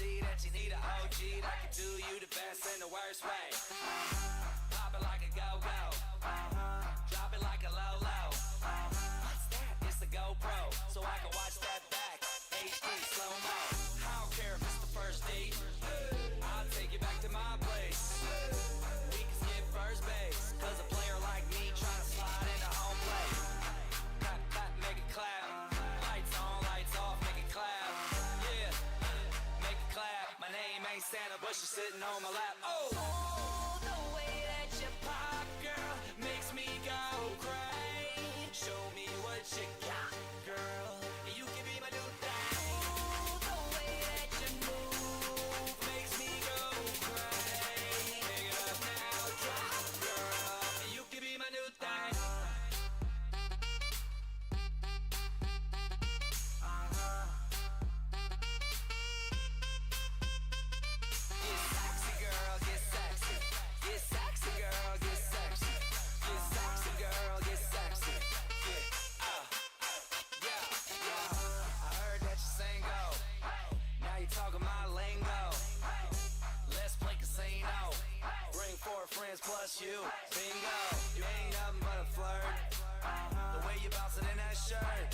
see that you need an OG that can do you the best in the worst way. Pop it like a go-go, drop it like a low-low. What's that? It's the GoPro, so I can watch that back. HD slow-mo. I don't care if it's the first date, I'll take you back to my place. We can skip first base, cause a player like me tryna slide into home plate. Clap, clap, make it clap. Lights on, lights off, make it clap. Yeah, make it clap. My name ain't Santa, but you're sitting on my lap. Oh, the way that you pop, girl, makes me go crazy. Show me what you got, girl. You can be my new thing. The way that you move makes me go crazy. Pick it up now, drop, girl. You can be my new thing. Get sexy, girl, get sexy. Get sexy, girl, get sexy. Get sexy, girl, get sexy. Yeah, I heard that you single. Now you talking my lingo. Let's play casino. Bring 4 friends plus you. Bingo. You ain't nothing but a flirt. The way you bouncing in that shirt.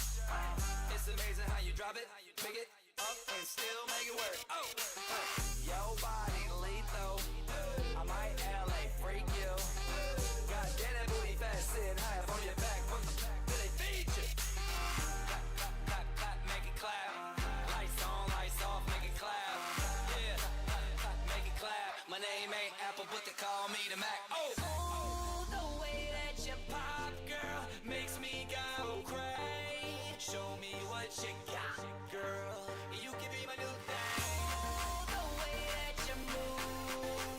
It's amazing how you drop it, pick it up, and still make it work. Oh, your body lethal. I might LA freak you. God damn that booty fat, sitting high up on your back. What the fuck do they feed you? Clap, clap, clap, clap, make it clap. Lights on, lights off, make it clap. Yeah, clap, clap, make it clap. My name ain't Apple, but they call me the Mac. Oh, the way that you pop, girl, makes me go crazy. Show me what you got, girl. You can be my new thing. The way that you move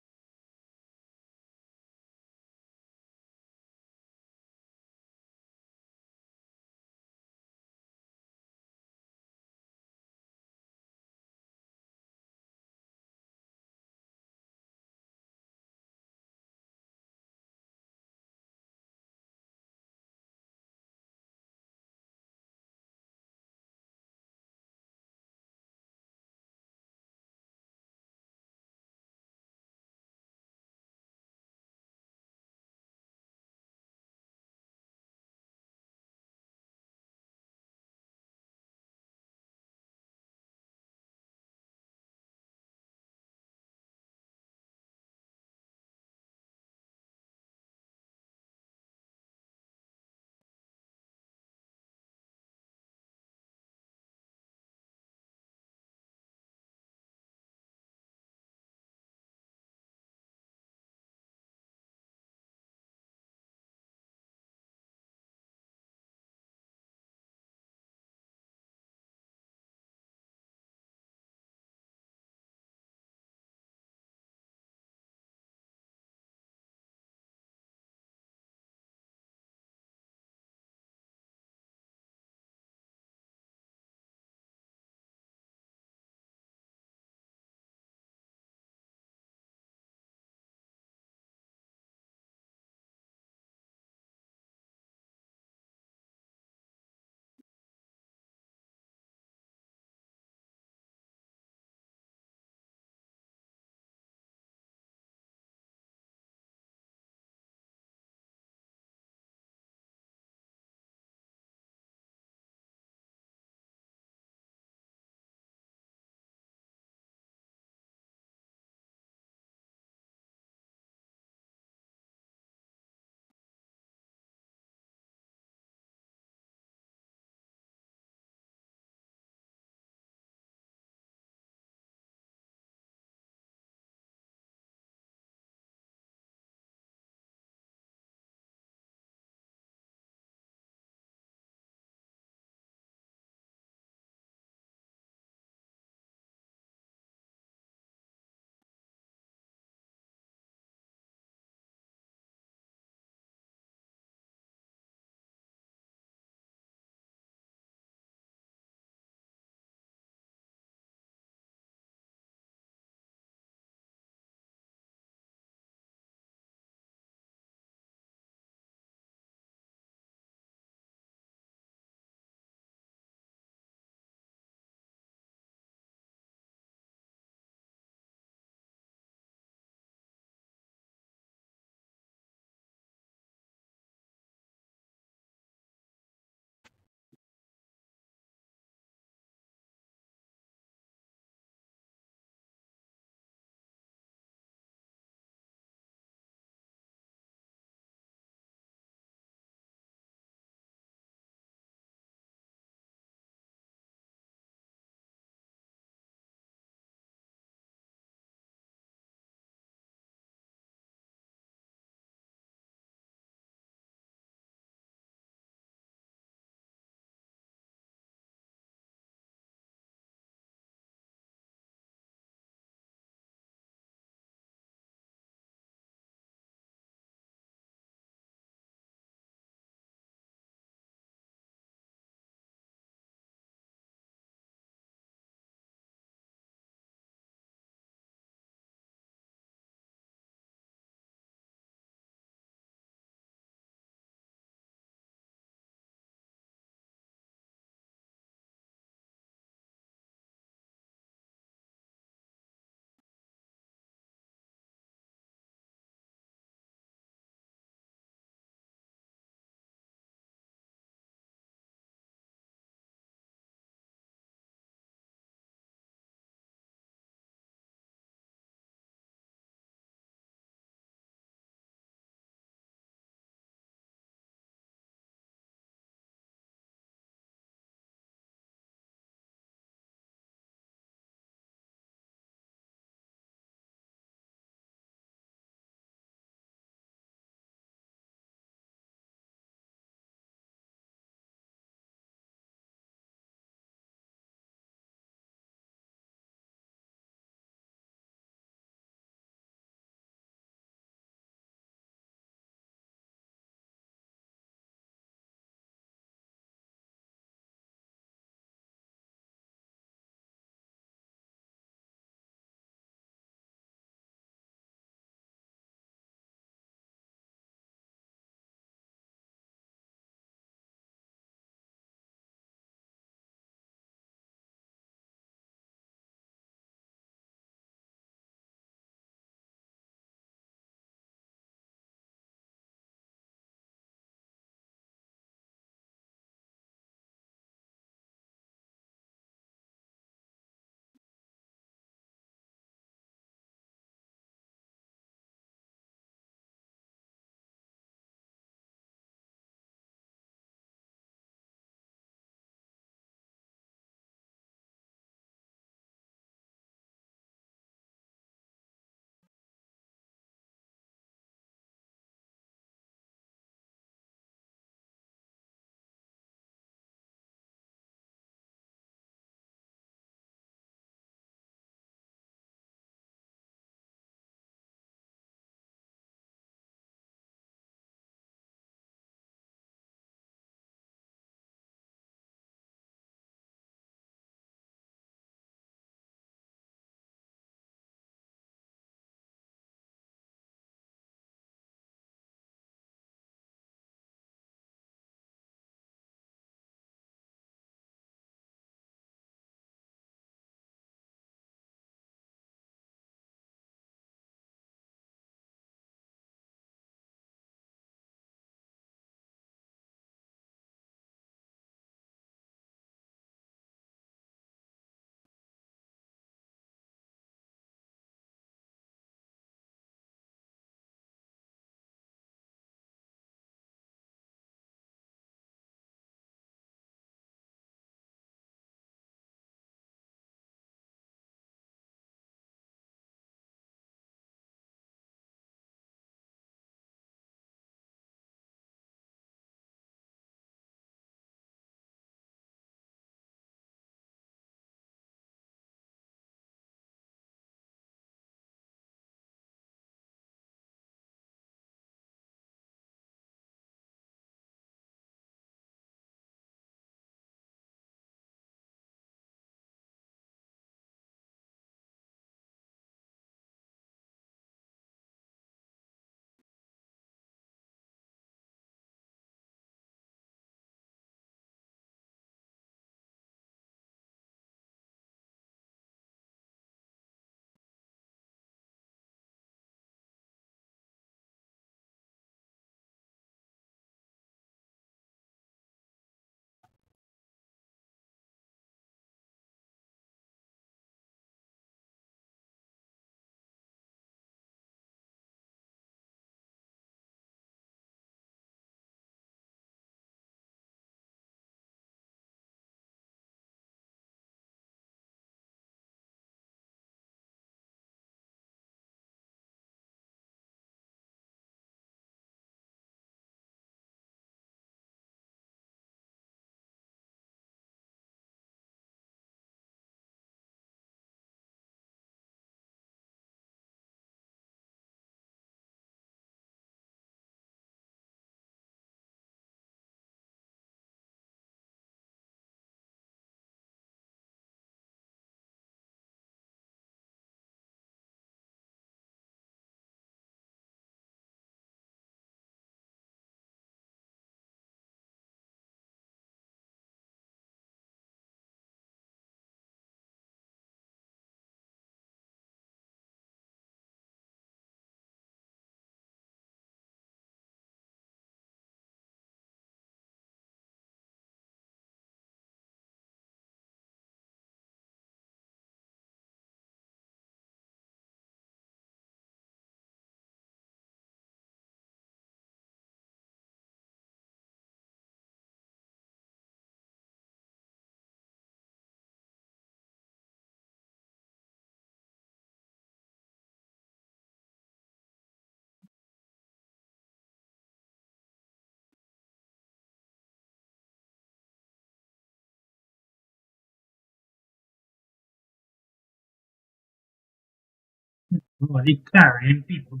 Oh, di carne, people.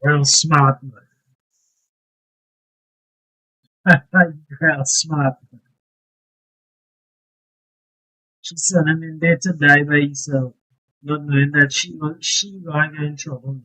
Real smart man. Real smart man. She sent him in there to die by himself, not knowing that she gonna get in trouble.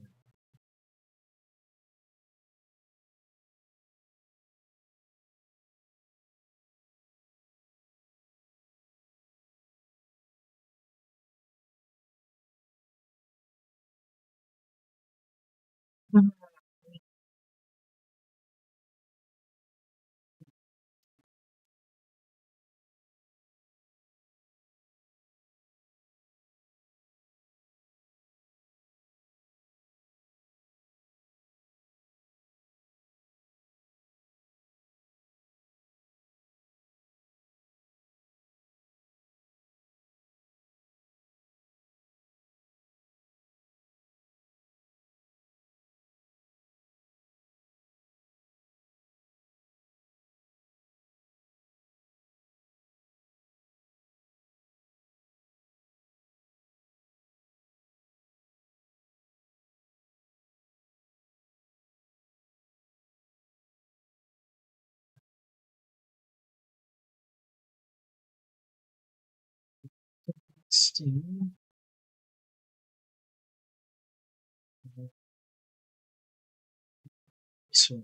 Still, so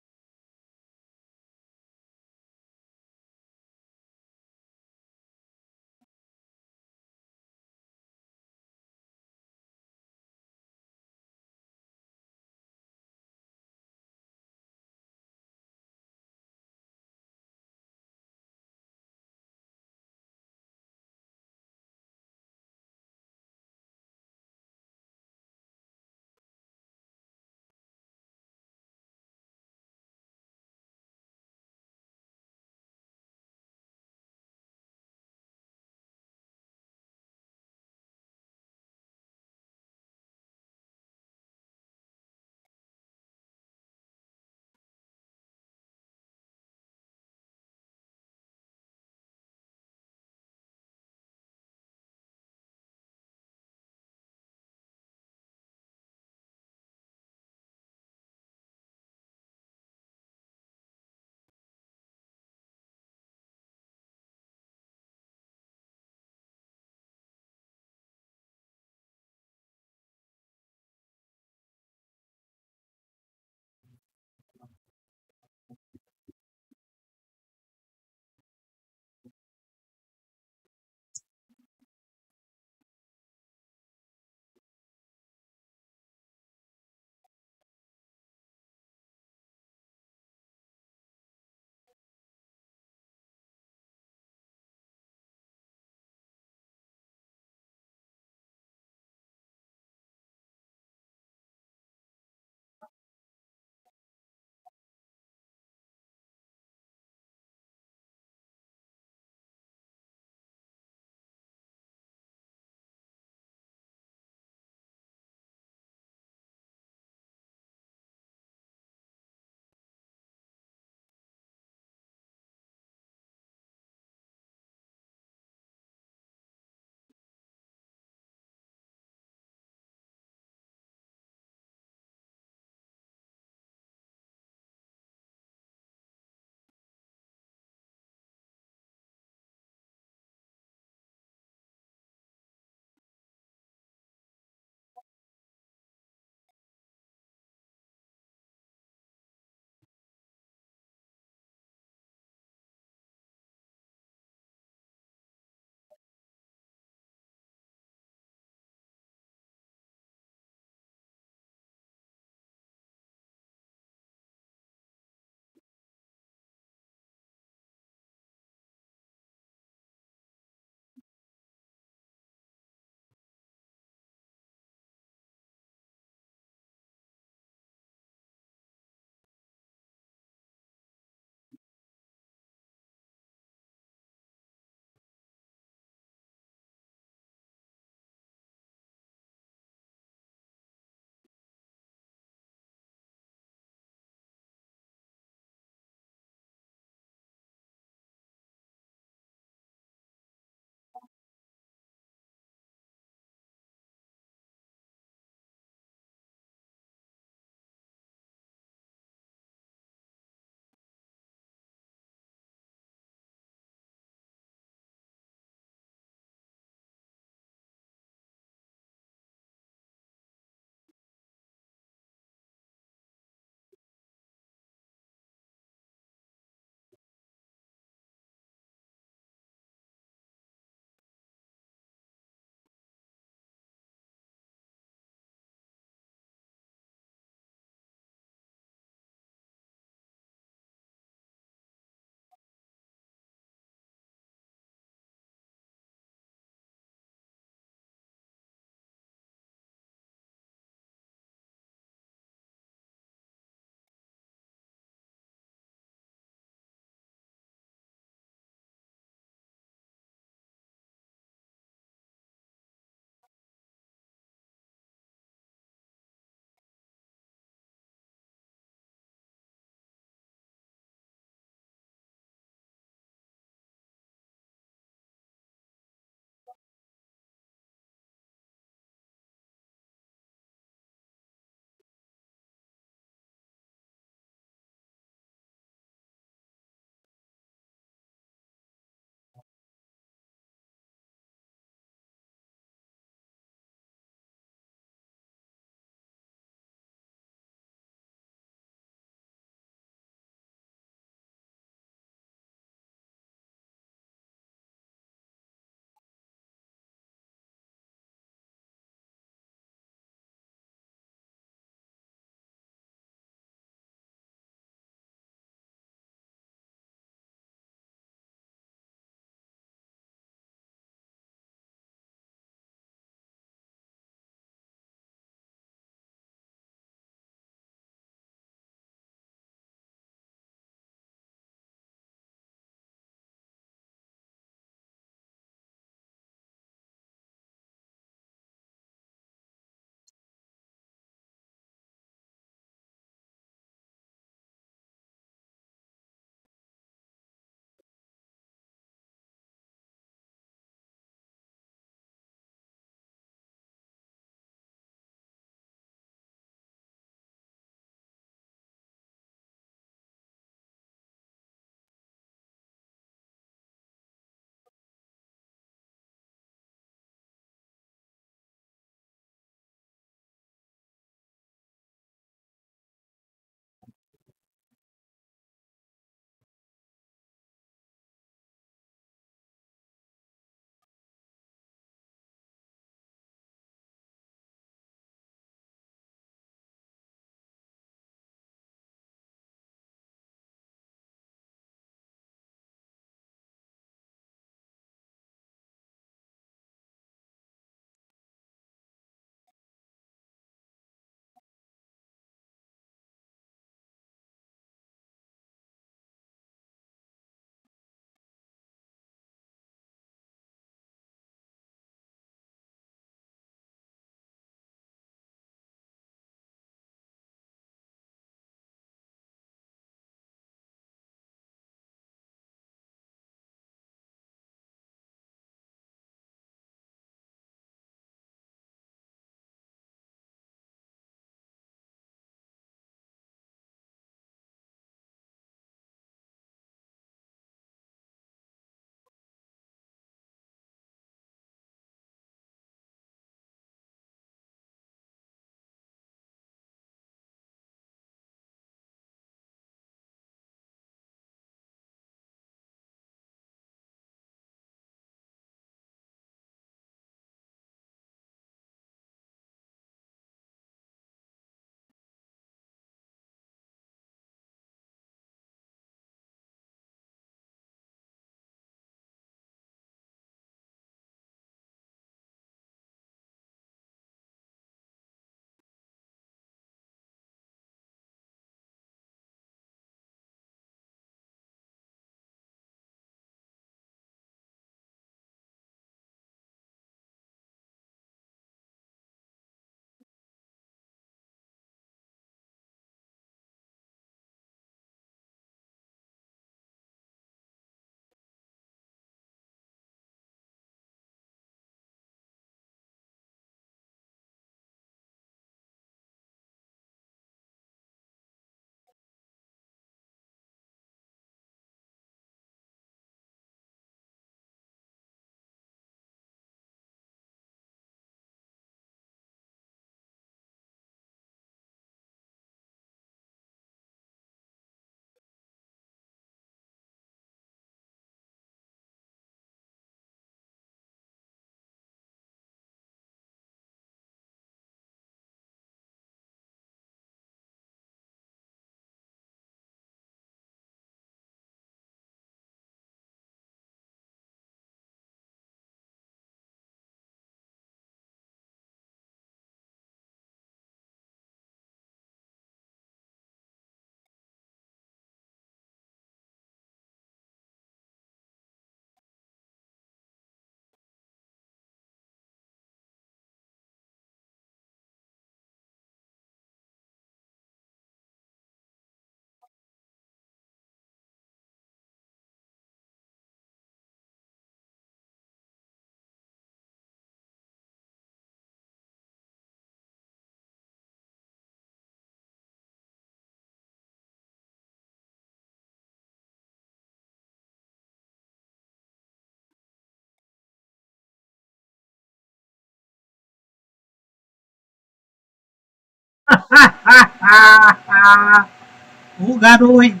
Ô, garoto!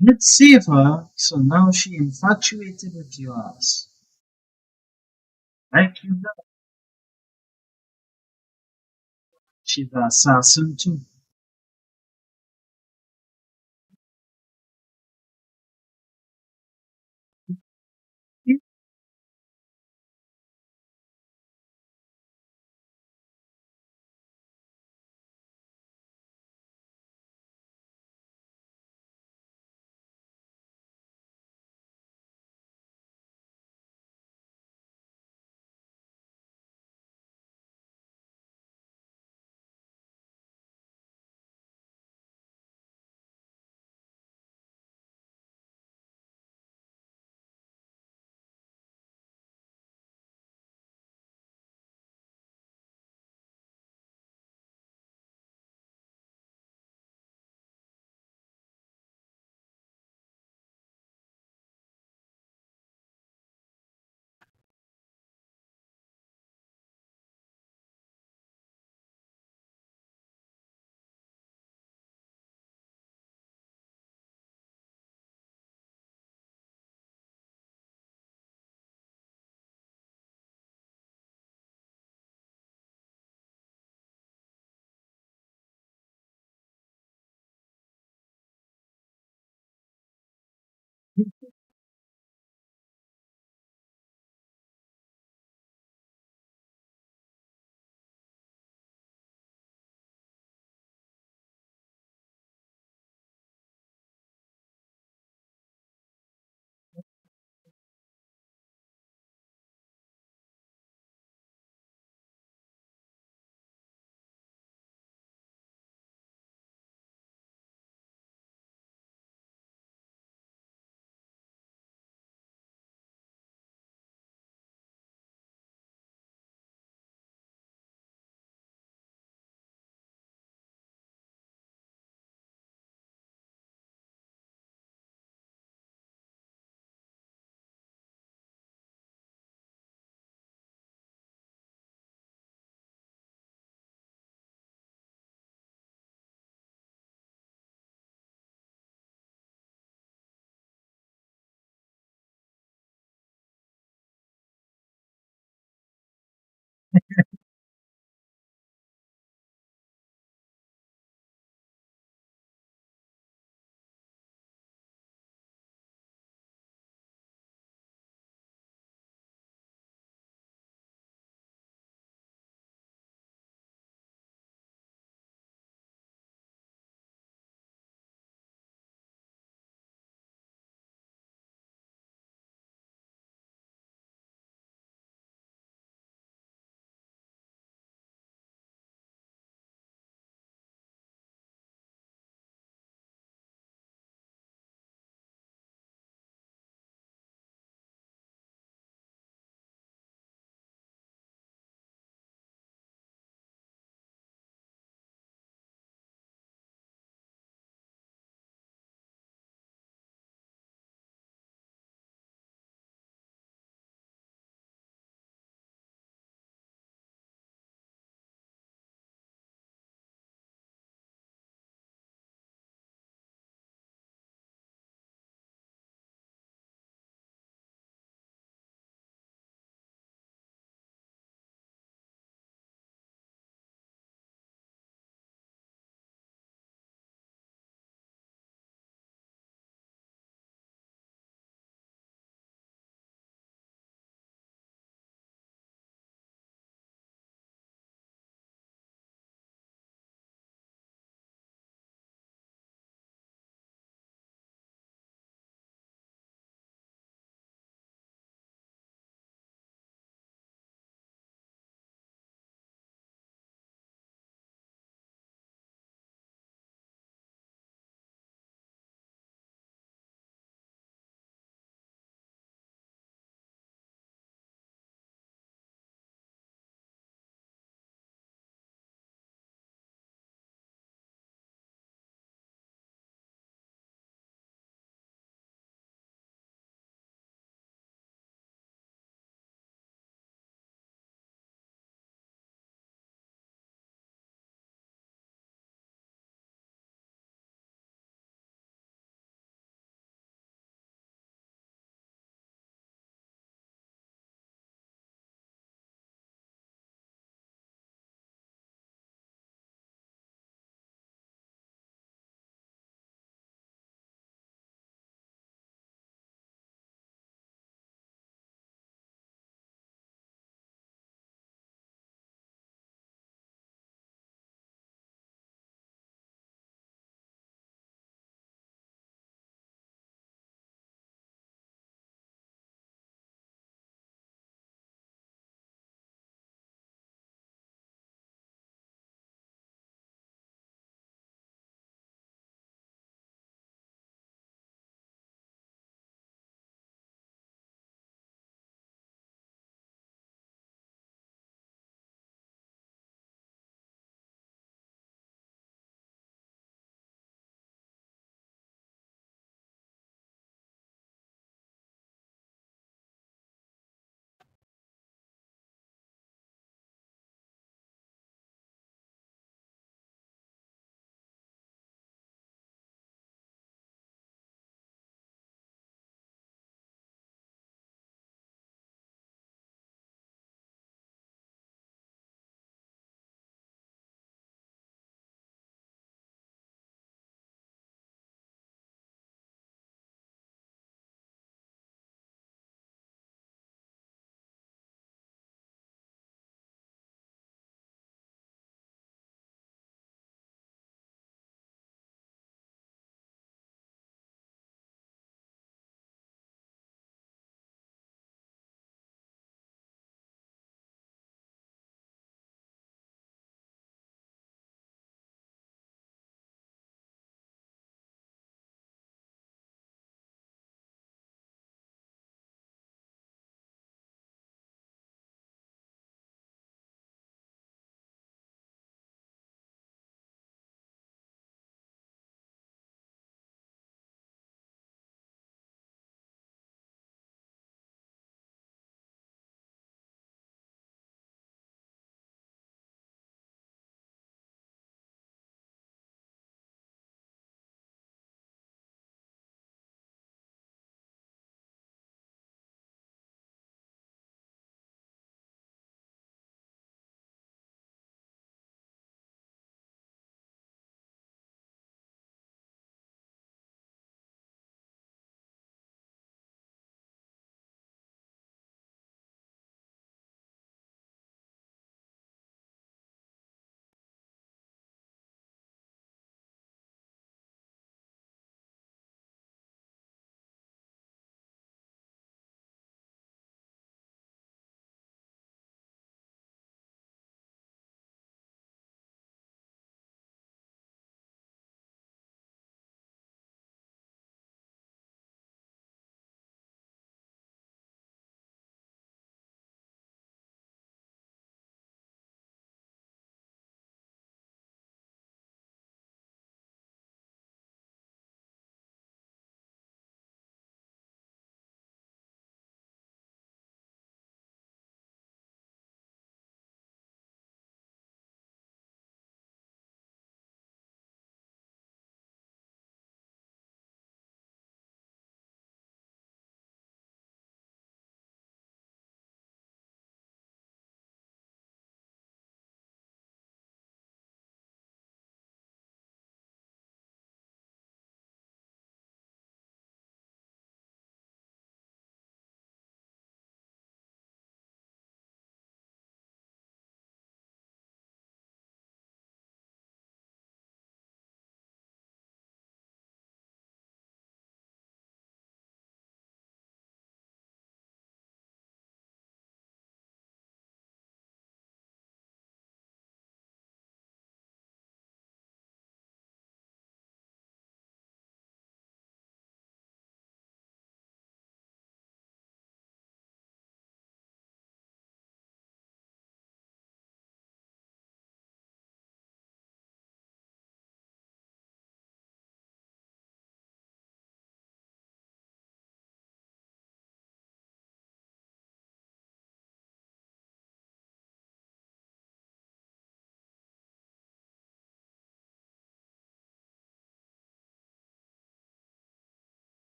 Let's save her, so now she infatuated with yours. Like you know, she's an assassin too.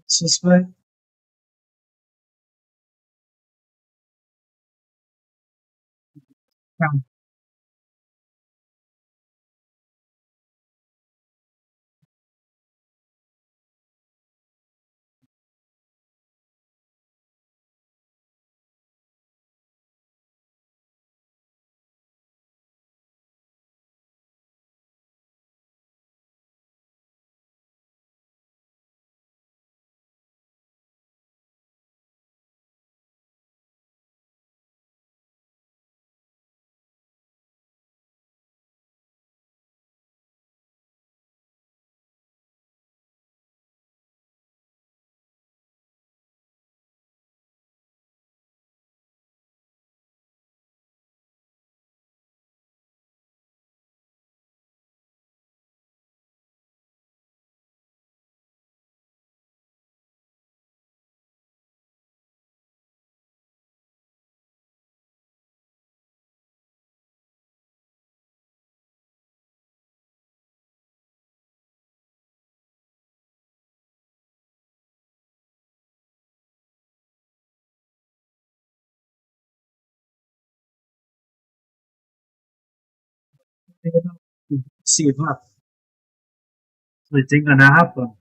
Suspect. Save up. So you think gonna happen.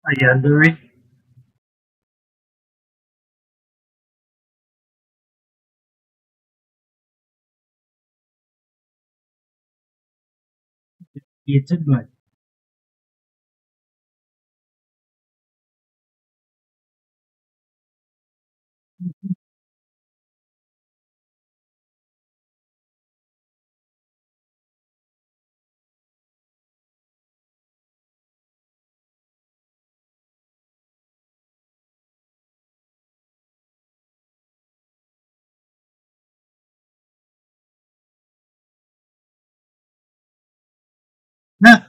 Ayanduri. Hated by. Uh-oh.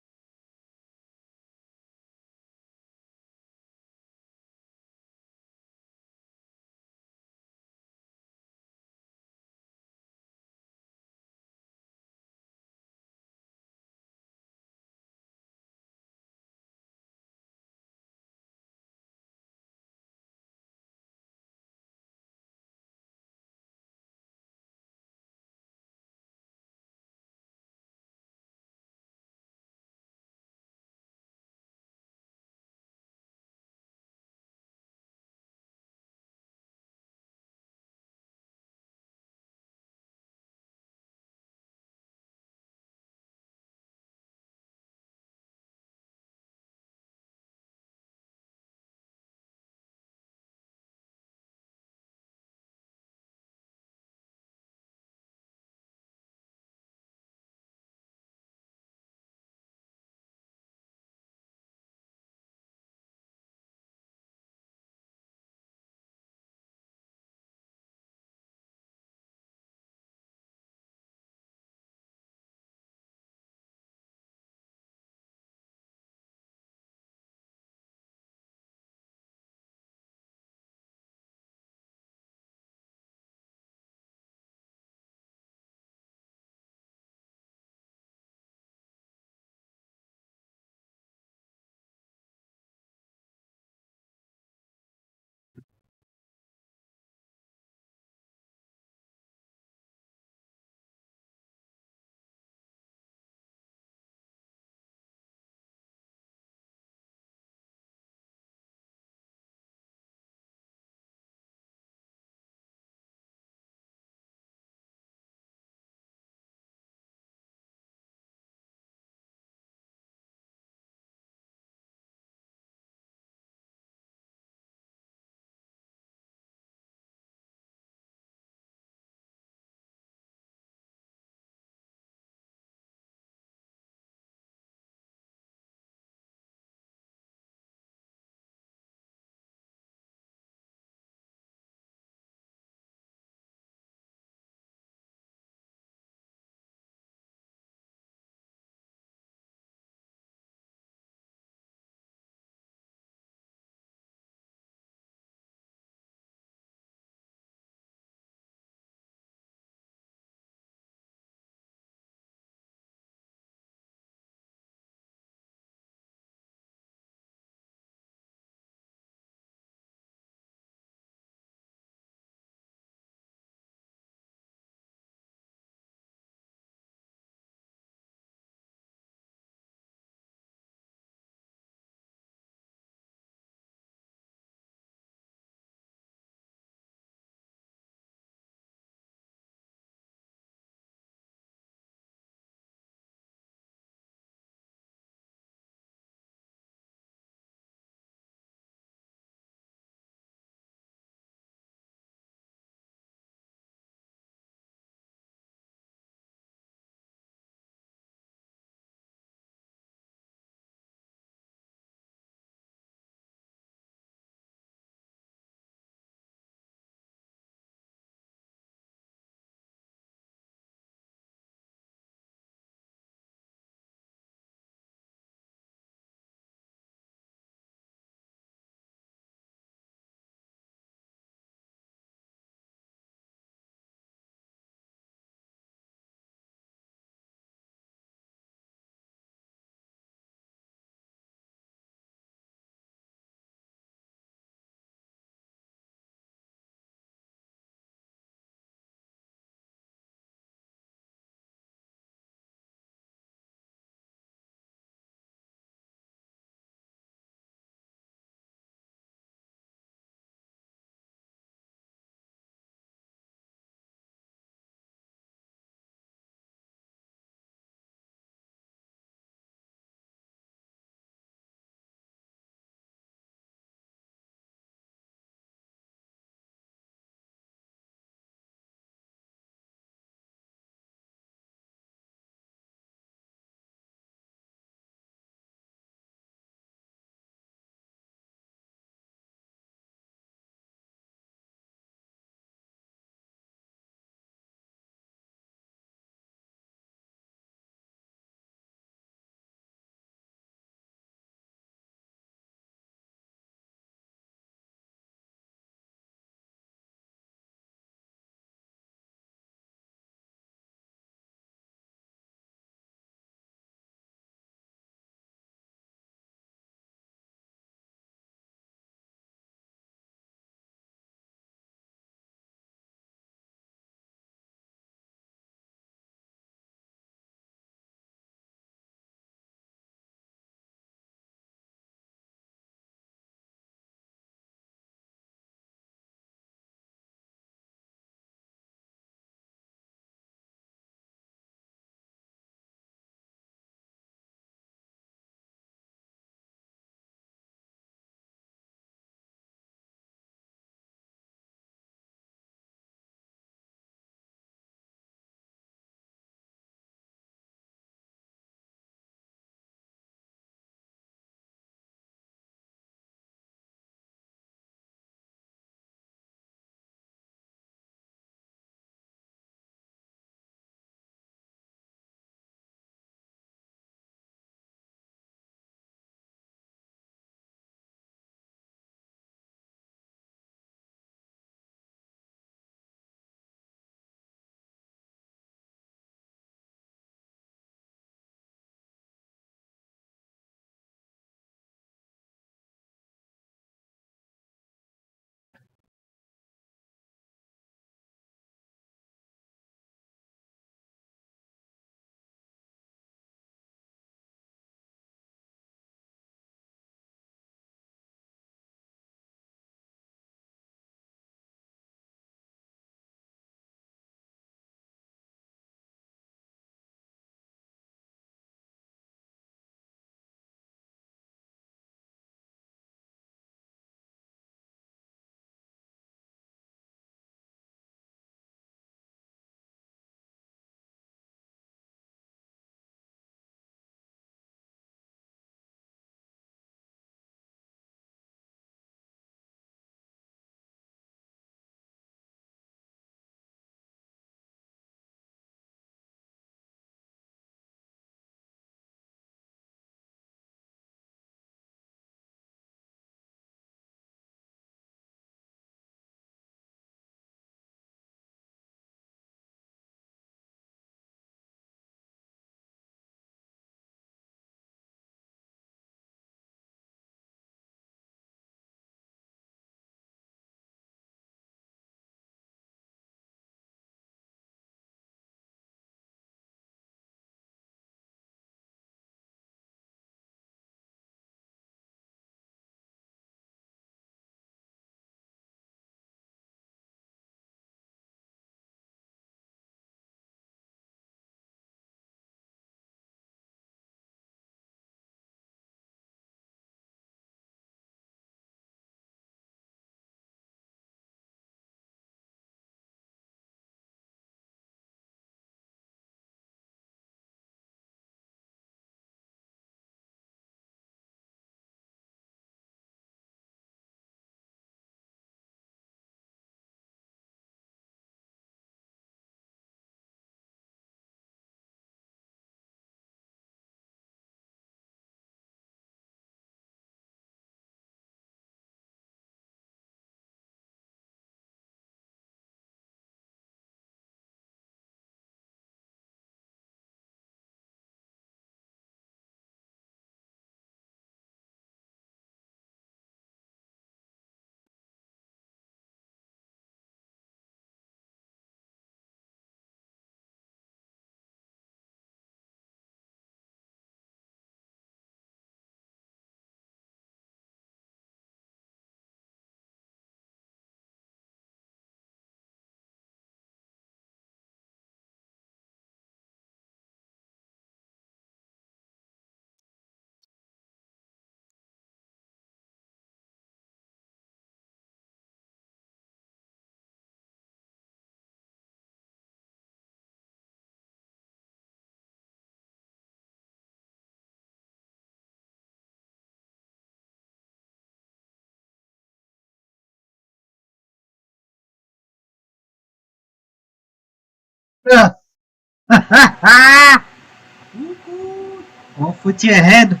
Off with your head.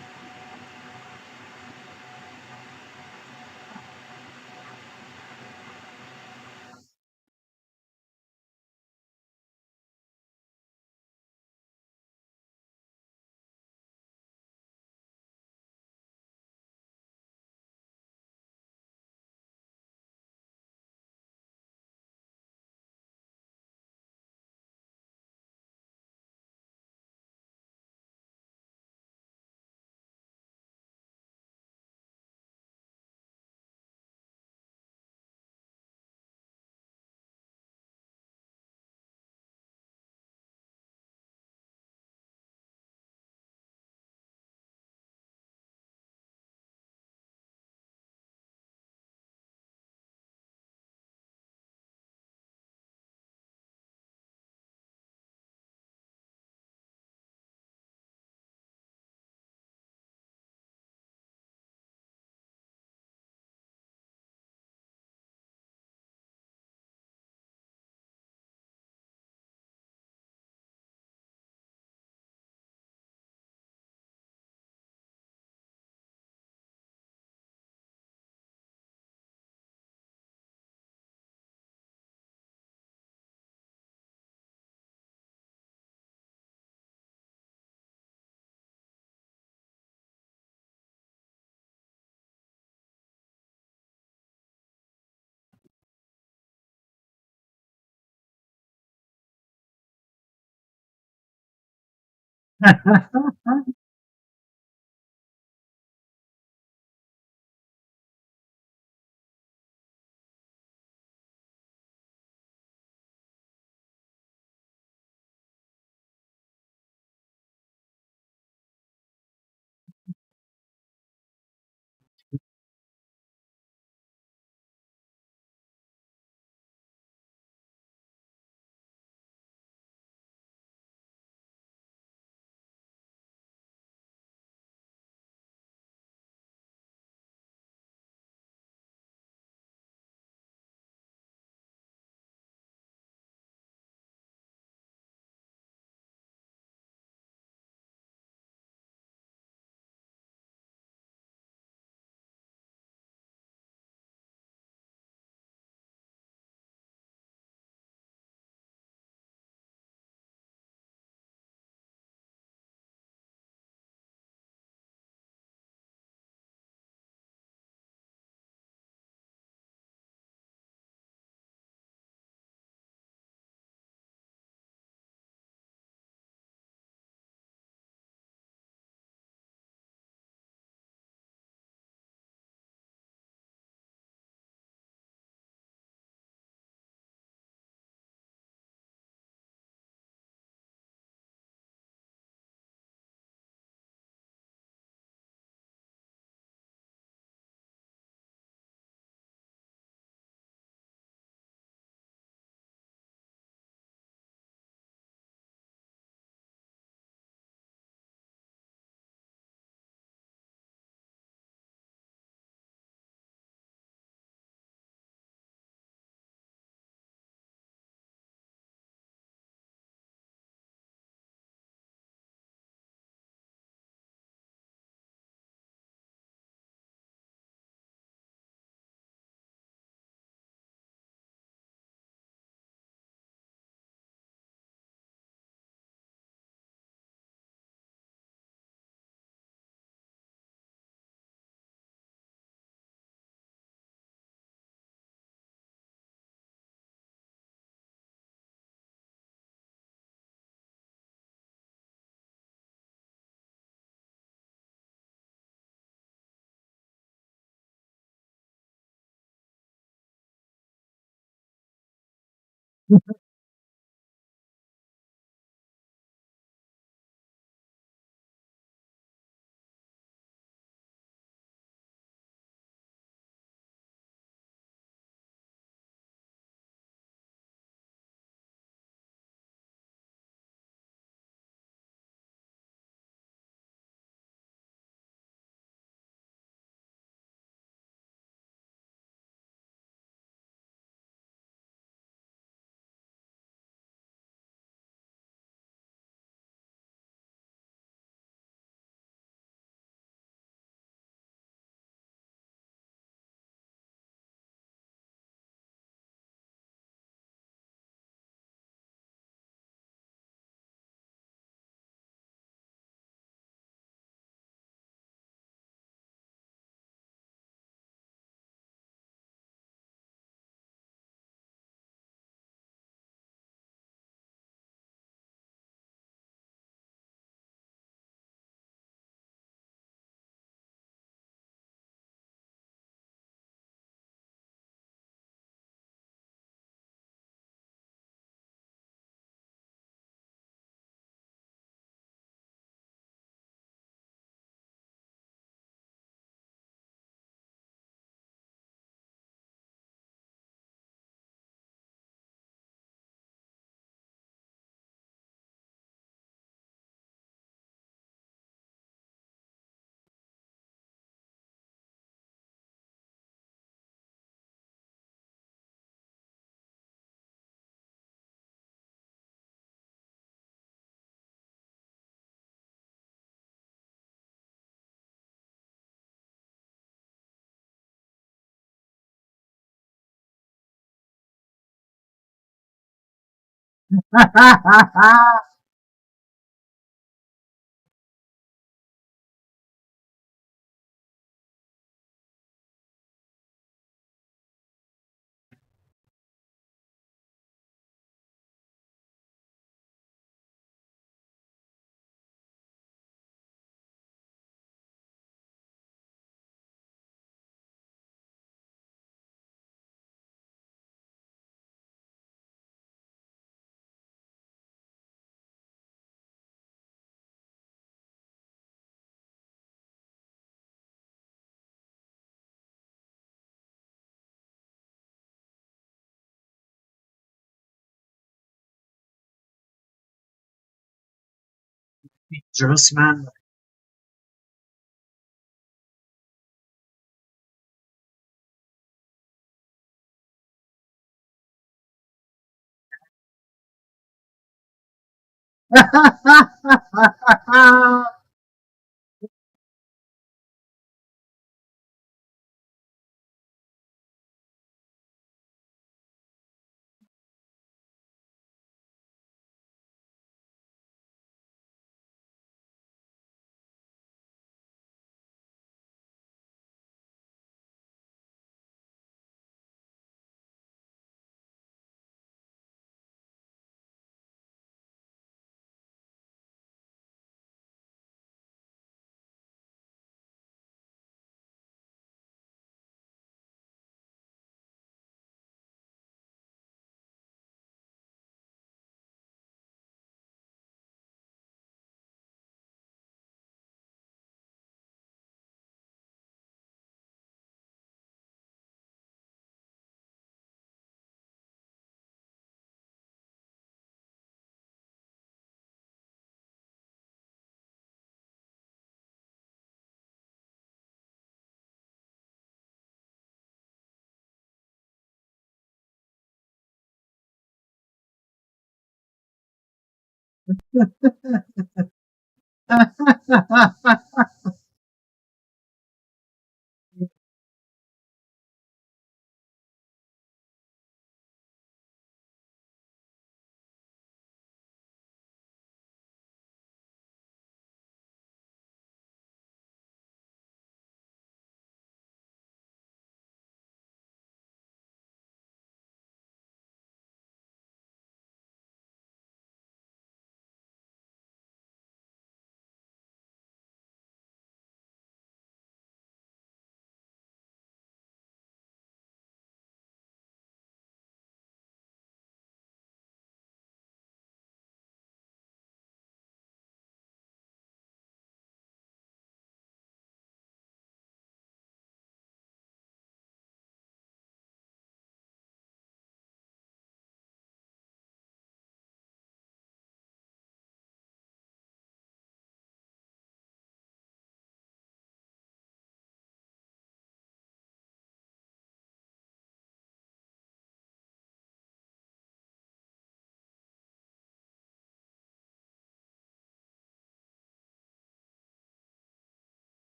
Dangerous man.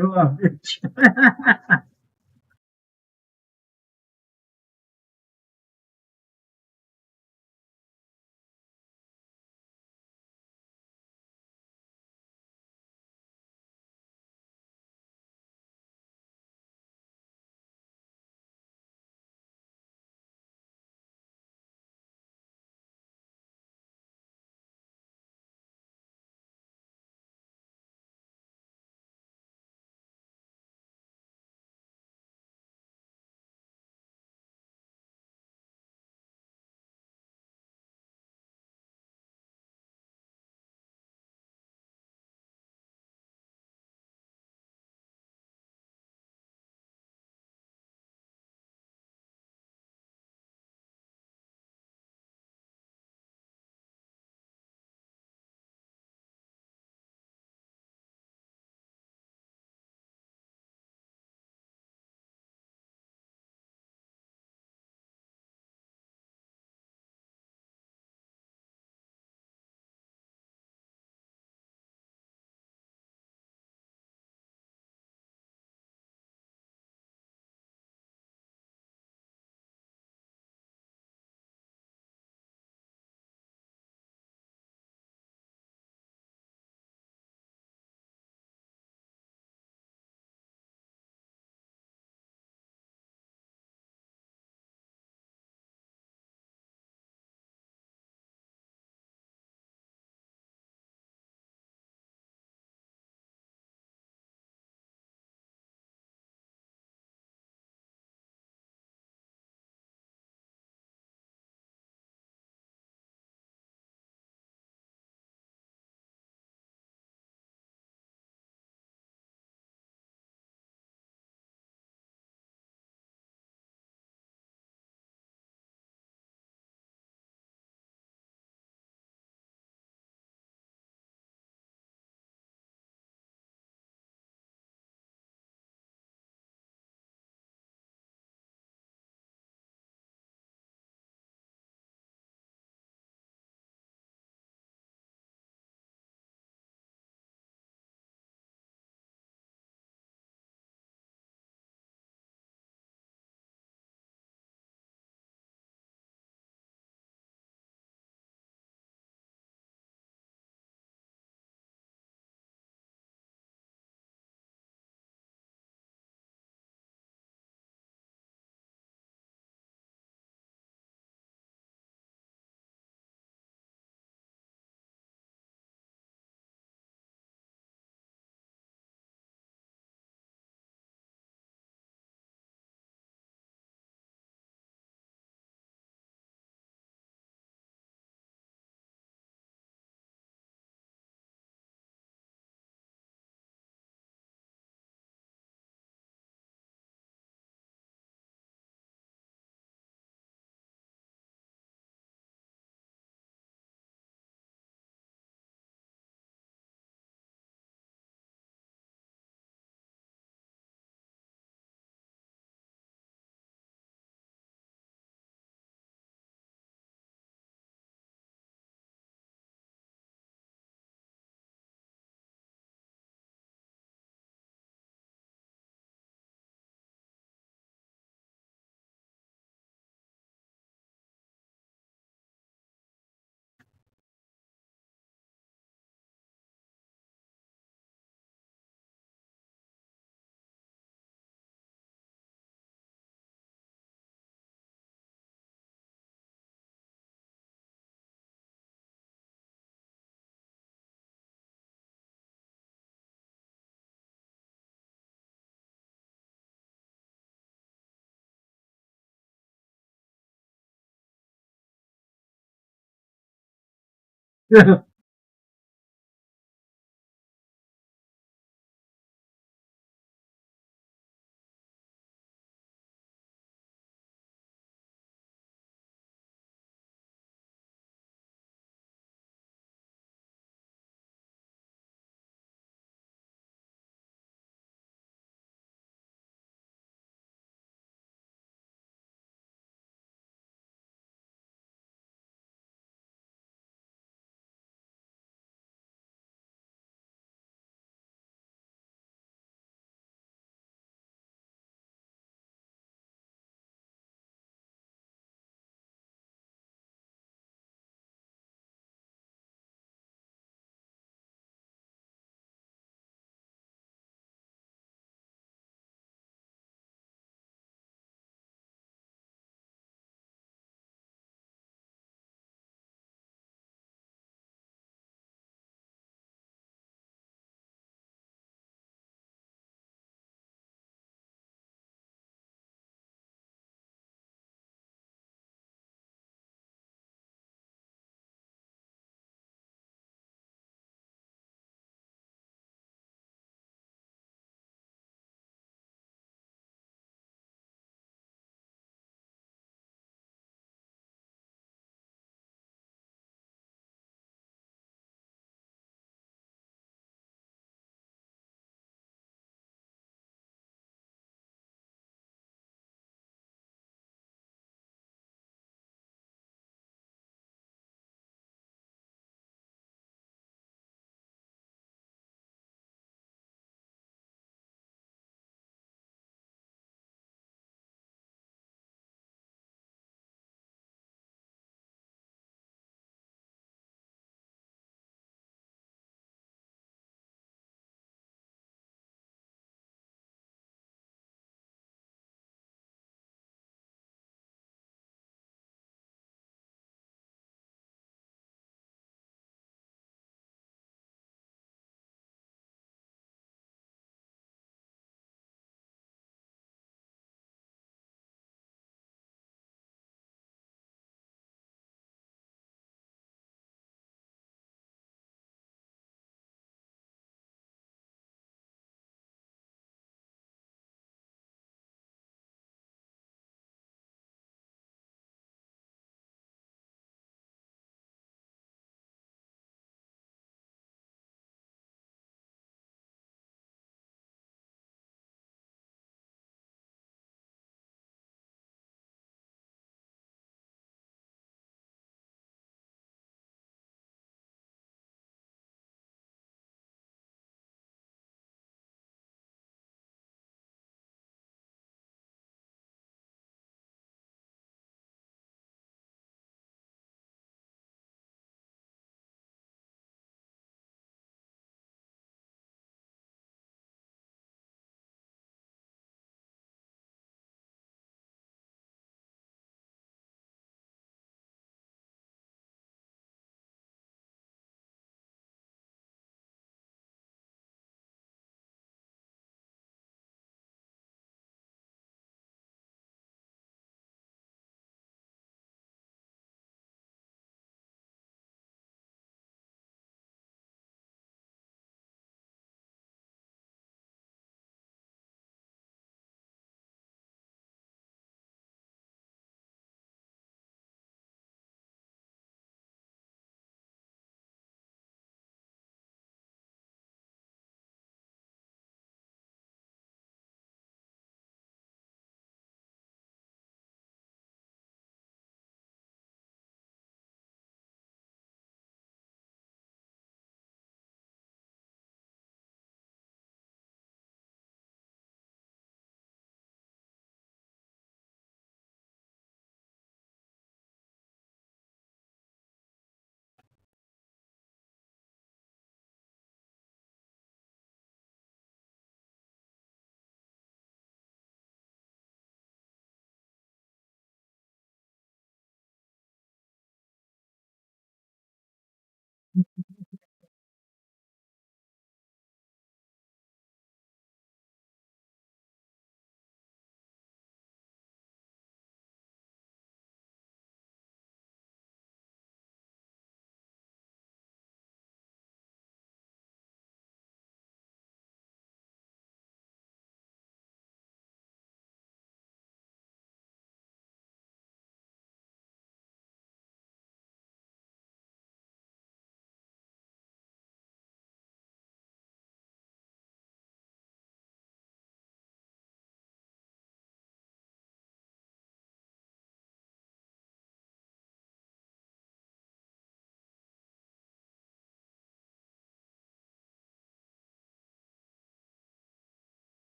Go on, bitch.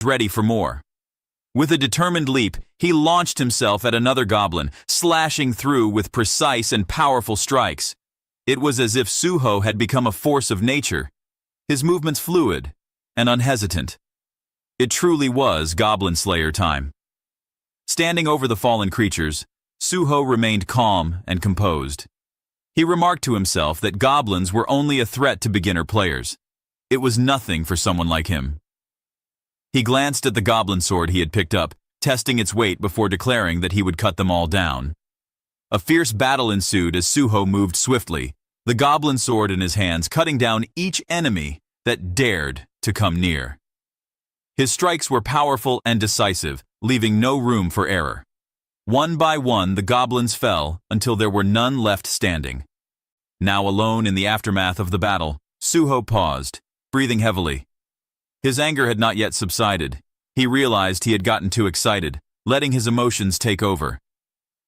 ready for more. With a determined leap, he launched himself at another goblin, slashing through with precise and powerful strikes. It was as if Suho had become a force of nature, his movements fluid and unhesitant. It truly was Goblin Slayer time. Standing over the fallen creatures, Suho remained calm and composed. He remarked to himself that goblins were only a threat to beginner players. It was nothing for someone like him. He glanced at the goblin sword he had picked up, testing its weight before declaring that he would cut them all down. A fierce battle ensued as Suho moved swiftly, the goblin sword in his hands cutting down each enemy that dared to come near. His strikes were powerful and decisive, leaving no room for error. One by one, the goblins fell until there were none left standing. Now alone in the aftermath of the battle, Suho paused, breathing heavily. His anger had not yet subsided. He realized he had gotten too excited, letting his emotions take over.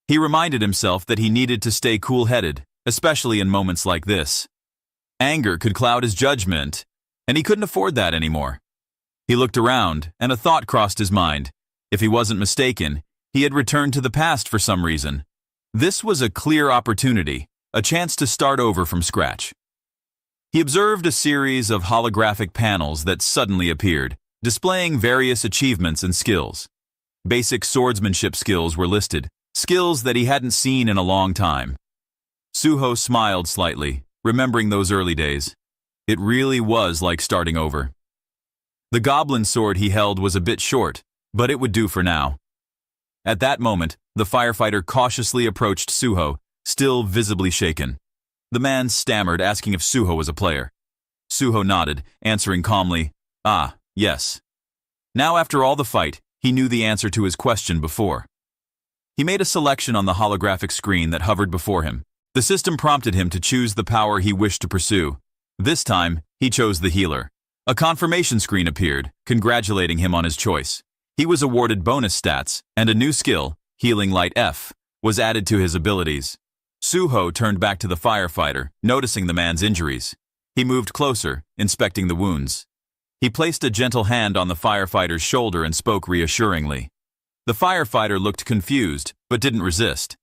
He reminded himself that he needed to stay cool-headed, especially in moments like this. Anger could cloud his judgment, and he couldn't afford that anymore. He looked around, and a thought crossed his mind. If he wasn't mistaken, he had returned to the past for some reason. This was a clear opportunity, a chance to start over from scratch. He observed a series of holographic panels that suddenly appeared, displaying various achievements and skills. Basic swordsmanship skills were listed, skills that he hadn't seen in a long time. Suho smiled slightly, remembering those early days. It really was like starting over. The goblin sword he held was a bit short, but it would do for now. At that moment, the firefighter cautiously approached Suho, still visibly shaken. The man stammered, asking if Suho was a player. Suho nodded, answering calmly, "Ah, yes." Now after all the fight, he knew the answer to his question before. He made a selection on the holographic screen that hovered before him. The system prompted him to choose the power he wished to pursue. This time, he chose the healer. A confirmation screen appeared, congratulating him on his choice. He was awarded bonus stats, and a new skill, Healing Light F, was added to his abilities. Suho turned back to the firefighter, noticing the man's injuries. He moved closer, inspecting the wounds. He placed a gentle hand on the firefighter's shoulder and spoke reassuringly. The firefighter looked confused, but didn't resist.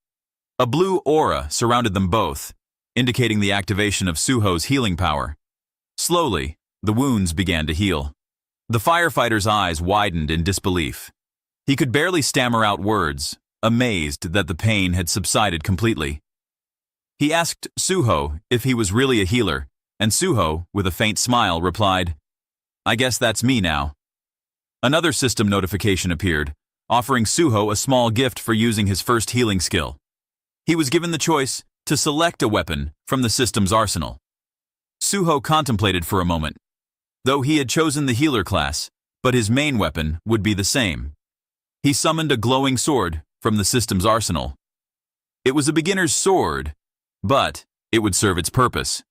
A blue aura surrounded them both, indicating the activation of Suho's healing power. Slowly, the wounds began to heal. The firefighter's eyes widened in disbelief. He could barely stammer out words, amazed that the pain had subsided completely. He asked Suho if he was really a healer, and Suho, with a faint smile, replied, "I guess that's me now." Another system notification appeared, offering Suho a small gift for using his first healing skill. He was given the choice to select a weapon from the system's arsenal. Suho contemplated for a moment. Though he had chosen the healer class, but his main weapon would be the same. He summoned a glowing sword from the system's arsenal. It was a beginner's sword, but it would serve its purpose.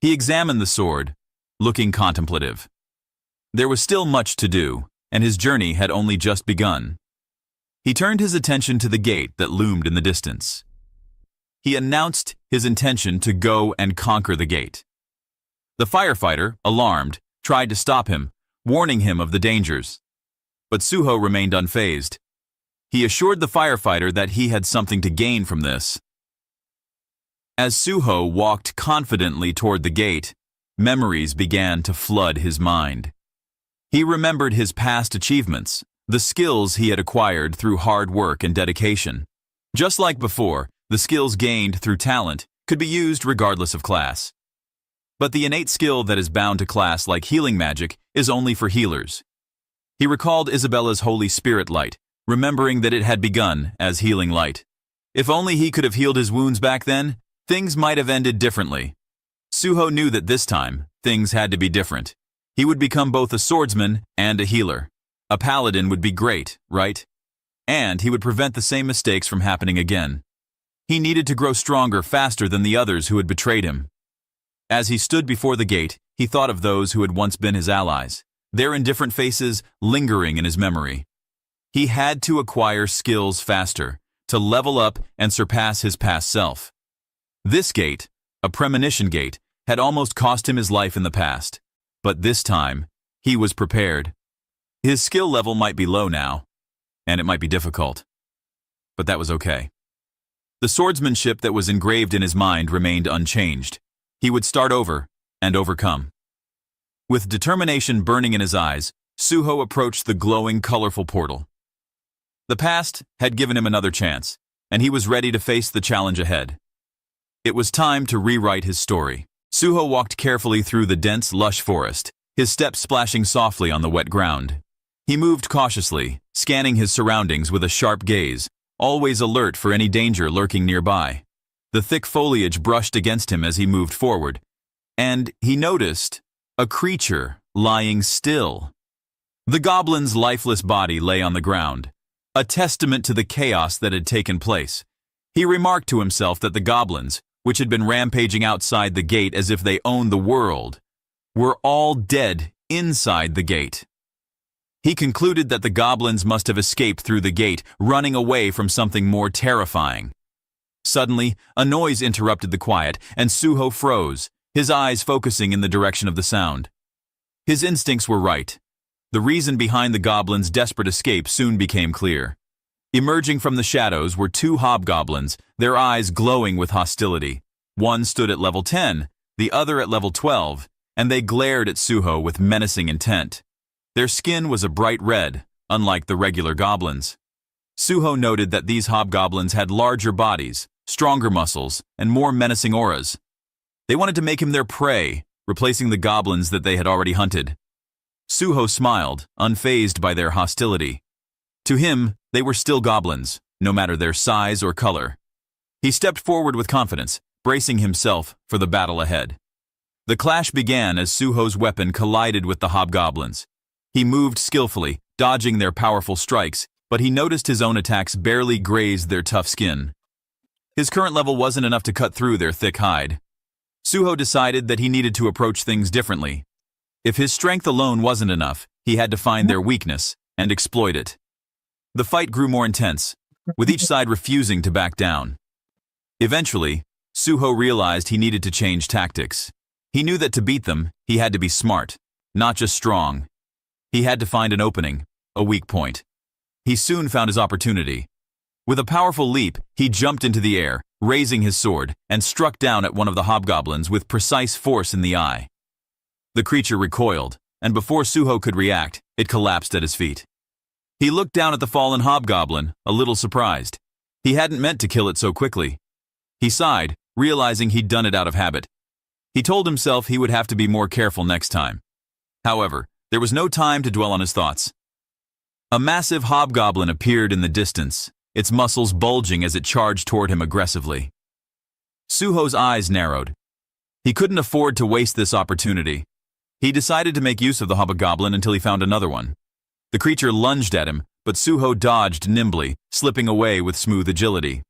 He examined the sword, looking contemplative. There was still much to do, and his journey had only just begun. He turned his attention to the gate that loomed in the distance. He announced his intention to go and conquer the gate. The firefighter, alarmed, tried to stop him, warning him of the dangers. But Suho remained unfazed. He assured the firefighter that he had something to gain from this. As Suho walked confidently toward the gate, memories began to flood his mind. He remembered his past achievements, the skills he had acquired through hard work and dedication. Just like before, the skills gained through talent could be used regardless of class. But the innate skill that is bound to class, like healing magic, is only for healers. He recalled Isabella's Holy Spirit light, remembering that it had begun as healing light. If only he could have healed his wounds back then, things might have ended differently. Suho knew that this time, things had to be different. He would become both a swordsman and a healer. A paladin would be great, right? And he would prevent the same mistakes from happening again. He needed to grow stronger faster than the others who had betrayed him. As he stood before the gate, he thought of those who had once been his allies, their indifferent faces lingering in his memory. He had to acquire skills faster, to level up and surpass his past self. This gate, a premonition gate, had almost cost him his life in the past, but this time, he was prepared. His skill level might be low now, and it might be difficult. But that was okay. The swordsmanship that was engraved in his mind remained unchanged. He would start over and overcome. With determination burning in his eyes, Suho approached the glowing, colorful portal. The past had given him another chance, and he was ready to face the challenge ahead. It was time to rewrite his story. Suho walked carefully through the dense, lush forest, his steps splashing softly on the wet ground. He moved cautiously, scanning his surroundings with a sharp gaze, always alert for any danger lurking nearby. The thick foliage brushed against him as he moved forward, and he noticed a creature lying still. The goblin's lifeless body lay on the ground, a testament to the chaos that had taken place. He remarked to himself that the goblins, which had been rampaging outside the gate as if they owned the world, were all dead inside the gate. He concluded that the goblins must have escaped through the gate, running away from something more terrifying. Suddenly, a noise interrupted the quiet, and Suho froze, his eyes focusing in the direction of the sound. His instincts were right. The reason behind the goblins' desperate escape soon became clear. Emerging from the shadows were two hobgoblins, their eyes glowing with hostility. One stood at level 10, the other at level 12, and they glared at Suho with menacing intent. Their skin was a bright red, unlike the regular goblins. Suho noted that these hobgoblins had larger bodies, stronger muscles, and more menacing auras. They wanted to make him their prey, replacing the goblins that they had already hunted. Suho smiled, unfazed by their hostility. To him, they were still goblins, no matter their size or color. He stepped forward with confidence, bracing himself for the battle ahead. The clash began as Suho's weapon collided with the hobgoblins. He moved skillfully, dodging their powerful strikes, but he noticed his own attacks barely grazed their tough skin. His current level wasn't enough to cut through their thick hide. Suho decided that he needed to approach things differently. If his strength alone wasn't enough, he had to find their weakness and exploit it. The fight grew more intense, with each side refusing to back down. Eventually, Suho realized he needed to change tactics. He knew that to beat them, he had to be smart, not just strong. He had to find an opening, a weak point. He soon found his opportunity. With a powerful leap, he jumped into the air, raising his sword, and struck down at one of the hobgoblins with precise force in the eye. The creature recoiled, and before Suho could react, it collapsed at his feet. He looked down at the fallen hobgoblin, a little surprised. He hadn't meant to kill it so quickly. He sighed, realizing he'd done it out of habit. He told himself he would have to be more careful next time. However, there was no time to dwell on his thoughts. A massive hobgoblin appeared in the distance, its muscles bulging as it charged toward him aggressively. Suho's eyes narrowed. He couldn't afford to waste this opportunity. He decided to make use of the hobgoblin until he found another one. The creature lunged at him, but Suho dodged nimbly, slipping away with smooth agility.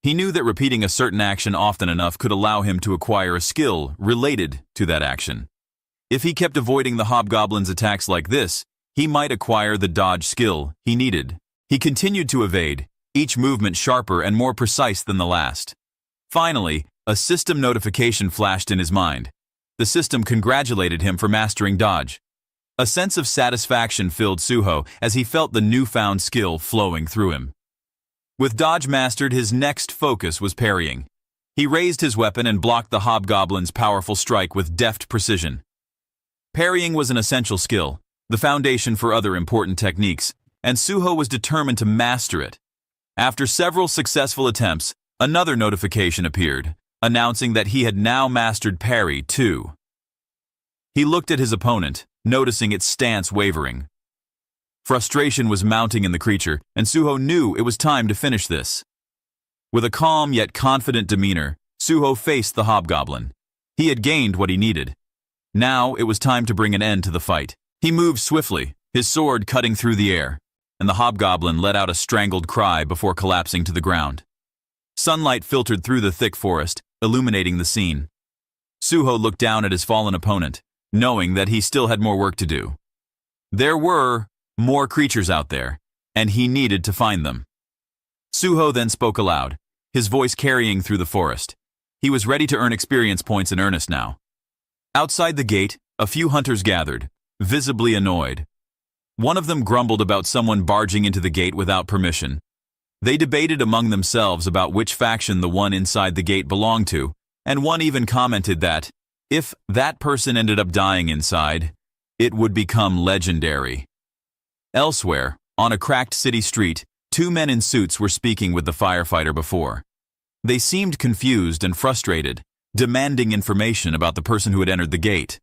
He knew that repeating a certain action often enough could allow him to acquire a skill related to that action. If he kept avoiding the hobgoblin's attacks like this, he might acquire the dodge skill he needed. He continued to evade, each movement sharper and more precise than the last. Finally, a system notification flashed in his mind. The system congratulated him for mastering dodge. A sense of satisfaction filled Suho as he felt the newfound skill flowing through him. With dodge mastered, his next focus was parrying. He raised his weapon and blocked the hobgoblin's powerful strike with deft precision. Parrying was an essential skill, the foundation for other important techniques, and Suho was determined to master it. After several successful attempts, another notification appeared, announcing that he had now mastered parry too. He looked at his opponent, noticing its stance wavering. Frustration was mounting in the creature, and Suho knew it was time to finish this. With a calm yet confident demeanor, Suho faced the hobgoblin. He had gained what he needed. Now it was time to bring an end to the fight. He moved swiftly, his sword cutting through the air, and the hobgoblin let out a strangled cry before collapsing to the ground. Sunlight filtered through the thick forest, illuminating the scene. Suho looked down at his fallen opponent, knowing that he still had more work to do. There were more creatures out there, and he needed to find them. Suho then spoke aloud, his voice carrying through the forest. He was ready to earn experience points in earnest now. Outside the gate, a few hunters gathered, visibly annoyed. One of them grumbled about someone barging into the gate without permission. They debated among themselves about which faction the one inside the gate belonged to, and one even commented that, if that person ended up dying inside, it would become legendary. Elsewhere, on a cracked city street, two men in suits were speaking with the firefighter before. They seemed confused and frustrated, demanding information about the person who had entered the gate.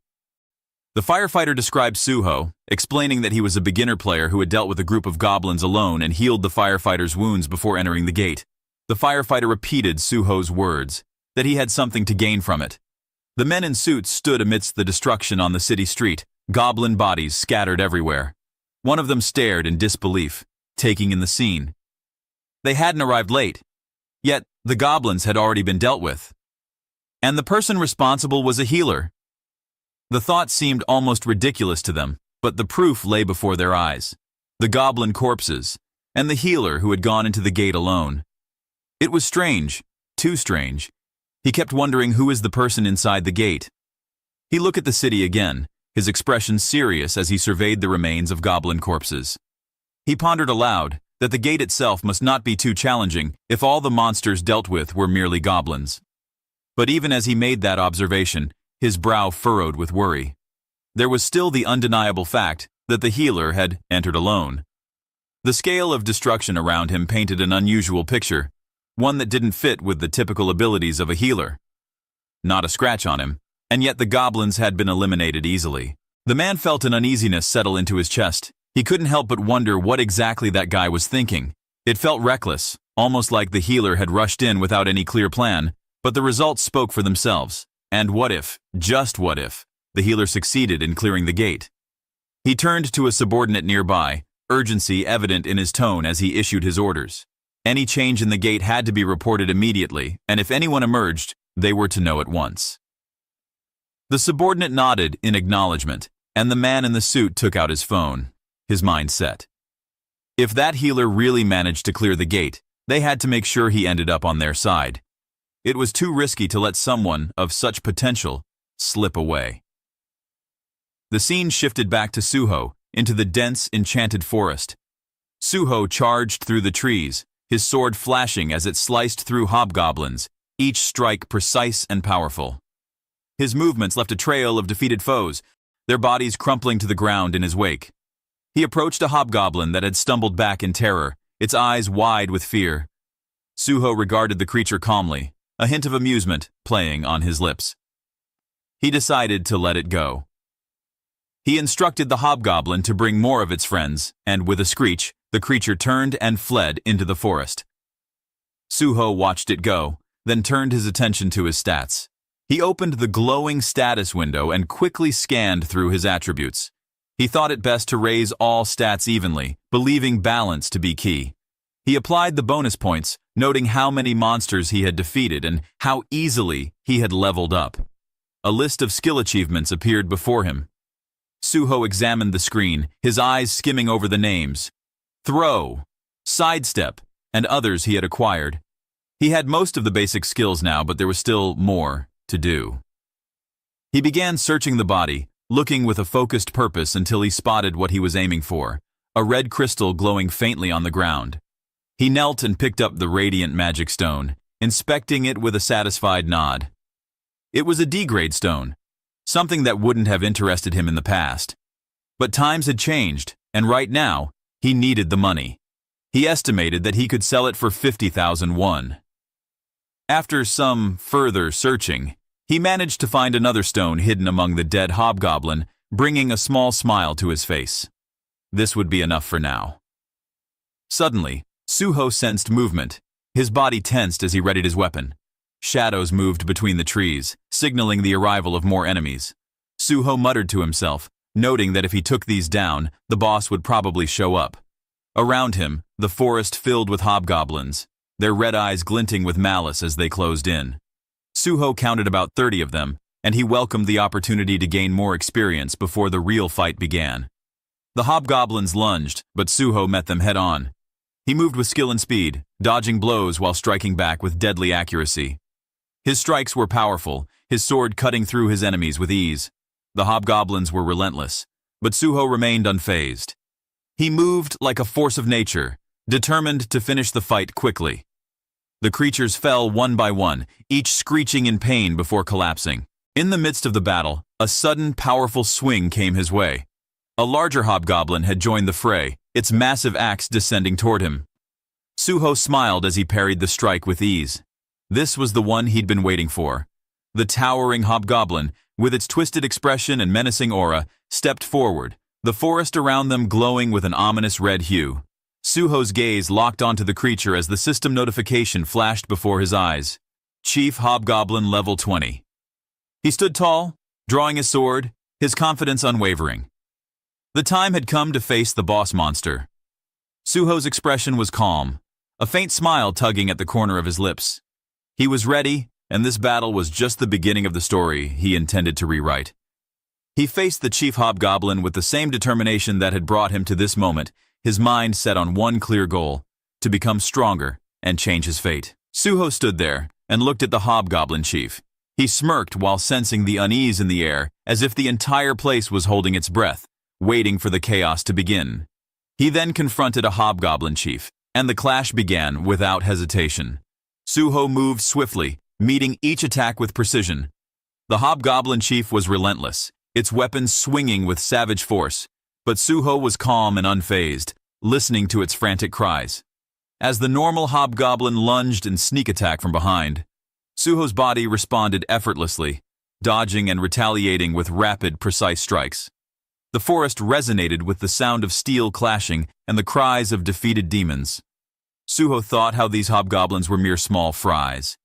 The firefighter described Suho, explaining that he was a beginner player who had dealt with a group of goblins alone and healed the firefighter's wounds before entering the gate. The firefighter repeated Suho's words, that he had something to gain from it. The men in suits stood amidst the destruction on the city street, goblin bodies scattered everywhere. One of them stared in disbelief, taking in the scene. They hadn't arrived late, yet the goblins had already been dealt with. And the person responsible was a healer. The thought seemed almost ridiculous to them, but the proof lay before their eyes. The goblin corpses, and the healer who had gone into the gate alone. It was strange, too strange. He kept wondering who is the person inside the gate. He looked at the city again, his expression serious as he surveyed the remains of goblin corpses. He pondered aloud that the gate itself must not be too challenging if all the monsters dealt with were merely goblins. But even as he made that observation, his brow furrowed with worry. There was still the undeniable fact that the healer had entered alone. The scale of destruction around him painted an unusual picture, one that didn't fit with the typical abilities of a healer. Not a scratch on him, and yet the goblins had been eliminated easily. The man felt an uneasiness settle into his chest. He couldn't help but wonder what exactly that guy was thinking. It felt reckless, almost like the healer had rushed in without any clear plan, but the results spoke for themselves. And what if, just what if, the healer succeeded in clearing the gate? He turned to a subordinate nearby, urgency evident in his tone as he issued his orders. Any change in the gate had to be reported immediately, and if anyone emerged, they were to know at once. The subordinate nodded in acknowledgement, and the man in the suit took out his phone, his mind set. If that healer really managed to clear the gate, they had to make sure he ended up on their side. It was too risky to let someone of such potential slip away. The scene shifted back to Suho, into the dense, enchanted forest. Suho charged through the trees, his sword flashing as it sliced through hobgoblins, each strike precise and powerful. His movements left a trail of defeated foes, their bodies crumpling to the ground in his wake. He approached a hobgoblin that had stumbled back in terror, its eyes wide with fear. Suho regarded the creature calmly, a hint of amusement playing on his lips. He decided to let it go. He instructed the hobgoblin to bring more of its friends, and with a screech, the creature turned and fled into the forest. Suho watched it go, then turned his attention to his stats. He opened the glowing status window and quickly scanned through his attributes. He thought it best to raise all stats evenly, believing balance to be key. He applied the bonus points, noting how many monsters he had defeated and how easily he had leveled up. A list of skill achievements appeared before him. Suho examined the screen, his eyes skimming over the names. Throw, sidestep, and others he had acquired. He had most of the basic skills now, but there was still more to do. He began searching the body, looking with a focused purpose until he spotted what he was aiming for, a red crystal glowing faintly on the ground. He knelt and picked up the radiant magic stone, inspecting it with a satisfied nod. It was a D-grade stone, something that wouldn't have interested him in the past. But times had changed, and right now, he needed the money. He estimated that he could sell it for 50,000 won. After some further searching, he managed to find another stone hidden among the dead hobgoblin, bringing a small smile to his face. This would be enough for now. Suddenly, Suho sensed movement. His body tensed as he readied his weapon. Shadows moved between the trees, signaling the arrival of more enemies. Suho muttered to himself, noting that if he took these down, the boss would probably show up. Around him, the forest filled with hobgoblins, their red eyes glinting with malice as they closed in. Suho counted about 30 of them, and he welcomed the opportunity to gain more experience before the real fight began. The hobgoblins lunged, but Suho met them head-on. He moved with skill and speed, dodging blows while striking back with deadly accuracy. His strikes were powerful, his sword cutting through his enemies with ease. The hobgoblins were relentless, but Suho remained unfazed. He moved like a force of nature, determined to finish the fight quickly. The creatures fell one by one, each screeching in pain before collapsing. In the midst of the battle, a sudden, powerful swing came his way. A larger hobgoblin had joined the fray, its massive axe descending toward him. Suho smiled as he parried the strike with ease. This was the one he'd been waiting for. The towering hobgoblin, with its twisted expression and menacing aura, stepped forward, the forest around them glowing with an ominous red hue. Suho's gaze locked onto the creature as the system notification flashed before his eyes. Chief Hobgoblin Level 20. He stood tall, drawing his sword, his confidence unwavering. The time had come to face the boss monster. Suho's expression was calm, a faint smile tugging at the corner of his lips. He was ready, and this battle was just the beginning of the story he intended to rewrite. He faced the Chief Hobgoblin with the same determination that had brought him to this moment, his mind set on one clear goal, to become stronger and change his fate. Suho stood there and looked at the Hobgoblin Chief. He smirked while sensing the unease in the air, as if the entire place was holding its breath, waiting for the chaos to begin. He then confronted a Hobgoblin Chief, and the clash began without hesitation. Suho moved swiftly, meeting each attack with precision. The Hobgoblin Chief was relentless, its weapons swinging with savage force, but Suho was calm and unfazed, listening to its frantic cries. As the normal Hobgoblin lunged and sneak attack from behind, Suho's body responded effortlessly, dodging and retaliating with rapid, precise strikes. The forest resonated with the sound of steel clashing and the cries of defeated demons. Suho thought how these hobgoblins were mere small fries.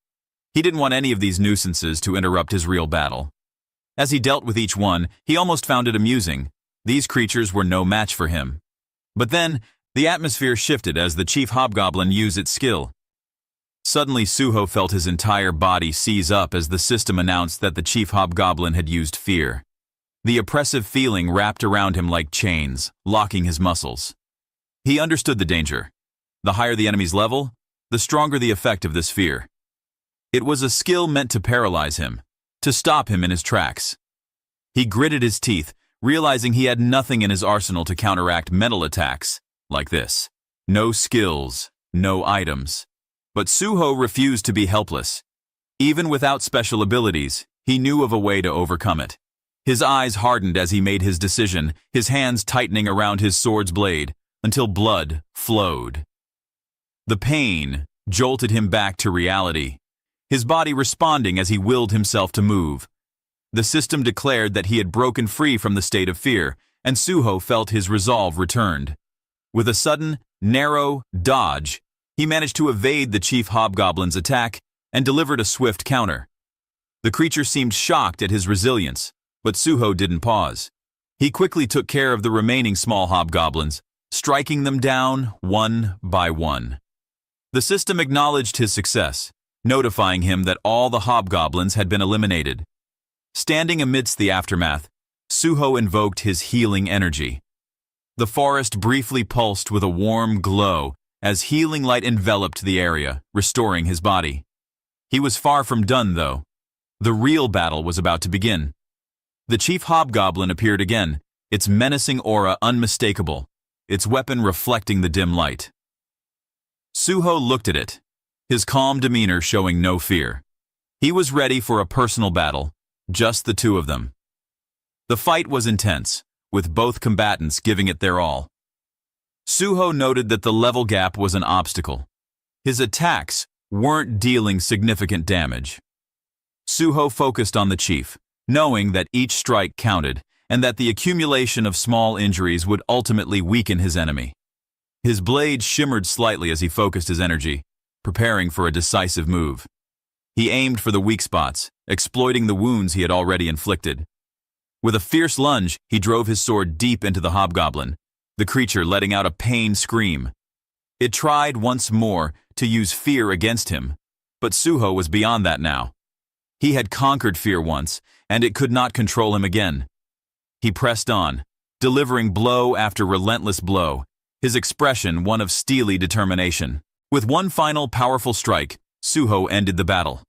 He didn't want any of these nuisances to interrupt his real battle. As he dealt with each one, he almost found it amusing. These creatures were no match for him. But then, the atmosphere shifted as the Chief Hobgoblin used its skill. Suddenly, Suho felt his entire body seize up as the system announced that the Chief Hobgoblin had used fear. The oppressive feeling wrapped around him like chains, locking his muscles. He understood the danger. The higher the enemy's level, the stronger the effect of this fear. It was a skill meant to paralyze him, to stop him in his tracks. He gritted his teeth, realizing he had nothing in his arsenal to counteract mental attacks like this. No skills, no items. But Suho refused to be helpless. Even without special abilities, he knew of a way to overcome it. His eyes hardened as he made his decision, his hands tightening around his sword's blade, until blood flowed. The pain jolted him back to reality, his body responding as he willed himself to move. The system declared that he had broken free from the state of fear, and Suho felt his resolve returned. With a sudden, narrow dodge, he managed to evade the Chief Hobgoblin's attack and delivered a swift counter. The creature seemed shocked at his resilience, but Suho didn't pause. He quickly took care of the remaining small hobgoblins, striking them down one by one. The system acknowledged his success, notifying him that all the hobgoblins had been eliminated. Standing amidst the aftermath, Suho invoked his healing energy. The forest briefly pulsed with a warm glow as healing light enveloped the area, restoring his body. He was far from done, though. The real battle was about to begin. The Chief Hobgoblin appeared again, its menacing aura unmistakable, its weapon reflecting the dim light. Suho looked at it, his calm demeanor showing no fear. He was ready for a personal battle, just the two of them. The fight was intense, with both combatants giving it their all. Suho noted that the level gap was an obstacle. His attacks weren't dealing significant damage. Suho focused on the chief, knowing that each strike counted and that the accumulation of small injuries would ultimately weaken his enemy. His blade shimmered slightly as he focused his energy, preparing for a decisive move. He aimed for the weak spots, exploiting the wounds he had already inflicted. With a fierce lunge, he drove his sword deep into the hobgoblin, the creature letting out a pained scream. It tried once more to use fear against him, but Suho was beyond that now. He had conquered fear once, and it could not control him again. He pressed on, delivering blow after relentless blow, his expression one of steely determination. With one final powerful strike, Suho ended the battle.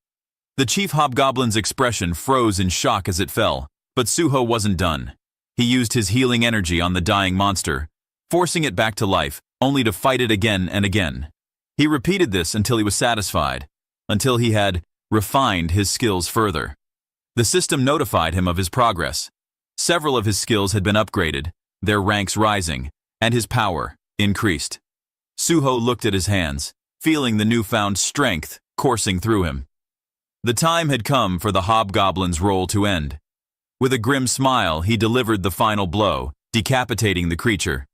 The Chief Hobgoblin's expression froze in shock as it fell, but Suho wasn't done. He used his healing energy on the dying monster, forcing it back to life, only to fight it again and again. He repeated this until he was satisfied, until he had refined his skills further. The system notified him of his progress. Several of his skills had been upgraded, their ranks rising, and his power increased. Suho looked at his hands, feeling the newfound strength coursing through him. The time had come for the hobgoblin's role to end. With a grim smile, he delivered the final blow, decapitating the creature.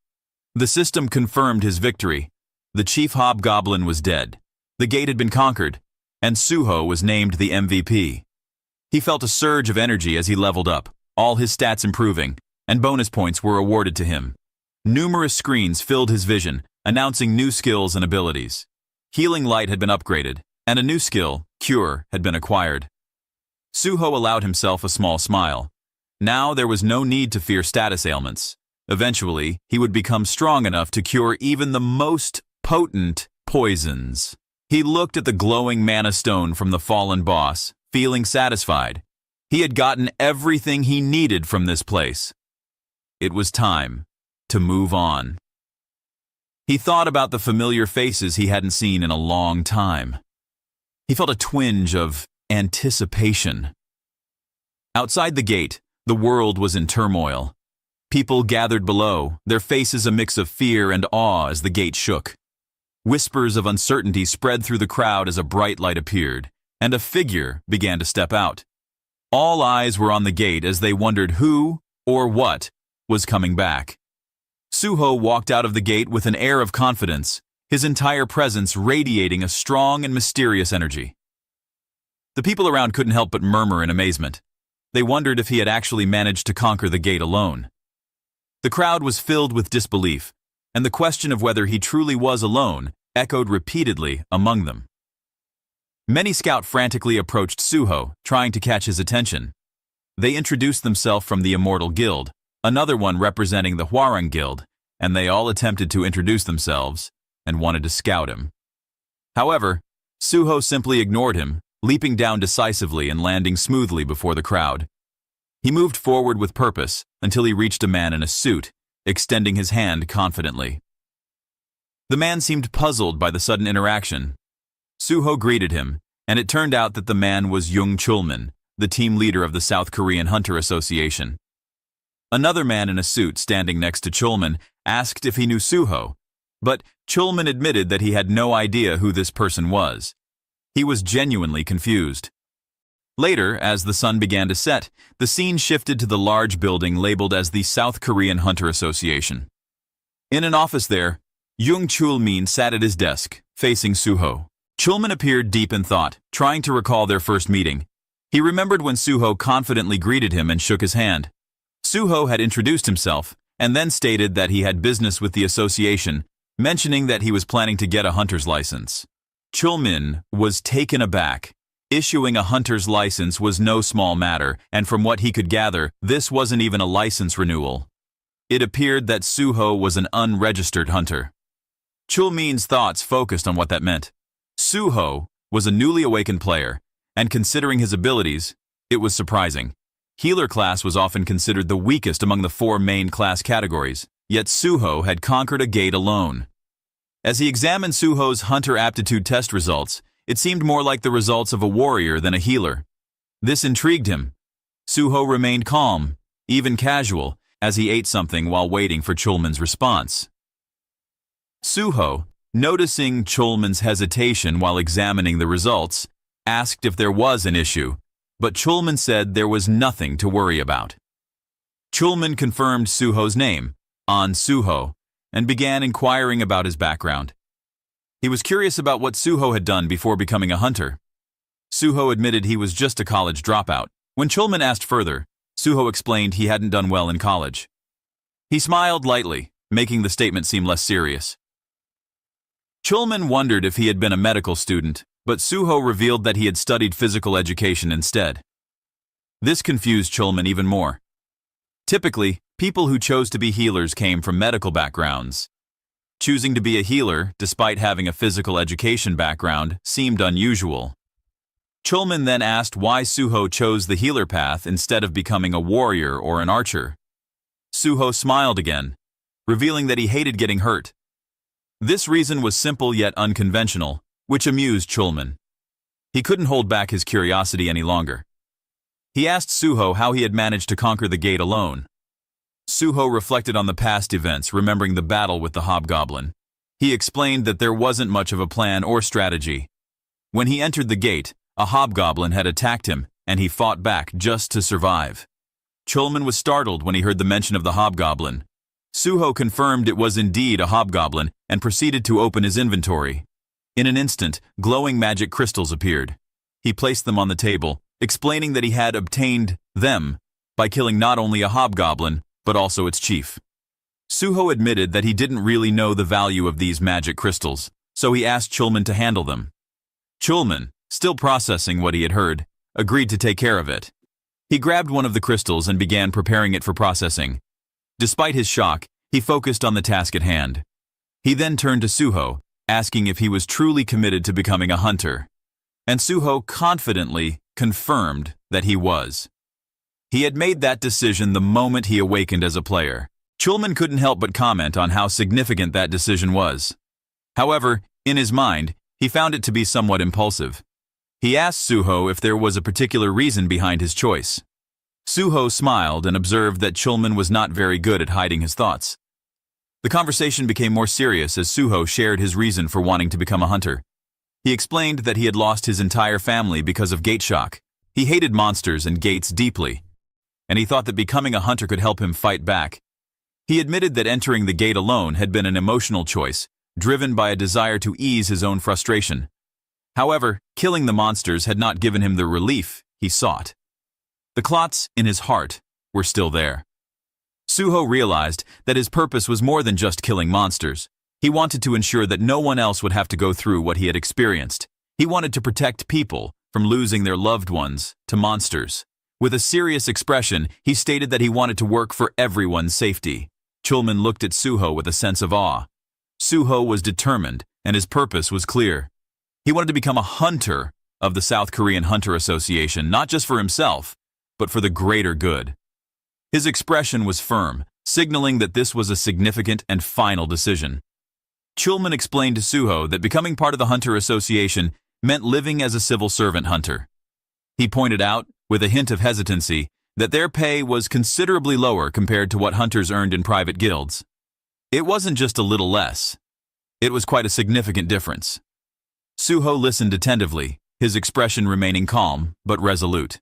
The system confirmed his victory. The chief hobgoblin was dead. The gate had been conquered, and Suho was named the MVP. He felt a surge of energy as he leveled up, all his stats improving, and bonus points were awarded to him. Numerous screens filled his vision, announcing new skills and abilities. Healing Light had been upgraded, and a new skill, Cure, had been acquired. Suho allowed himself a small smile. Now there was no need to fear status ailments. Eventually, he would become strong enough to cure even the most potent poisons. He looked at the glowing mana stone from the fallen boss, feeling satisfied. He had gotten everything he needed from this place. It was time to move on. He thought about the familiar faces he hadn't seen in a long time. He felt a twinge of anticipation. Outside the gate, the world was in turmoil. People gathered below, their faces a mix of fear and awe as the gate shook. Whispers of uncertainty spread through the crowd as a bright light appeared, and a figure began to step out. All eyes were on the gate as they wondered who, or what, was coming back. Suho walked out of the gate with an air of confidence, his entire presence radiating a strong and mysterious energy. The people around couldn't help but murmur in amazement. They wondered if he had actually managed to conquer the gate alone. The crowd was filled with disbelief, and the question of whether he truly was alone echoed repeatedly among them. Many scouts frantically approached Suho, trying to catch his attention. They introduced themselves from the Immortal Guild, another one representing the Hwarang Guild, and they all attempted to introduce themselves and wanted to scout him. However, Suho simply ignored him, leaping down decisively and landing smoothly before the crowd. He moved forward with purpose until he reached a man in a suit, extending his hand confidently. The man seemed puzzled by the sudden interaction. Suho greeted him, and it turned out that the man was Jung Chulman, the team leader of the South Korean Hunter Association. Another man in a suit standing next to Chulman asked if he knew Suho, but Chulman admitted that he had no idea who this person was. He was genuinely confused. Later, as the sun began to set, the scene shifted to the large building labeled as the South Korean Hunter Association. In an office there, Jung Chulmin sat at his desk, facing Suho. Chulman appeared deep in thought, trying to recall their first meeting. He remembered when Suho confidently greeted him and shook his hand. Suho had introduced himself, and then stated that he had business with the association, mentioning that he was planning to get a hunter's license. Chulmin was taken aback. Issuing a hunter's license was no small matter, and from what he could gather, this wasn't even a license renewal. It appeared that Suho was an unregistered hunter. Chulmin's thoughts focused on what that meant. Suho was a newly awakened player, and considering his abilities, it was surprising. Healer class was often considered the weakest among the 4 main class categories, yet Suho had conquered a gate alone. As he examined Suho's hunter aptitude test results, it seemed more like the results of a warrior than a healer. This intrigued him. Suho remained calm, even casual, as he ate something while waiting for Chulman's response. Suho, noticing Chulman's hesitation while examining the results, asked if there was an issue, but Chulman said there was nothing to worry about. Chulman confirmed Suho's name, An Suho, and began inquiring about his background. He was curious about what Suho had done before becoming a hunter. Suho admitted he was just a college dropout. When Chulman asked further, Suho explained he hadn't done well in college. He smiled lightly, making the statement seem less serious. Chulman wondered if he had been a medical student, but Suho revealed that he had studied physical education instead. This confused Chulman even more. Typically, people who chose to be healers came from medical backgrounds. Choosing to be a healer, despite having a physical education background, seemed unusual. Chulman then asked why Suho chose the healer path instead of becoming a warrior or an archer. Suho smiled again. revealing that he hated getting hurt. This reason was simple yet unconventional, which amused Chulman. He couldn't hold back his curiosity any longer. He asked Suho how he had managed to conquer the gate alone. Suho reflected on the past events, remembering the battle with the hobgoblin. He explained that there wasn't much of a plan or strategy. When he entered the gate, a hobgoblin had attacked him, and he fought back just to survive. Chulman was startled when he heard the mention of the hobgoblin. Suho confirmed it was indeed a hobgoblin and proceeded to open his inventory. In an instant, glowing magic crystals appeared. He placed them on the table, explaining that he had obtained them by killing not only a hobgoblin, but also its chief. Suho admitted that he didn't really know the value of these magic crystals, so he asked Chulman to handle them. Chulman, still processing what he had heard, agreed to take care of it. He grabbed one of the crystals and began preparing it for processing. Despite his shock, he focused on the task at hand. He then turned to Suho, asking if he was truly committed to becoming a hunter. And Suho confidently confirmed that he was. He had made that decision the moment he awakened as a player. Chulman couldn't help but comment on how significant that decision was. However, in his mind, he found it to be somewhat impulsive. He asked Suho if there was a particular reason behind his choice. Suho smiled and observed that Chulman was not very good at hiding his thoughts. The conversation became more serious as Suho shared his reason for wanting to become a hunter. He explained that he had lost his entire family because of gate shock. He hated monsters and gates deeply, and he thought that becoming a hunter could help him fight back. He admitted that entering the gate alone had been an emotional choice, driven by a desire to ease his own frustration. However, killing the monsters had not given him the relief he sought. The clots in his heart were still there. Suho realized that his purpose was more than just killing monsters. He wanted to ensure that no one else would have to go through what he had experienced. He wanted to protect people from losing their loved ones to monsters. With a serious expression, he stated that he wanted to work for everyone's safety. Chulman looked at Suho with a sense of awe. Suho was determined, and his purpose was clear. He wanted to become a hunter of the South Korean Hunter Association, not just for himself, but for the greater good. His expression was firm, signaling that this was a significant and final decision. Chulman explained to Suho that becoming part of the Hunter Association meant living as a civil servant hunter. He pointed out, with a hint of hesitancy, that their pay was considerably lower compared to what hunters earned in private guilds. It wasn't just a little less. It was quite a significant difference. Suho listened attentively, his expression remaining calm but resolute.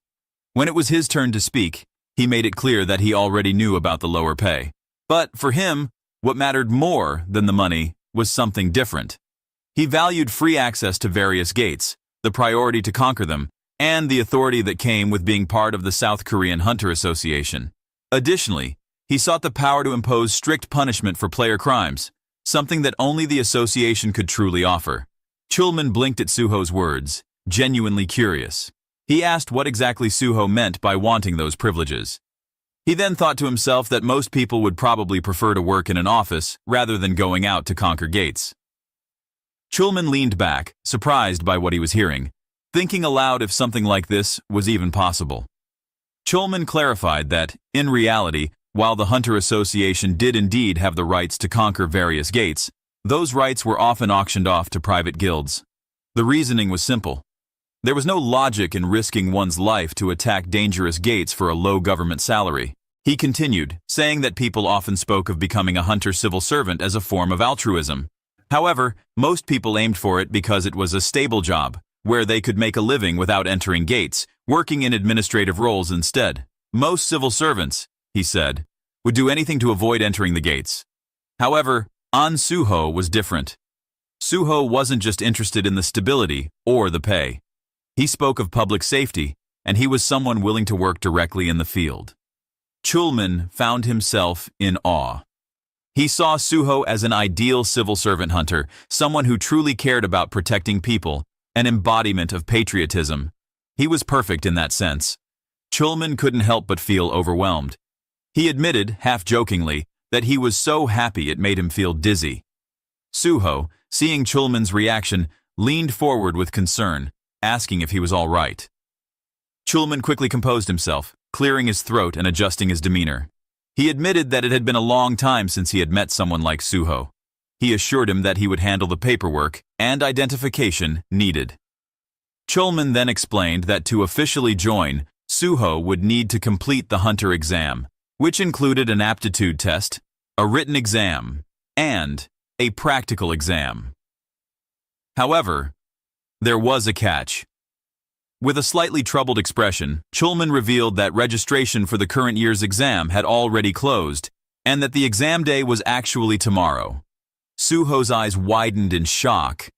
When it was his turn to speak, he made it clear that he already knew about the lower pay. But for him, what mattered more than the money was something different. He valued free access to various gates, the priority to conquer them, and the authority that came with being part of the South Korean Hunter Association. Additionally, he sought the power to impose strict punishment for player crimes, something that only the association could truly offer. Chulman blinked at Suho's words, genuinely curious. He asked what exactly Suho meant by wanting those privileges. He then thought to himself that most people would probably prefer to work in an office rather than going out to conquer gates. Chulman leaned back, surprised by what he was hearing, thinking aloud if something like this was even possible. Chulman clarified that, in reality, while the Hunter Association did indeed have the rights to conquer various gates, those rights were often auctioned off to private guilds. The reasoning was simple. There was no logic in risking one's life to attack dangerous gates for a low government salary. He continued, saying that people often spoke of becoming a hunter civil servant as a form of altruism. However, most people aimed for it because it was a stable job, where they could make a living without entering gates, working in administrative roles instead. Most civil servants, he said, would do anything to avoid entering the gates. However, An Suho was different. Suho wasn't just interested in the stability or the pay. He spoke of public safety, and he was someone willing to work directly in the field. Chulman found himself in awe. He saw Suho as an ideal civil servant hunter, someone who truly cared about protecting people, an embodiment of patriotism. He was perfect in that sense. Chulman couldn't help but feel overwhelmed. He admitted, half-jokingly, that he was so happy it made him feel dizzy. Suho, seeing Chulman's reaction, leaned forward with concern, asking if he was all right. Chulman quickly composed himself, clearing his throat and adjusting his demeanor. He admitted that it had been a long time since he had met someone like Suho. He assured him that he would handle the paperwork and identification needed. Chulman then explained that to officially join, Suho would need to complete the hunter exam, which included an aptitude test, a written exam, and a practical exam. However, there was a catch. With a slightly troubled expression, Chulman revealed that registration for the current year's exam had already closed, and that the exam day was actually tomorrow. Suho's eyes widened in shock,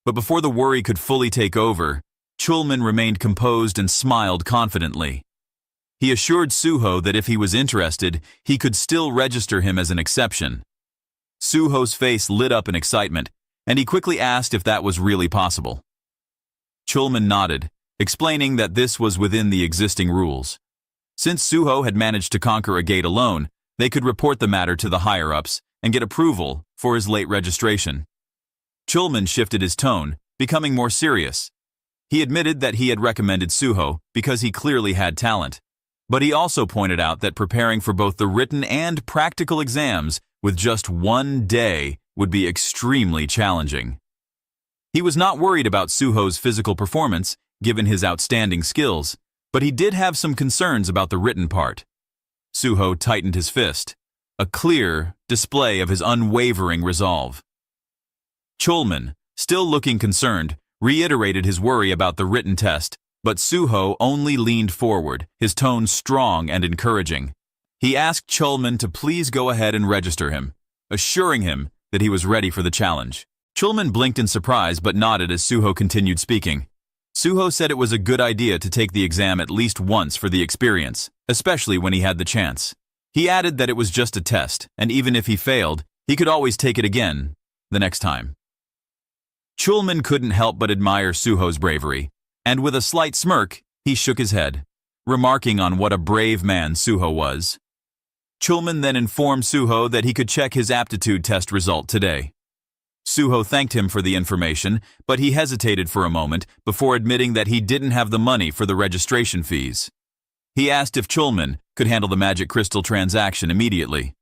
but before the worry could fully take over, Chulman remained composed and smiled confidently. He assured Suho that if he was interested, he could still register him as an exception. Suho's face lit up in excitement, and he quickly asked if that was really possible. Chulman nodded, explaining that this was within the existing rules. Since Suho had managed to conquer a gate alone, they could report the matter to the higher-ups and get approval for his late registration. Chulman shifted his tone, becoming more serious. He admitted that he had recommended Suho because he clearly had talent, but he also pointed out that preparing for both the written and practical exams with just one day would be extremely challenging. He was not worried about Suho's physical performance, given his outstanding skills, but he did have some concerns about the written part. Suho tightened his fist, a clear display of his unwavering resolve. Chulman, still looking concerned, reiterated his worry about the written test, but Suho only leaned forward, his tone strong and encouraging. He asked Chulman to please go ahead and register him, assuring him that he was ready for the challenge. Chulman blinked in surprise but nodded as Suho continued speaking. Suho said it was a good idea to take the exam at least once for the experience, especially when he had the chance. He added that it was just a test, and even if he failed, he could always take it again the next time. Chulman couldn't help but admire Suho's bravery, and with a slight smirk, he shook his head, remarking on what a brave man Suho was. Chulman then informed Suho that he could check his aptitude test result today. Suho thanked him for the information, but he hesitated for a moment before admitting that he didn't have the money for the registration fees. He asked if Chulman could handle the magic crystal transaction immediately.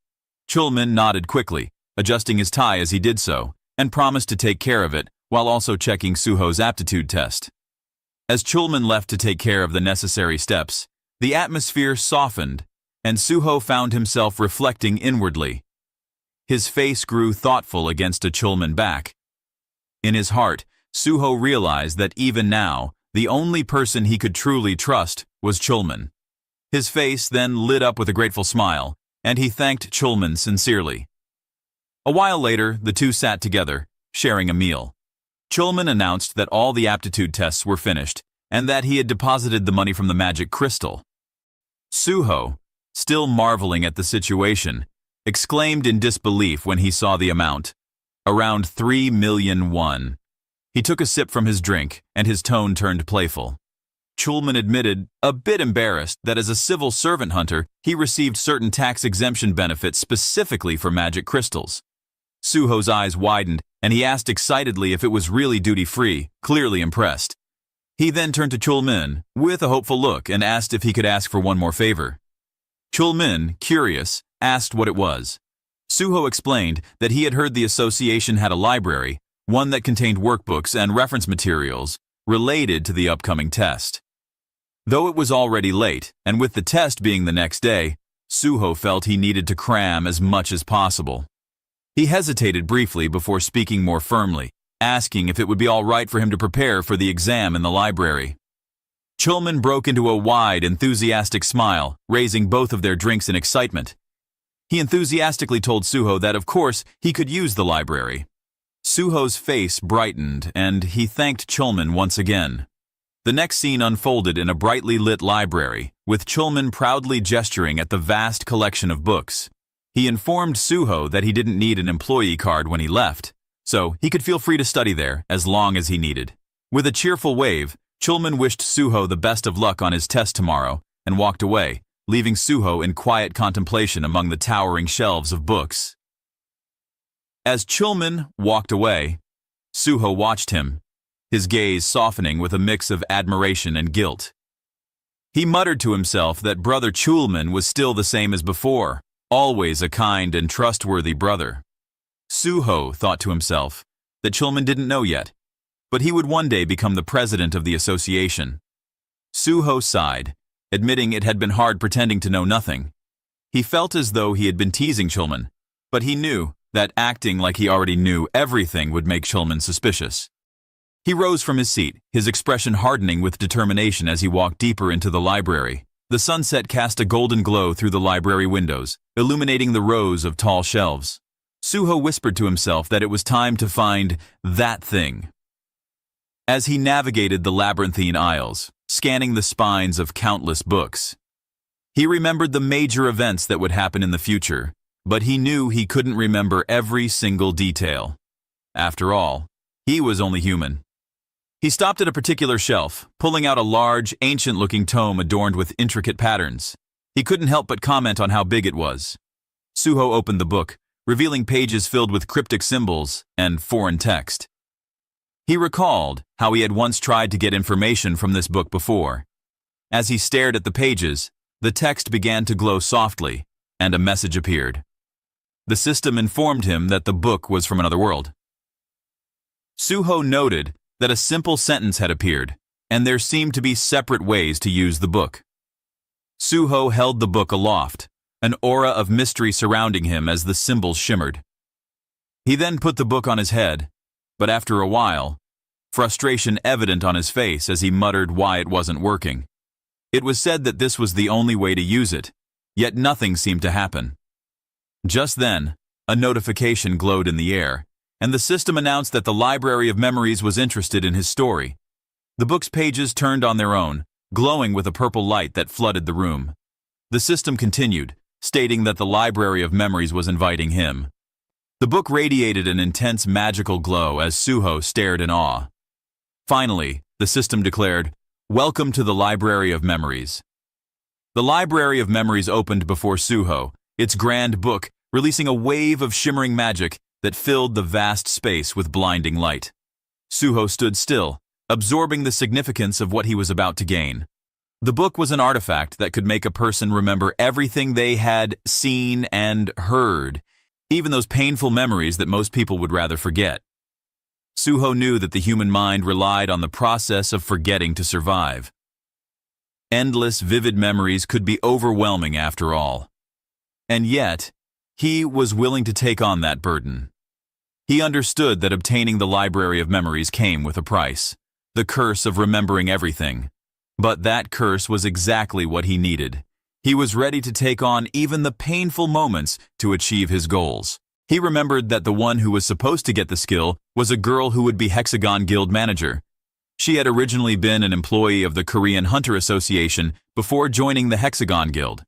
Chulman nodded quickly, adjusting his tie as he did so, and promised to take care of it while also checking Suho's aptitude test. As Chulman left to take care of the necessary steps, the atmosphere softened, and Suho found himself reflecting inwardly. His face grew thoughtful against a Chulman back. In his heart, Suho realized that even now, the only person he could truly trust was Chulman. His face then lit up with a grateful smile, and he thanked Chulman sincerely. A while later, the two sat together, sharing a meal. Chulman announced that all the aptitude tests were finished, and that he had deposited the money from the magic crystal. Suho, still marveling at the situation, exclaimed in disbelief when he saw the amount. Around 3 million won. He took a sip from his drink, and his tone turned playful. Chulman admitted, a bit embarrassed, that as a civil servant hunter, he received certain tax exemption benefits specifically for magic crystals. Suho's eyes widened, and he asked excitedly if it was really duty-free, clearly impressed. He then turned to Chulman with a hopeful look and asked if he could ask for one more favor. Chulman, curious, asked what it was. Suho explained that he had heard the association had a library, one that contained workbooks and reference materials related to the upcoming test. Though it was already late, and with the test being the next day, Suho felt he needed to cram as much as possible. He hesitated briefly before speaking more firmly, asking if it would be all right for him to prepare for the exam in the library. Chulman broke into a wide, enthusiastic smile, raising both of their drinks in excitement. He enthusiastically told Suho that, of course, he could use the library. Suho's face brightened, and he thanked Chulman once again. The next scene unfolded in a brightly lit library, with Chulman proudly gesturing at the vast collection of books. He informed Suho that he didn't need an employee card when he left, so he could feel free to study there as long as he needed. With a cheerful wave, Chulman wished Suho the best of luck on his test tomorrow and walked away, leaving Suho in quiet contemplation among the towering shelves of books. As Chulman walked away, Suho watched him, his gaze softening with a mix of admiration and guilt. He muttered to himself that Brother Chulman was still the same as before, always a kind and trustworthy brother. Suho thought to himself that Chulman didn't know yet, but he would one day become the president of the association. Suho sighed, admitting it had been hard pretending to know nothing. He felt as though he had been teasing Chulman, but he knew that acting like he already knew everything would make Chulman suspicious. He rose from his seat, his expression hardening with determination as he walked deeper into the library. The sunset cast a golden glow through the library windows, illuminating the rows of tall shelves. Suho whispered to himself that it was time to find that thing. As he navigated the labyrinthine aisles, scanning the spines of countless books, he remembered the major events that would happen in the future, but he knew he couldn't remember every single detail. After all, he was only human. He stopped at a particular shelf, pulling out a large, ancient-looking tome adorned with intricate patterns. He couldn't help but comment on how big it was. Suho opened the book, revealing pages filled with cryptic symbols and foreign text. He recalled how he had once tried to get information from this book before. As he stared at the pages, the text began to glow softly, and a message appeared. The system informed him that the book was from another world. Suho noted that a simple sentence had appeared, and there seemed to be separate ways to use the book. Suho held the book aloft, an aura of mystery surrounding him as the symbols shimmered. He then put the book on his head, but after a while, frustration evident on his face as he muttered why it wasn't working. It was said that this was the only way to use it, yet nothing seemed to happen. Just then, a notification glowed in the air, and the system announced that the Library of Memories was interested in his story. The book's pages turned on their own, glowing with a purple light that flooded the room. The system continued, stating that the Library of Memories was inviting him. The book radiated an intense magical glow as Suho stared in awe. Finally, the system declared, "Welcome to the Library of Memories." The Library of Memories opened before Suho, its grand book releasing a wave of shimmering magic that filled the vast space with blinding light. Suho stood still, absorbing the significance of what he was about to gain. The book was an artifact that could make a person remember everything they had seen and heard, even those painful memories that most people would rather forget. Suho knew that the human mind relied on the process of forgetting to survive. Endless, vivid memories could be overwhelming after all. And yet, he was willing to take on that burden. He understood that obtaining the Library of Memories came with a price, the curse of remembering everything. But that curse was exactly what he needed. He was ready to take on even the painful moments to achieve his goals. He remembered that the one who was supposed to get the skill was a girl who would be Hexagon Guild manager. She had originally been an employee of the Korean Hunter Association before joining the Hexagon Guild.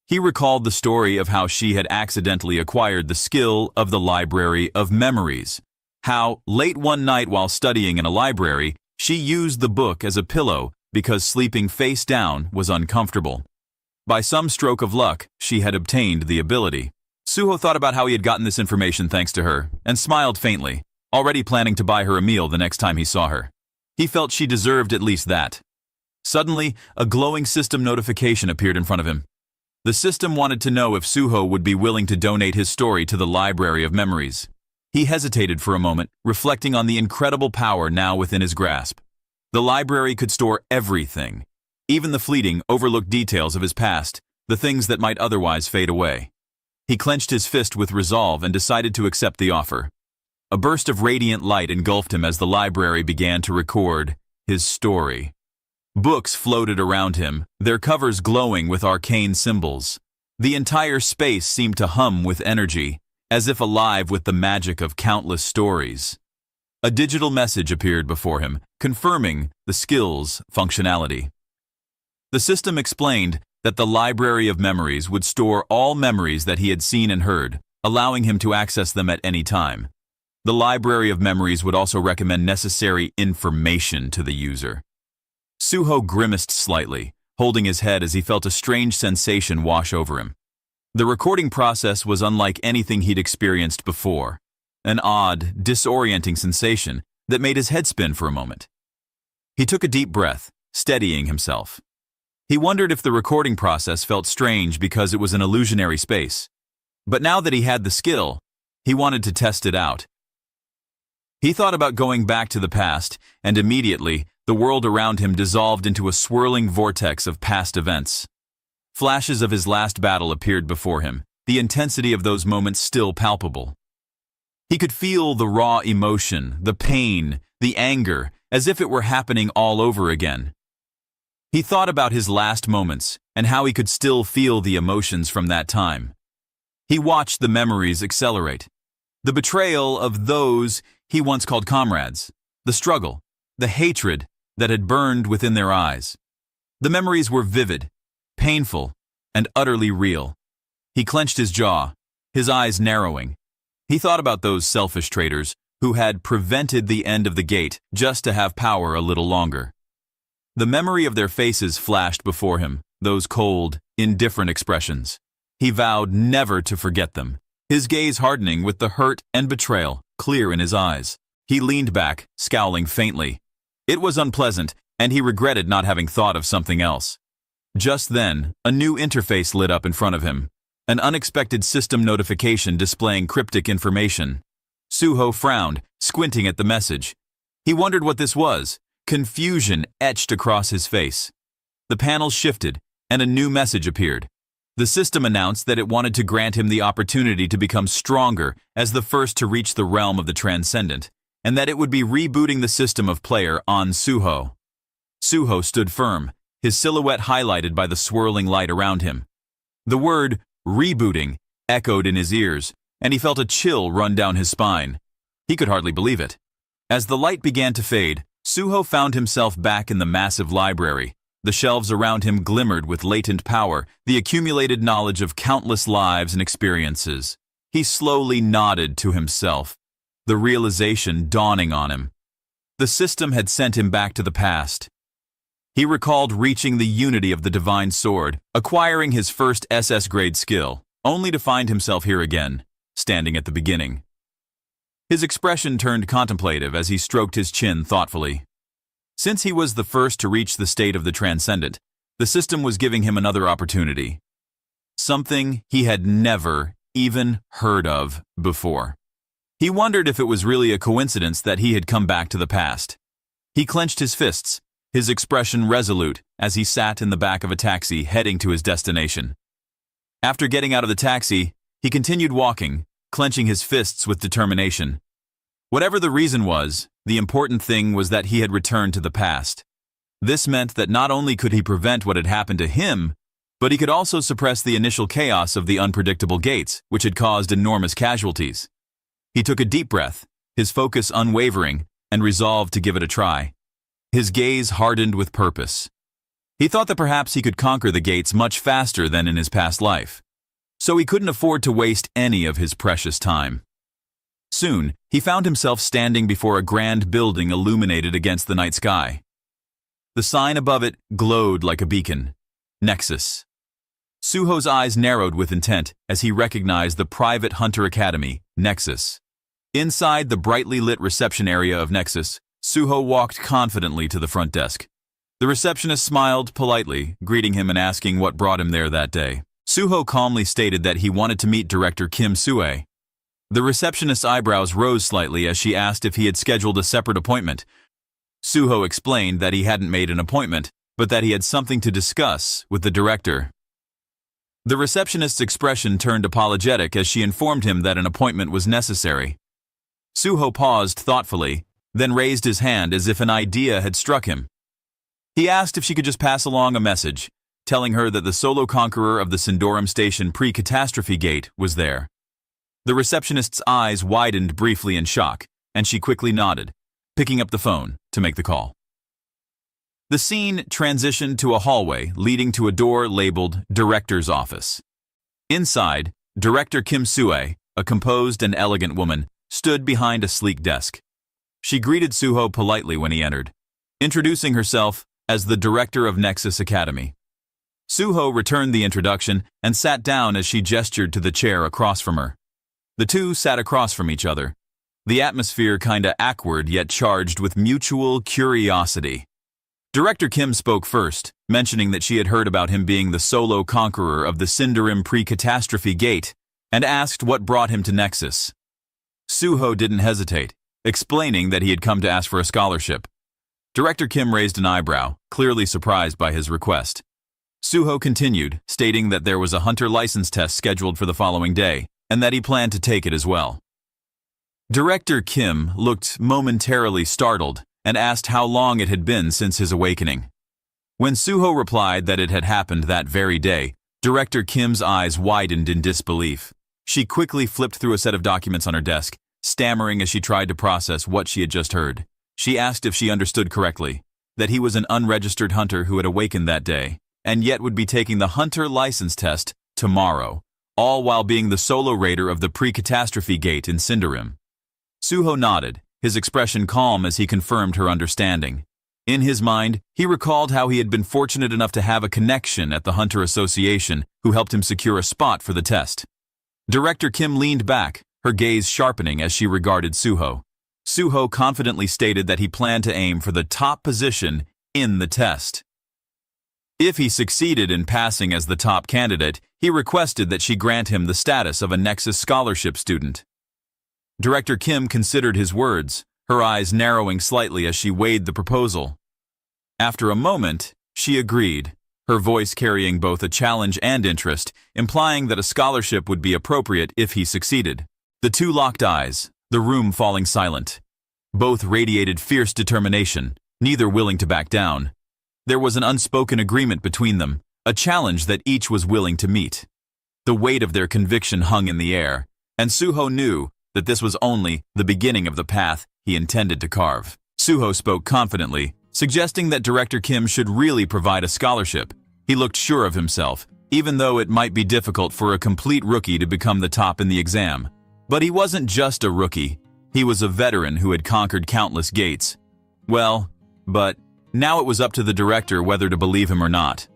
He recalled the story of how she had accidentally acquired the skill of the Library of Memories. How, late one night while studying in a library, she used the book as a pillow because sleeping face down was uncomfortable. By some stroke of luck, she had obtained the ability. Suho thought about how he had gotten this information thanks to her, and smiled faintly, already planning to buy her a meal the next time he saw her. He felt she deserved at least that. Suddenly, a glowing system notification appeared in front of him. The system wanted to know if Suho would be willing to donate his story to the Library of Memories. He hesitated for a moment, reflecting on the incredible power now within his grasp. The library could store everything, even the fleeting, overlooked details of his past, the things that might otherwise fade away. He clenched his fist with resolve and decided to accept the offer. A burst of radiant light engulfed him as the library began to record his story. Books floated around him, their covers glowing with arcane symbols. The entire space seemed to hum with energy, as if alive with the magic of countless stories. A digital message appeared before him, confirming the skill's functionality. The system explained that the Library of Memories would store all memories that he had seen and heard, allowing him to access them at any time. The Library of Memories would also recommend necessary information to the user. Suho grimaced slightly, holding his head as he felt a strange sensation wash over him. The recording process was unlike anything he'd experienced before, an odd, disorienting sensation that made his head spin for a moment. He took a deep breath, steadying himself. He wondered if the recording process felt strange because it was an illusionary space, But now that he had the skill, he wanted to test it out. He thought about going back to the past, and immediately, the world around him dissolved into a swirling vortex of past events. Flashes of his last battle appeared before him, the intensity of those moments still palpable. He could feel the raw emotion, the pain, the anger, as if it were happening all over again. He thought about his last moments and how he could still feel the emotions from that time. He watched the memories accelerate. The betrayal of those he once called comrades, the struggle, the hatred that had burned within their eyes. The memories were vivid, painful, and utterly real. He clenched his jaw, his eyes narrowing. He thought about those selfish traitors who had prevented the end of the gate just to have power a little longer. The memory of their faces flashed before him, those cold, indifferent expressions. He vowed never to forget them, his gaze hardening with the hurt and betrayal clear in his eyes. He leaned back, scowling faintly. It was unpleasant, and he regretted not having thought of something else. Just then, a new interface lit up in front of him, an unexpected system notification displaying cryptic information. Suho frowned, squinting at the message. He wondered what this was. Confusion etched across his face. The panel shifted, and a new message appeared. The system announced that it wanted to grant him the opportunity to become stronger as the first to reach the realm of the transcendent, and that it would be rebooting the system of player on Suho. Suho stood firm, his silhouette highlighted by the swirling light around him. The word rebooting echoed in his ears, and he felt a chill run down his spine. He could hardly believe it. As the light began to fade, Suho found himself back in the massive library. The shelves around him glimmered with latent power, the accumulated knowledge of countless lives and experiences. He slowly nodded to himself, the realization dawning on him. The system had sent him back to the past. He recalled reaching the unity of the divine sword, acquiring his first SS-grade skill, only to find himself here again, standing at the beginning. His expression turned contemplative as he stroked his chin thoughtfully. Since he was the first to reach the state of the transcendent, the system was giving him another opportunity. Something he had never even heard of before. He wondered if it was really a coincidence that he had come back to the past. He clenched his fists, his expression resolute as he sat in the back of a taxi heading to his destination. After getting out of the taxi, he continued walking, clenching his fists with determination. Whatever the reason was, the important thing was that he had returned to the past. This meant that not only could he prevent what had happened to him, but he could also suppress the initial chaos of the unpredictable gates, which had caused enormous casualties. He took a deep breath, his focus unwavering, and resolved to give it a try. His gaze hardened with purpose. He thought that perhaps he could conquer the gates much faster than in his past life. So he couldn't afford to waste any of his precious time. Soon, he found himself standing before a grand building illuminated against the night sky. The sign above it glowed like a beacon. Nexus. Suho's eyes narrowed with intent as he recognized the private hunter academy, Nexus. Inside the brightly lit reception area of Nexus, Suho walked confidently to the front desk. The receptionist smiled politely, greeting him and asking what brought him there that day. Suho calmly stated that he wanted to meet Director Kim Sue. The receptionist's eyebrows rose slightly as she asked if he had scheduled a separate appointment. Suho explained that he hadn't made an appointment, but that he had something to discuss with the director. The receptionist's expression turned apologetic as she informed him that an appointment was necessary. Suho paused thoughtfully, then raised his hand as if an idea had struck him. He asked if she could just pass along a message, telling her that the solo conqueror of the Sindorum Station pre-catastrophe gate was there. The receptionist's eyes widened briefly in shock, and she quickly nodded, picking up the phone to make the call. The scene transitioned to a hallway leading to a door labeled Director's Office. Inside, Director Kim Sue, a composed and elegant woman, stood behind a sleek desk. She greeted Suho politely when he entered, introducing herself as the Director of Nexus Academy. Suho returned the introduction and sat down as she gestured to the chair across from her. The two sat across from each other, the atmosphere kinda awkward yet charged with mutual curiosity. Director Kim spoke first, mentioning that she had heard about him being the solo conqueror of the Sindorum pre-catastrophe gate, and asked what brought him to Nexus. Suho didn't hesitate, explaining that he had come to ask for a scholarship. Director Kim raised an eyebrow, clearly surprised by his request. Suho continued, stating that there was a hunter license test scheduled for the following day, and that he planned to take it as well. Director Kim looked momentarily startled and asked how long it had been since his awakening. When Suho replied that it had happened that very day, Director Kim's eyes widened in disbelief. She quickly flipped through a set of documents on her desk, stammering as she tried to process what she had just heard. She asked if she understood correctly, that he was an unregistered hunter who had awakened that day, and yet would be taking the hunter license test tomorrow, all while being the solo raider of the pre-catastrophe gate in Cinderim. Suho nodded, his expression calm as he confirmed her understanding. In his mind, he recalled how he had been fortunate enough to have a connection at the Hunter Association who helped him secure a spot for the test. Director Kim leaned back, her gaze sharpening as she regarded Suho. Suho confidently stated that he planned to aim for the top position in the test. If he succeeded in passing as the top candidate, he requested that she grant him the status of a Nexus Scholarship student. Director Kim considered his words, her eyes narrowing slightly as she weighed the proposal. After a moment, she agreed, her voice carrying both a challenge and interest, implying that a scholarship would be appropriate if he succeeded. The two locked eyes, the room falling silent. Both radiated fierce determination, neither willing to back down. There was an unspoken agreement between them, a challenge that each was willing to meet. The weight of their conviction hung in the air, and Suho knew that this was only the beginning of the path he intended to carve. Suho spoke confidently, suggesting that Director Kim should really provide a scholarship. He looked sure of himself, even though it might be difficult for a complete rookie to become the top in the exam. But he wasn't just a rookie. He was a veteran who had conquered countless gates. Well, but now it was up to the director whether to believe him or not.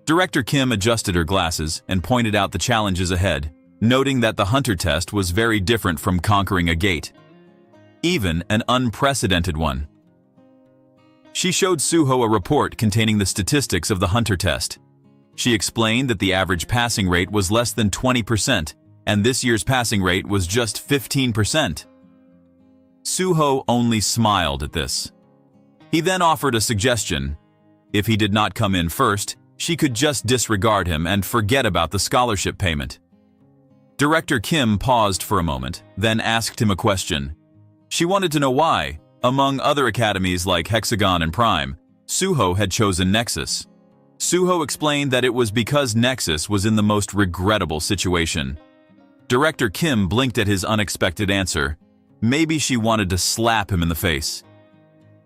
Director Kim adjusted her glasses and pointed out the challenges ahead, noting that the hunter test was very different from conquering a gate. Even an unprecedented one. She showed Suho a report containing the statistics of the hunter test. She explained that the average passing rate was less than 20%, and this year's passing rate was just 15%. Suho only smiled at this. He then offered a suggestion. If he did not come in first, she could just disregard him and forget about the scholarship payment. Director Kim paused for a moment, then asked him a question. She wanted to know why, among other academies like Hexagon and Prime, Suho had chosen Nexus. Suho explained that it was because Nexus was in the most regrettable situation. Director Kim blinked at his unexpected answer. Maybe she wanted to slap him in the face.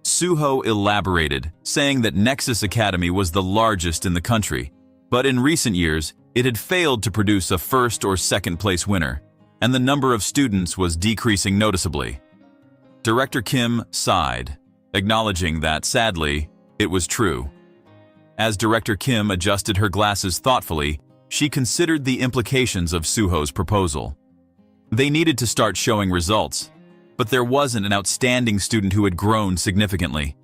Suho elaborated, saying that Nexus Academy was the largest in the country, but in recent years, it had failed to produce a first or second place winner, and the number of students was decreasing noticeably. Director Kim sighed, acknowledging that, sadly, it was true. As Director Kim adjusted her glasses thoughtfully, she considered the implications of Suho's proposal. They needed to start showing results, but there wasn't an outstanding student who had grown significantly.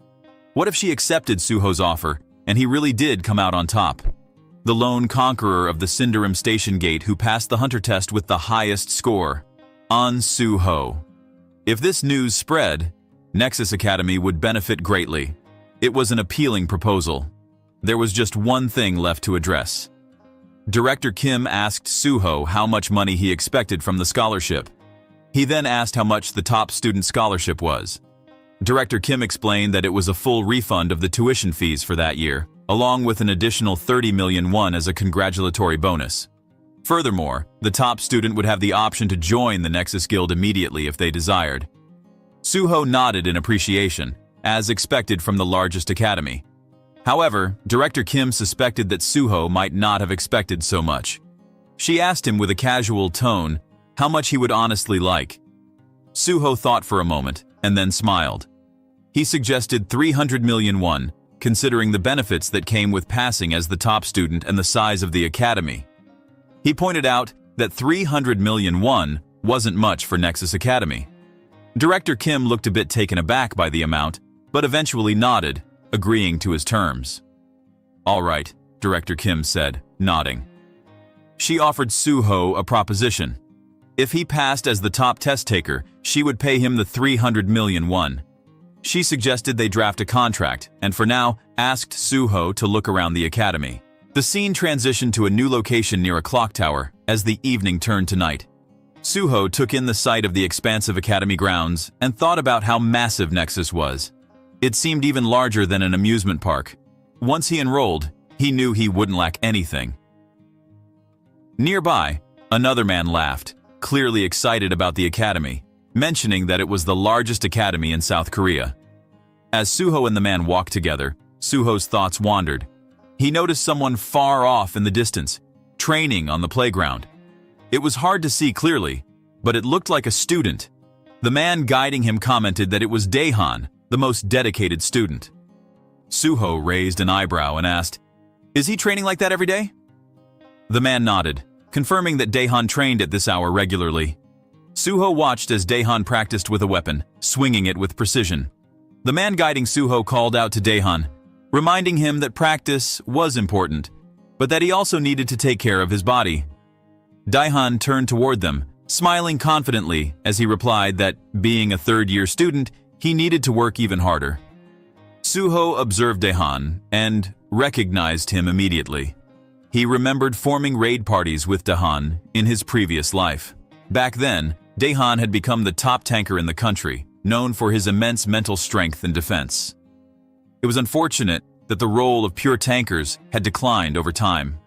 What if she accepted Suho's offer, and he really did come out on top? The lone conqueror of the Cinderim Station Gate who passed the hunter test with the highest score, An Suho. If this news spread, Nexus Academy would benefit greatly. It was an appealing proposal. There was just one thing left to address. Director Kim asked Suho how much money he expected from the scholarship. He then asked how much the top student scholarship was. Director Kim explained that it was a full refund of the tuition fees for that year, along with an additional 30 million won as a congratulatory bonus. Furthermore, the top student would have the option to join the Nexus Guild immediately if they desired. Suho nodded in appreciation, as expected from the largest academy. However, Director Kim suspected that Suho might not have expected so much. She asked him with a casual tone how much he would honestly like. Suho thought for a moment and then smiled. He suggested 300 million won, considering the benefits that came with passing as the top student and the size of the academy. He pointed out that 300 million won wasn't much for Nexus Academy. Director Kim looked a bit taken aback by the amount, but eventually nodded, agreeing to his terms. "All right," Director Kim said, nodding. She offered Suho a proposition. If he passed as the top test taker, she would pay him the 300 million won. She suggested they draft a contract, and for now, asked Suho to look around the academy. The scene transitioned to a new location near a clock tower as the evening turned to night. Suho took in the sight of the expansive academy grounds and thought about how massive Nexus was. It seemed even larger than an amusement park. Once he enrolled, he knew he wouldn't lack anything. Nearby, another man laughed, clearly excited about the academy, mentioning that it was the largest academy in South Korea. As Suho and the man walked together, Suho's thoughts wandered. He noticed someone far off in the distance, training on the playground. It was hard to see clearly, but it looked like a student. The man guiding him commented that it was Daehan, the most dedicated student. Suho raised an eyebrow and asked, "Is he training like that every day?" The man nodded, confirming that Daehan trained at this hour regularly. Suho watched as Daehan practiced with a weapon, swinging it with precision. The man guiding Suho called out to Daehan, reminding him that practice was important, but that he also needed to take care of his body. Daehan turned toward them, smiling confidently as he replied that, being a third-year student, he needed to work even harder. Suho observed Daehan and recognized him immediately. He remembered forming raid parties with Daehan in his previous life. Back then, Daehan had become the top tanker in the country, known for his immense mental strength and defense. It was unfortunate that the role of pure tankers had declined over time.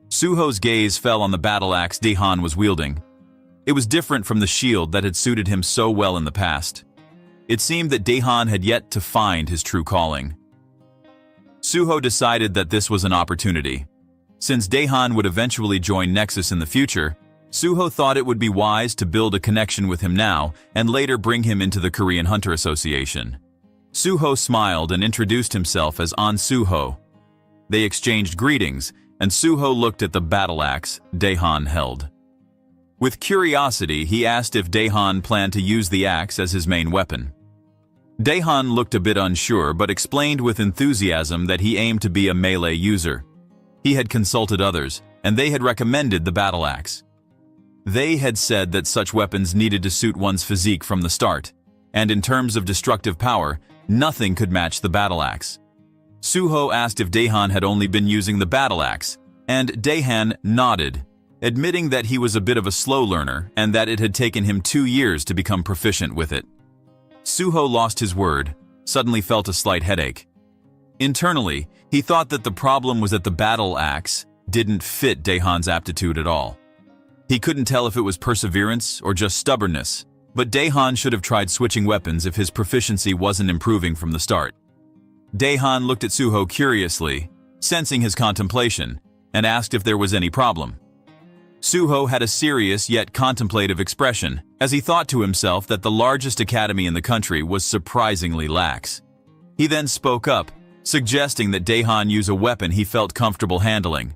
Suho's gaze fell on the battle axe Daehan was wielding. It was different from the shield that had suited him so well in the past. It seemed that Daehan had yet to find his true calling. Suho decided that this was an opportunity. Since Daehan would eventually join Nexus in the future, Suho thought it would be wise to build a connection with him now and later bring him into the Korean Hunter Association. Suho smiled and introduced himself as An Suho. They exchanged greetings, and Suho looked at the battle axe Daehan held. With curiosity, he asked if Daehan planned to use the axe as his main weapon. Daehan looked a bit unsure but explained with enthusiasm that he aimed to be a melee user. He had consulted others, and they had recommended the battle axe. They had said that such weapons needed to suit one's physique from the start, and in terms of destructive power, nothing could match the battle axe. Suho asked if Daehan had only been using the battle axe, and Daehan nodded, admitting that he was a bit of a slow learner and that it had taken him 2 years to become proficient with it. Suho lost his word, suddenly felt a slight headache. Internally, he thought that the problem was that the battle axe didn't fit Daehan's aptitude at all. He couldn't tell if it was perseverance or just stubbornness, but Daehan should have tried switching weapons if his proficiency wasn't improving from the start. Daehan looked at Suho curiously, sensing his contemplation, and asked if there was any problem. Suho had a serious yet contemplative expression, as he thought to himself that the largest academy in the country was surprisingly lax. He then spoke up, suggesting that Daehan use a weapon he felt comfortable handling.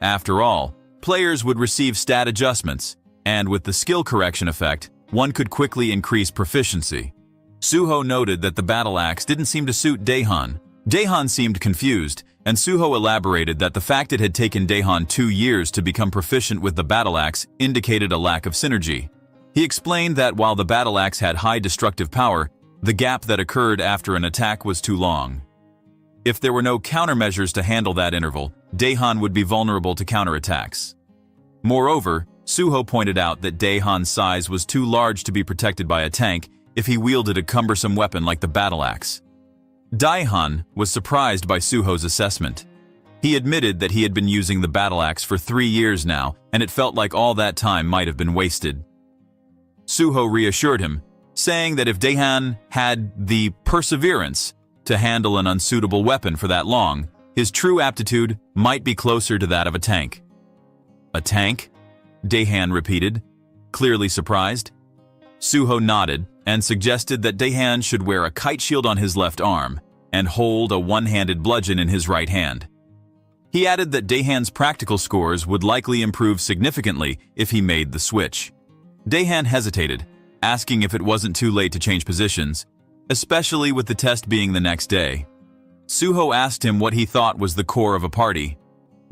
After all, players would receive stat adjustments, and with the skill correction effect, one could quickly increase proficiency. Suho noted that the battle axe didn't seem to suit Daehan. Daehan seemed confused, and Suho elaborated that the fact it had taken Daehan 2 years to become proficient with the battle axe indicated a lack of synergy. He explained that while the battle axe had high destructive power, the gap that occurred after an attack was too long. If there were no countermeasures to handle that interval, Daehan would be vulnerable to counterattacks. Moreover, Suho pointed out that Daehan's size was too large to be protected by a tank if he wielded a cumbersome weapon like the battle axe. Daehan was surprised by Suho's assessment. He admitted that he had been using the battle axe for 3 years now, and it felt like all that time might have been wasted. Suho reassured him, saying that if Daehan had the perseverance to handle an unsuitable weapon for that long, his true aptitude might be closer to that of a tank. A tank? Daehan repeated, clearly surprised. Suho nodded and suggested that Daehan should wear a kite shield on his left arm and hold a one-handed bludgeon in his right hand. He added that Daehan's practical scores would likely improve significantly if he made the switch. Daehan hesitated, asking if it wasn't too late to change positions, especially with the test being the next day. Suho asked him what he thought was the core of a party.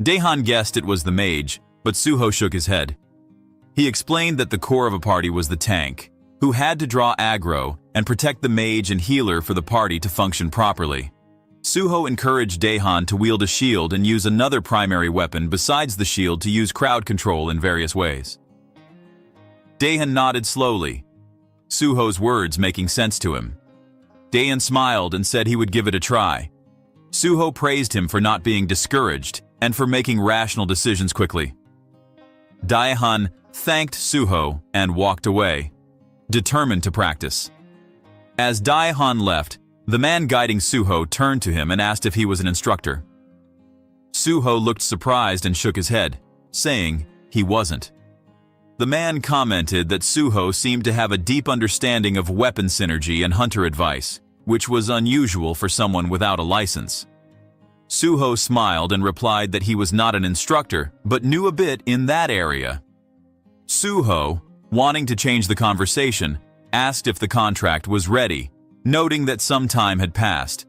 Daehan guessed it was the mage, but Suho shook his head. He explained that the core of a party was the tank, who had to draw aggro and protect the mage and healer for the party to function properly. Suho encouraged Daehan to wield a shield and use another primary weapon besides the shield to use crowd control in various ways. Daehan nodded slowly, Suho's words making sense to him. Daehan smiled and said he would give it a try. Suho praised him for not being discouraged and for making rational decisions quickly. Daehan thanked Suho and walked away, determined to practice. As Daehan left, the man guiding Suho turned to him and asked if he was an instructor. Suho looked surprised and shook his head, saying he wasn't. The man commented that Suho seemed to have a deep understanding of weapon synergy and hunter advice, which was unusual for someone without a license. Suho smiled and replied that he was not an instructor, but knew a bit in that area. Suho, wanting to change the conversation, asked if the contract was ready, noting that some time had passed.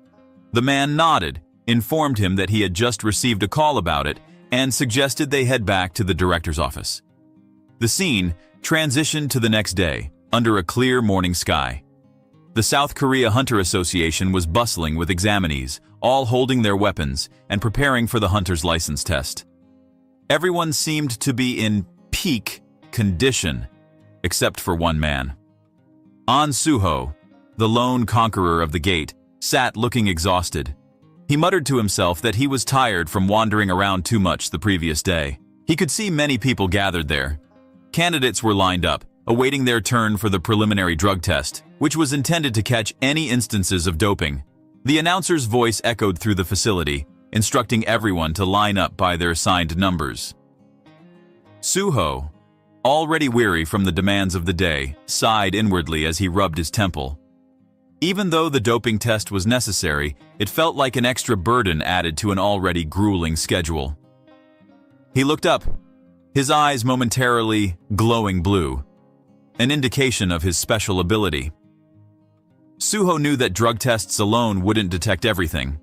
The man nodded, informed him that he had just received a call about it, and suggested they head back to the director's office. The scene transitioned to the next day, under a clear morning sky. The South Korea Hunter Association was bustling with examinees, all holding their weapons and preparing for the hunter's license test. Everyone seemed to be in peak condition, except for one man. An Suho, the lone conqueror of the gate, sat looking exhausted. He muttered to himself that he was tired from wandering around too much the previous day. He could see many people gathered there. Candidates were lined up, awaiting their turn for the preliminary drug test, which was intended to catch any instances of doping. The announcer's voice echoed through the facility, instructing everyone to line up by their assigned numbers. Suho, already weary from the demands of the day, sighed inwardly as he rubbed his temple. Even though the doping test was necessary, it felt like an extra burden added to an already grueling schedule. He looked up, his eyes momentarily glowing blue, an indication of his special ability. Suho knew that drug tests alone wouldn't detect everything.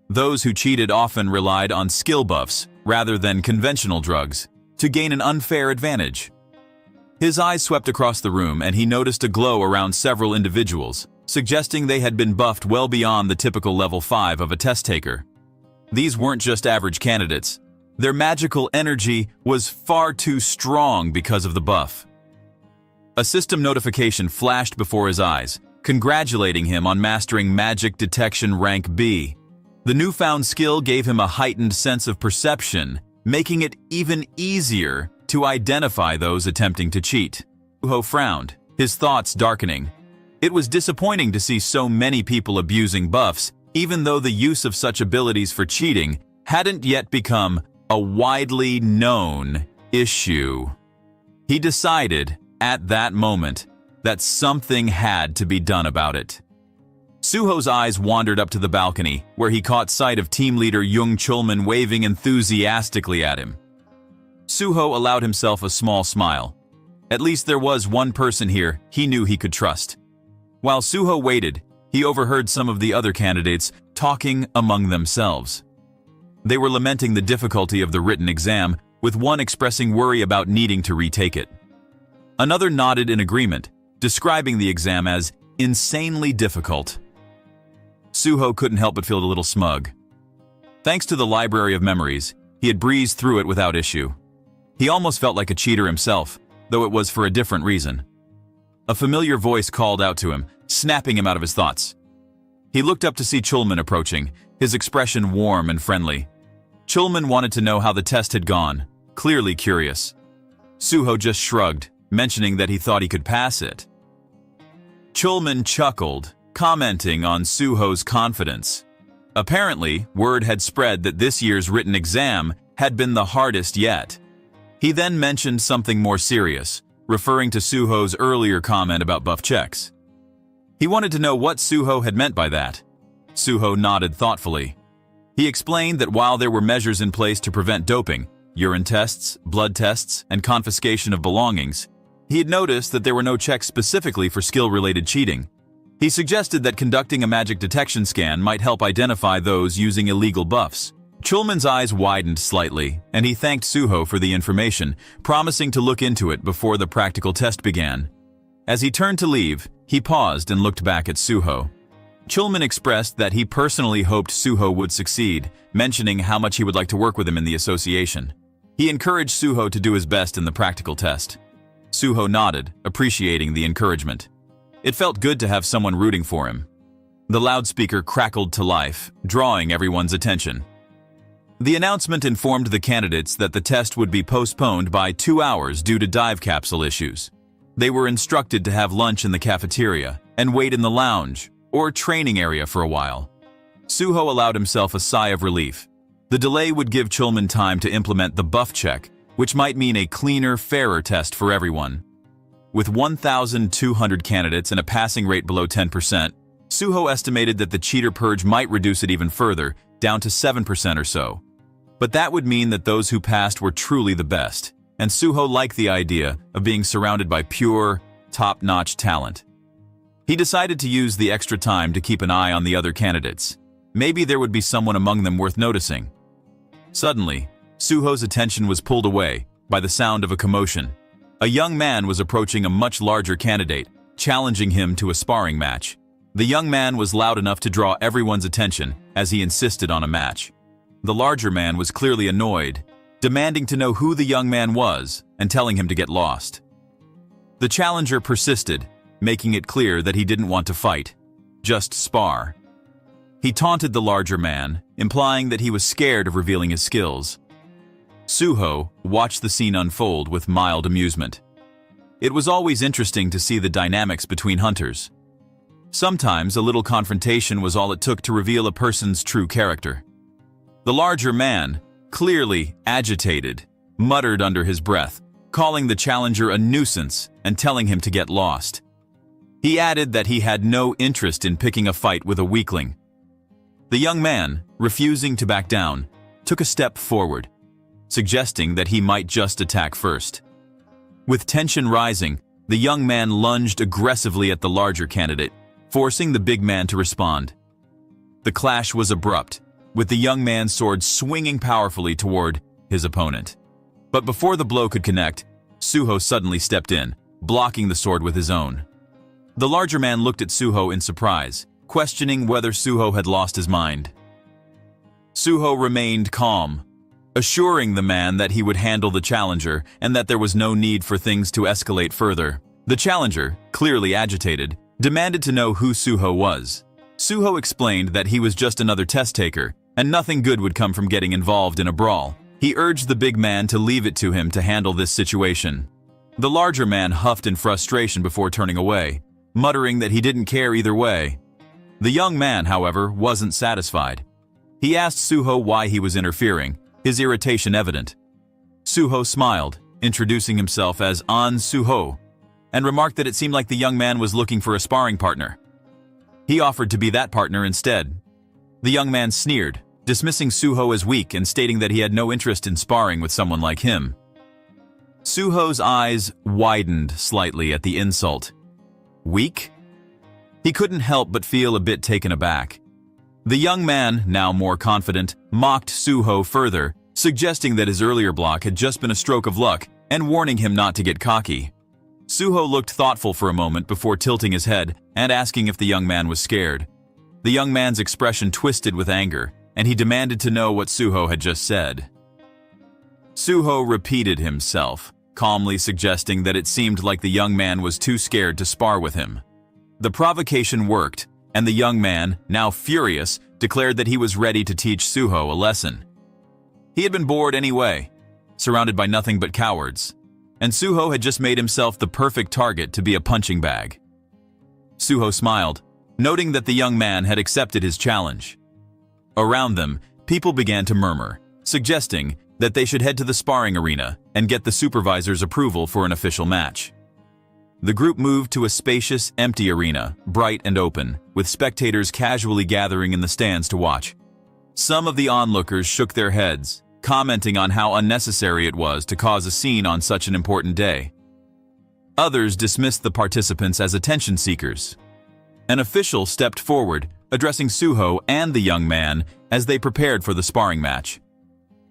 Those who cheated often relied on skill buffs rather than conventional drugs to gain an unfair advantage. His eyes swept across the room and he noticed a glow around several individuals, suggesting they had been buffed well beyond the typical level 5 of a test taker. These weren't just average candidates. Their magical energy was far too strong because of the buff. A system notification flashed before his eyes, congratulating him on mastering Magic Detection Rank B. The newfound skill gave him a heightened sense of perception, making it even easier to identify those attempting to cheat. Suho frowned, his thoughts darkening. It was disappointing to see so many people abusing buffs, even though the use of such abilities for cheating hadn't yet become a widely known issue. He decided, at that moment, that something had to be done about it. Suho's eyes wandered up to the balcony, where he caught sight of team leader Jung Chulman waving enthusiastically at him. Suho allowed himself a small smile. At least there was one person here he knew he could trust. While Suho waited, he overheard some of the other candidates talking among themselves. They were lamenting the difficulty of the written exam, with one expressing worry about needing to retake it. Another nodded in agreement, describing the exam as insanely difficult. Suho couldn't help but feel a little smug. Thanks to the Library of Memories, he had breezed through it without issue. He almost felt like a cheater himself, though it was for a different reason. A familiar voice called out to him, snapping him out of his thoughts. He looked up to see Chulman approaching, his expression warm and friendly. Chulman wanted to know how the test had gone, clearly curious. Suho just shrugged, mentioning that he thought he could pass it. Chulman chuckled, commenting on Suho's confidence. Apparently, word had spread that this year's written exam had been the hardest yet. He then mentioned something more serious, referring to Suho's earlier comment about buff checks. He wanted to know what Suho had meant by that. Suho nodded thoughtfully. He explained that while there were measures in place to prevent doping, urine tests, blood tests, and confiscation of belongings, he had noticed that there were no checks specifically for skill-related cheating. He suggested that conducting a magic detection scan might help identify those using illegal buffs, Chulman's eyes widened slightly, and he thanked Suho for the information, promising to look into it before the practical test began. As he turned to leave, he paused and looked back at Suho. Chulman expressed that he personally hoped Suho would succeed, mentioning how much he would like to work with him in the association. He encouraged Suho to do his best in the practical test. Suho nodded, appreciating the encouragement. It felt good to have someone rooting for him. The loudspeaker crackled to life, drawing everyone's attention. The announcement informed the candidates that the test would be postponed by 2 hours due to dive capsule issues. They were instructed to have lunch in the cafeteria and wait in the lounge or training area for a while. Suho allowed himself a sigh of relief. The delay would give Chulman time to implement the buff check, which might mean a cleaner, fairer test for everyone. With 1,200 candidates and a passing rate below 10%, Suho estimated that the cheater purge might reduce it even further, down to 7% or so. But that would mean that those who passed were truly the best, and Suho liked the idea of being surrounded by pure, top-notch talent. He decided to use the extra time to keep an eye on the other candidates. Maybe there would be someone among them worth noticing. Suddenly, Suho's attention was pulled away by the sound of a commotion. A young man was approaching a much larger candidate, challenging him to a sparring match. The young man was loud enough to draw everyone's attention as he insisted on a match. The larger man was clearly annoyed, demanding to know who the young man was and telling him to get lost. The challenger persisted, making it clear that he didn't want to fight, just spar. He taunted the larger man, implying that he was scared of revealing his skills. Suho watched the scene unfold with mild amusement. It was always interesting to see the dynamics between hunters. Sometimes a little confrontation was all it took to reveal a person's true character. The larger man, clearly agitated, muttered under his breath, calling the challenger a nuisance and telling him to get lost. He added that he had no interest in picking a fight with a weakling. The young man, refusing to back down, took a step forward, suggesting that he might just attack first. With tension rising, the young man lunged aggressively at the larger candidate, forcing the big man to respond. The clash was abrupt, with the young man's sword swinging powerfully toward his opponent. But before the blow could connect, Suho suddenly stepped in, blocking the sword with his own. The larger man looked at Suho in surprise, questioning whether Suho had lost his mind. Suho remained calm, assuring the man that he would handle the challenger and that there was no need for things to escalate further. The challenger, clearly agitated, demanded to know who Suho was. Suho explained that he was just another test taker, and nothing good would come from getting involved in a brawl. He urged the big man to leave it to him to handle this situation. The larger man huffed in frustration before turning away, muttering that he didn't care either way. The young man, however, wasn't satisfied. He asked Suho why he was interfering, his irritation evident. Suho smiled, introducing himself as An Suho, and remarked that it seemed like the young man was looking for a sparring partner. He offered to be that partner instead. The young man sneered, dismissing Suho as weak and stating that he had no interest in sparring with someone like him. Suho's eyes widened slightly at the insult. Weak? He couldn't help but feel a bit taken aback. The young man, now more confident, mocked Suho further, suggesting that his earlier block had just been a stroke of luck and warning him not to get cocky. Suho looked thoughtful for a moment before tilting his head and asking if the young man was scared. The young man's expression twisted with anger, and he demanded to know what Suho had just said. Suho repeated himself, calmly suggesting that it seemed like the young man was too scared to spar with him. The provocation worked, and the young man, now furious, declared that he was ready to teach Suho a lesson. He had been bored anyway, surrounded by nothing but cowards, and Suho had just made himself the perfect target to be a punching bag. Suho smiled, noting that the young man had accepted his challenge. Around them, people began to murmur, suggesting that they should head to the sparring arena and get the supervisor's approval for an official match. The group moved to a spacious, empty arena, bright and open, with spectators casually gathering in the stands to watch. Some of the onlookers shook their heads, commenting on how unnecessary it was to cause a scene on such an important day. Others dismissed the participants as attention seekers. An official stepped forward, addressing Suho and the young man as they prepared for the sparring match.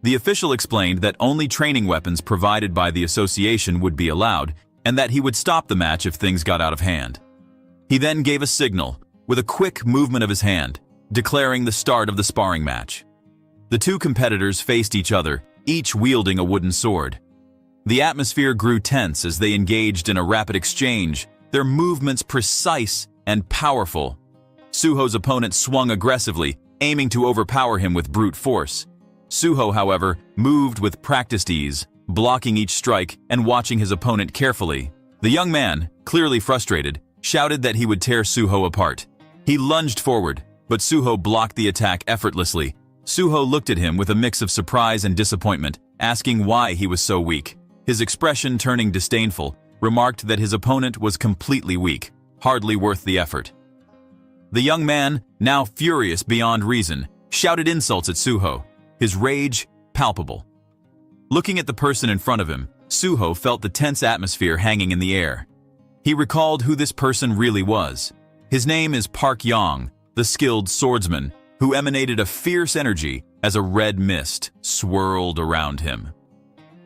The official explained that only training weapons provided by the association would be allowed, and that he would stop the match if things got out of hand. He then gave a signal, with a quick movement of his hand, declaring the start of the sparring match. The two competitors faced each other, each wielding a wooden sword. The atmosphere grew tense as they engaged in a rapid exchange, their movements precise and powerful. Suho's opponent swung aggressively, aiming to overpower him with brute force. Suho, however, moved with practiced ease, blocking each strike and watching his opponent carefully. The young man, clearly frustrated, shouted that he would tear Suho apart. He lunged forward, but Suho blocked the attack effortlessly. Suho looked at him with a mix of surprise and disappointment, asking why he was so weak. His expression turning disdainful, remarked that his opponent was completely weak, hardly worth the effort. The young man, now furious beyond reason, shouted insults at Suho, his rage palpable. Looking at the person in front of him, Suho felt the tense atmosphere hanging in the air. He recalled who this person really was. His name is Park Yong, the skilled swordsman, who emanated a fierce energy as a red mist swirled around him.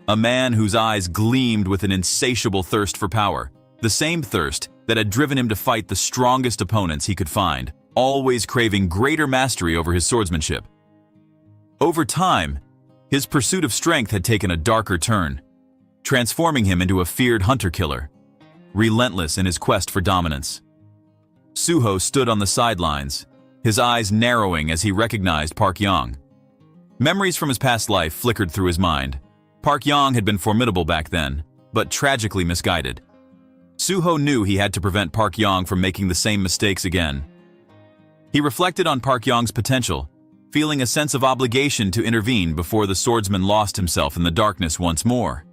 A man whose eyes gleamed with an insatiable thirst for power, the same thirst that had driven him to fight the strongest opponents he could find, always craving greater mastery over his swordsmanship. Over time, his pursuit of strength had taken a darker turn, transforming him into a feared hunter-killer, relentless in his quest for dominance. Suho stood on the sidelines, his eyes narrowing as he recognized Park Yong. Memories from his past life flickered through his mind. Park Yong had been formidable back then, but tragically misguided. Suho knew he had to prevent Park Yong from making the same mistakes again. He reflected on Park Yong's potential, feeling a sense of obligation to intervene before the swordsman lost himself in the darkness once more.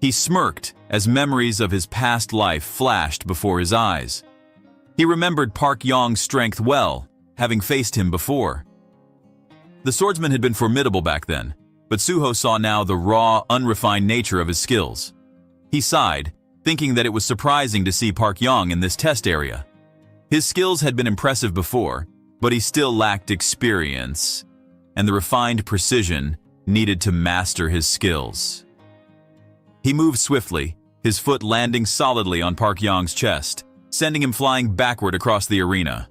He smirked as memories of his past life flashed before his eyes. He remembered Park Yong's strength well, having faced him before. The swordsman had been formidable back then, but Suho saw now the raw, unrefined nature of his skills. He sighed, thinking that it was surprising to see Park Yong in this test area. His skills had been impressive before, but he still lacked experience and the refined precision needed to master his skills. He moved swiftly, his foot landing solidly on Park Yong's chest, sending him flying backward across the arena.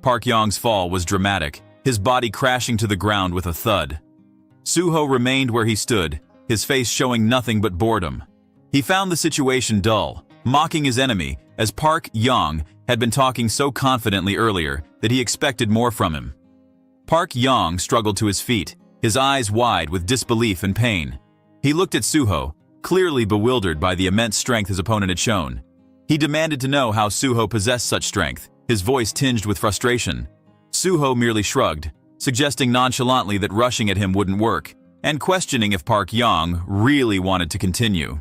Park Yong's fall was dramatic, his body crashing to the ground with a thud. Suho remained where he stood, his face showing nothing but boredom. He found the situation dull, mocking his enemy, as Park Yong had been talking so confidently earlier that he expected more from him. Park Yong struggled to his feet, his eyes wide with disbelief and pain. He looked at Suho, clearly bewildered by the immense strength his opponent had shown. He demanded to know how Suho possessed such strength, his voice tinged with frustration. Suho merely shrugged, suggesting nonchalantly that rushing at him wouldn't work, and questioning if Park Yong really wanted to continue.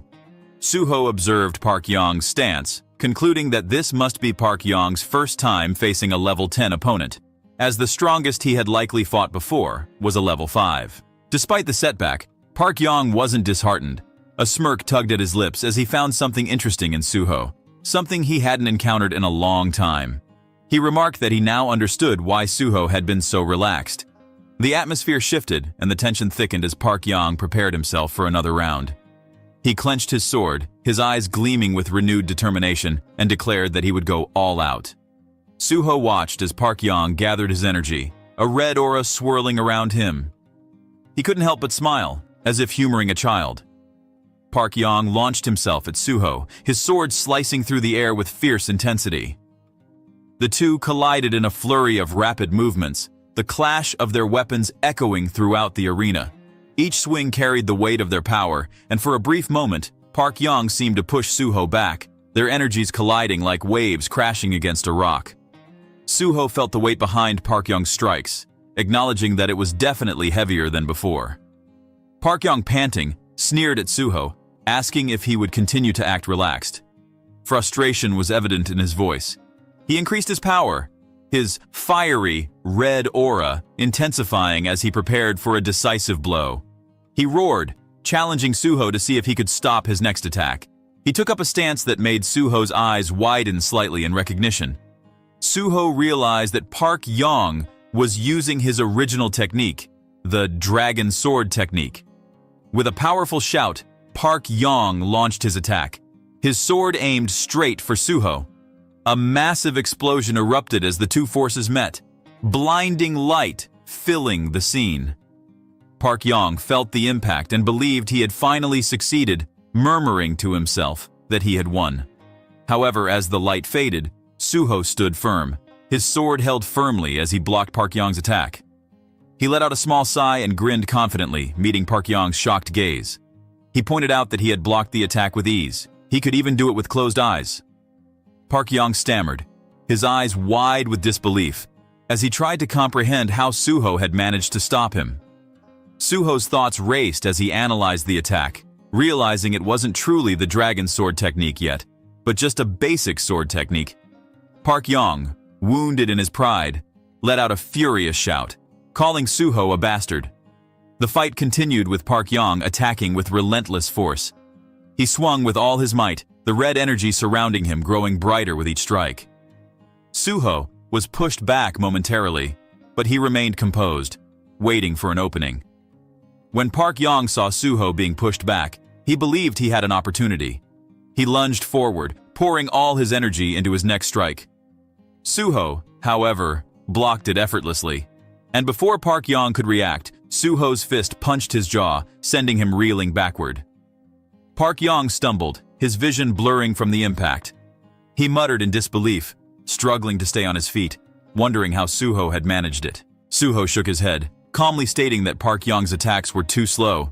Suho observed Park Yong's stance, concluding that this must be Park Yong's first time facing a level 10 opponent, as the strongest he had likely fought before was a level 5. Despite the setback, Park Yong wasn't disheartened. A smirk tugged at his lips as he found something interesting in Suho, something he hadn't encountered in a long time. He remarked that he now understood why Suho had been so relaxed. The atmosphere shifted and the tension thickened as Park Yong prepared himself for another round. He clenched his sword, his eyes gleaming with renewed determination, and declared that he would go all out. Suho watched as Park Yong gathered his energy, a red aura swirling around him. He couldn't help but smile, as if humoring a child. Park Yong launched himself at Suho, his sword slicing through the air with fierce intensity. The two collided in a flurry of rapid movements, the clash of their weapons echoing throughout the arena. Each swing carried the weight of their power, and for a brief moment, Park Yong seemed to push Suho back, their energies colliding like waves crashing against a rock. Suho felt the weight behind Park Yong's strikes, acknowledging that it was definitely heavier than before. Park Yong, panting, sneered at Suho, asking if he would continue to act relaxed. Frustration was evident in his voice. He increased his power, his fiery, red aura intensifying as he prepared for a decisive blow. He roared, challenging Suho to see if he could stop his next attack. He took up a stance that made Suho's eyes widen slightly in recognition. Suho realized that Park Yong was using his original technique, the Dragon Sword technique. With a powerful shout, Park Yong launched his attack. His sword aimed straight for Suho. A massive explosion erupted as the two forces met, blinding light filling the scene. Park Yong felt the impact and believed he had finally succeeded, murmuring to himself that he had won. However, as the light faded, Suho stood firm, his sword held firmly as he blocked Park Yong's attack. He let out a small sigh and grinned confidently, meeting Park Yong's shocked gaze. He pointed out that he had blocked the attack with ease. He could even do it with closed eyes. Park Yong stammered, his eyes wide with disbelief, as he tried to comprehend how Suho had managed to stop him. Suho's thoughts raced as he analyzed the attack, realizing it wasn't truly the Dragon Sword technique yet, but just a basic sword technique. Park Yong, wounded in his pride, let out a furious shout, calling Suho a bastard. The fight continued with Park Yong attacking with relentless force. He swung with all his might, the red energy surrounding him growing brighter with each strike. Suho was pushed back momentarily, but he remained composed, waiting for an opening. When Park Yong saw Suho being pushed back, he believed he had an opportunity. He lunged forward, pouring all his energy into his next strike. Suho, however, blocked it effortlessly, and before Park Yong could react, Suho's fist punched his jaw, sending him reeling backward. Park Yong stumbled, his vision blurring from the impact. He muttered in disbelief, struggling to stay on his feet, wondering how Suho had managed it. Suho shook his head, calmly stating that Park Yong's attacks were too slow.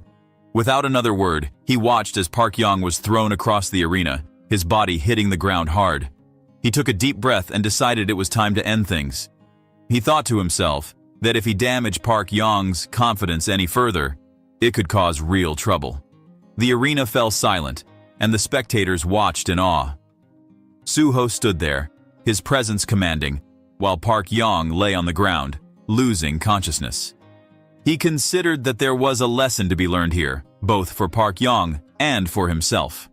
Without another word, he watched as Park Yong was thrown across the arena, his body hitting the ground hard. He took a deep breath and decided it was time to end things. He thought to himself that if he damaged Park Yong's confidence any further, it could cause real trouble. The arena fell silent, and the spectators watched in awe. Suho stood there, his presence commanding, while Park Yong lay on the ground, losing consciousness. He considered that there was a lesson to be learned here, both for Park Yong and for himself.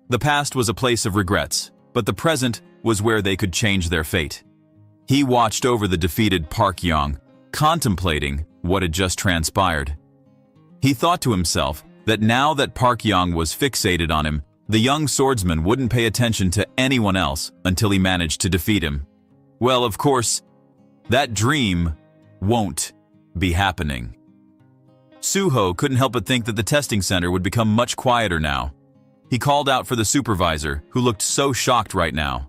The past was a place of regrets, but the present was where they could change their fate. He watched over the defeated Park Yong, contemplating what had just transpired. He thought to himself that now that Park Yong was fixated on him, the young swordsman wouldn't pay attention to anyone else until he managed to defeat him. Well, of course, that dream won't be happening. Suho couldn't help but think that the testing center would become much quieter now. He called out for the supervisor, who looked so shocked right now.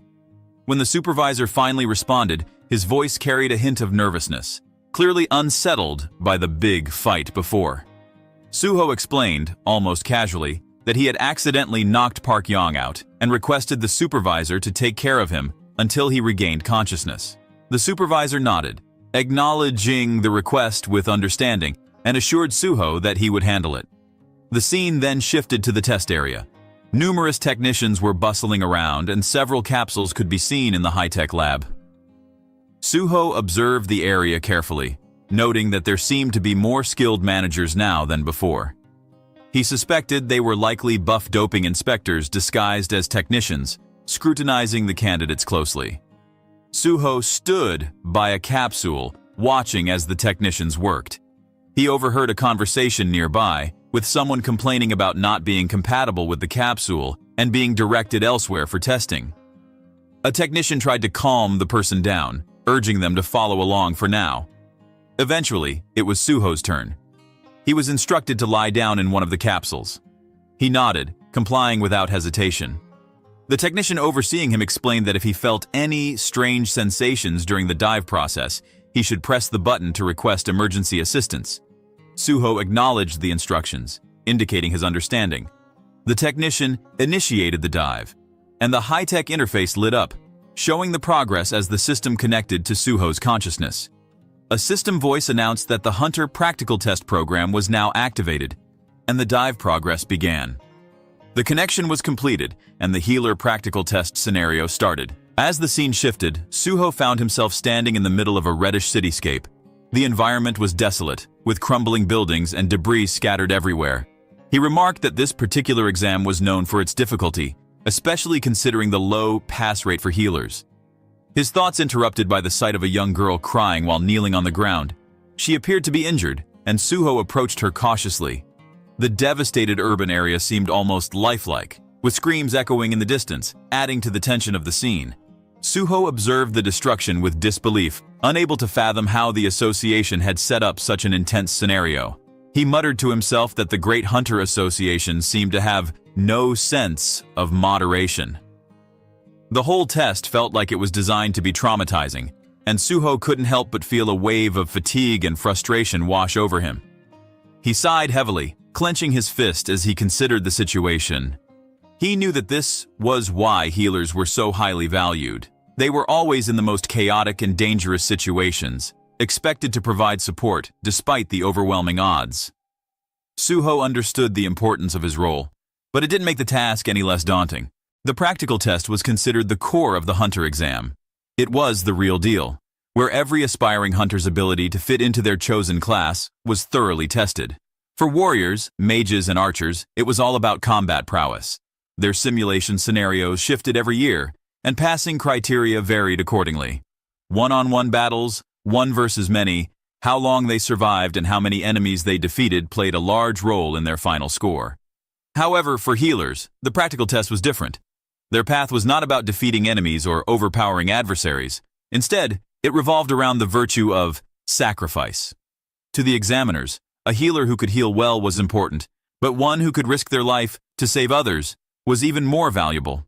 When the supervisor finally responded, his voice carried a hint of nervousness, clearly unsettled by the big fight before. Suho explained, almost casually, that he had accidentally knocked Park Yong out and requested the supervisor to take care of him until he regained consciousness. The supervisor nodded, acknowledging the request with understanding, and assured Suho that he would handle it. The scene then shifted to the test area. Numerous technicians were bustling around, and several capsules could be seen in the high-tech lab. Suho observed the area carefully, noting that there seemed to be more skilled managers now than before. He suspected they were likely buff doping inspectors disguised as technicians, scrutinizing the candidates closely. Suho stood by a capsule, watching as the technicians worked. He overheard a conversation nearby, with someone complaining about not being compatible with the capsule and being directed elsewhere for testing. A technician tried to calm the person down, urging them to follow along for now. Eventually, it was Suho's turn. He was instructed to lie down in one of the capsules. He nodded, complying without hesitation. The technician overseeing him explained that if he felt any strange sensations during the dive process, he should press the button to request emergency assistance. Suho acknowledged the instructions, indicating his understanding. The technician initiated the dive, and the high-tech interface lit up, showing the progress as the system connected to Suho's consciousness. A system voice announced that the Hunter practical test program was now activated, and the dive progress began. The connection was completed, and the healer practical test scenario started. As the scene shifted, Suho found himself standing in the middle of a reddish cityscape. The environment was desolate, with crumbling buildings and debris scattered everywhere. He remarked that this particular exam was known for its difficulty, especially considering the low pass rate for healers. His thoughts interrupted by the sight of a young girl crying while kneeling on the ground. She appeared to be injured, and Suho approached her cautiously. The devastated urban area seemed almost lifelike, with screams echoing in the distance, adding to the tension of the scene. Suho observed the destruction with disbelief, unable to fathom how the association had set up such an intense scenario. He muttered to himself that the Great Hunter Association seemed to have no sense of moderation. The whole test felt like it was designed to be traumatizing, and Suho couldn't help but feel a wave of fatigue and frustration wash over him. He sighed heavily, clenching his fist as he considered the situation. He knew that this was why healers were so highly valued. They were always in the most chaotic and dangerous situations, expected to provide support despite the overwhelming odds. Suho understood the importance of his role, but it didn't make the task any less daunting. The practical test was considered the core of the hunter exam. It was the real deal, where every aspiring hunter's ability to fit into their chosen class was thoroughly tested. For warriors, mages, and archers, it was all about combat prowess. Their simulation scenarios shifted every year, and passing criteria varied accordingly. One-on-one battles, one versus many, how long they survived and how many enemies they defeated played a large role in their final score. However, for healers, the practical test was different. Their path was not about defeating enemies or overpowering adversaries. Instead, it revolved around the virtue of sacrifice. To the examiners, a healer who could heal well was important, but one who could risk their life to save others was even more valuable.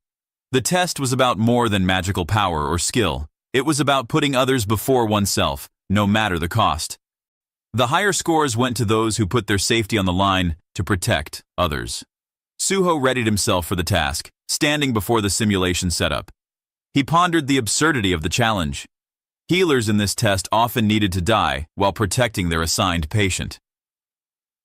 The test was about more than magical power or skill. It was about putting others before oneself, no matter the cost. The higher scores went to those who put their safety on the line to protect others. Suho readied himself for the task, standing before the simulation setup. He pondered the absurdity of the challenge. Healers in this test often needed to die while protecting their assigned patient.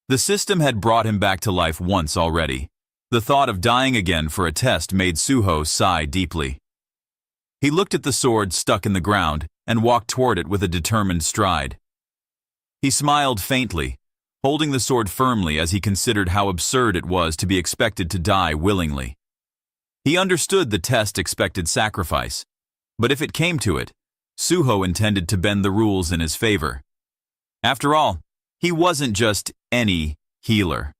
The system had brought him back to life once already. The thought of dying again for a test made Suho sigh deeply. He looked at the sword stuck in the ground and walked toward it with a determined stride. He smiled faintly, holding the sword firmly as he considered how absurd it was to be expected to die willingly. He understood the test expected sacrifice, but if it came to it, Suho intended to bend the rules in his favor. After all, he wasn't just any healer.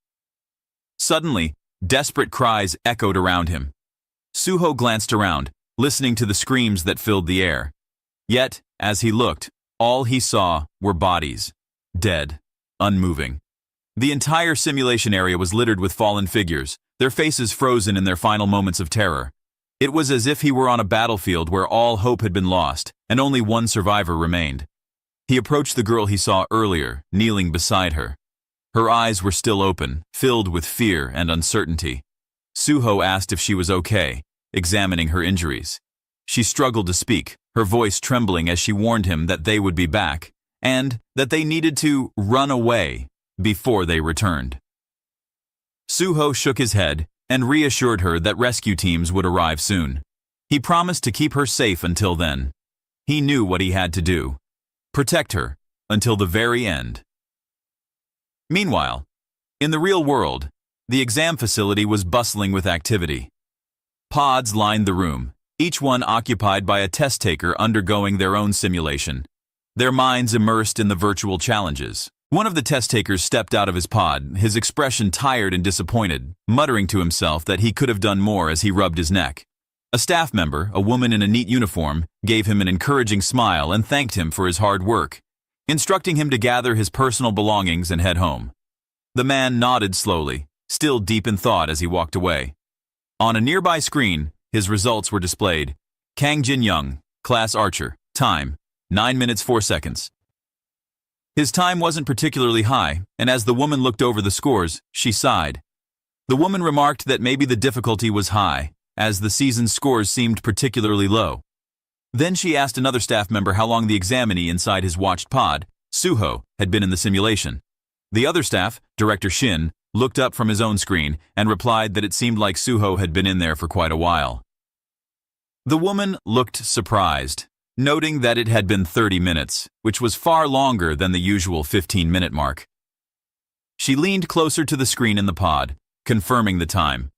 Suddenly, desperate cries echoed around him. Suho glanced around, listening to the screams that filled the air. Yet, as he looked, all he saw were bodies, dead, unmoving. The entire simulation area was littered with fallen figures, their faces frozen in their final moments of terror. It was as if he were on a battlefield where all hope had been lost, and only one survivor remained. He approached the girl he saw earlier, kneeling beside her. Her eyes were still open, filled with fear and uncertainty. Suho asked if she was okay, examining her injuries. She struggled to speak, her voice trembling as she warned him that they would be back, and that they needed to run away before they returned. Suho shook his head and reassured her that rescue teams would arrive soon. He promised to keep her safe until then. He knew what he had to do: protect her until the very end. Meanwhile, in the real world, the exam facility was bustling with activity. Pods lined the room, each one occupied by a test taker undergoing their own simulation, their minds immersed in the virtual challenges. One of the test takers stepped out of his pod, his expression tired and disappointed, muttering to himself that he could have done more as he rubbed his neck. A staff member, a woman in a neat uniform, gave him an encouraging smile and thanked him for his hard work, instructing him to gather his personal belongings and head home. The man nodded slowly, still deep in thought as he walked away. On a nearby screen, his results were displayed. Kang Jin Young, Class Archer, time, 9 minutes 4 seconds. His time wasn't particularly high, and as the woman looked over the scores, she sighed. The woman remarked that maybe the difficulty was high, as the season's scores seemed particularly low. Then she asked another staff member how long the examinee inside his watched pod, Suho, had been in the simulation. The other staff, Director Shin, looked up from his own screen and replied that it seemed like Suho had been in there for quite a while. The woman looked surprised, noting that it had been 30 minutes, which was far longer than the usual 15-minute mark. She leaned closer to the screen in the pod, confirming the time.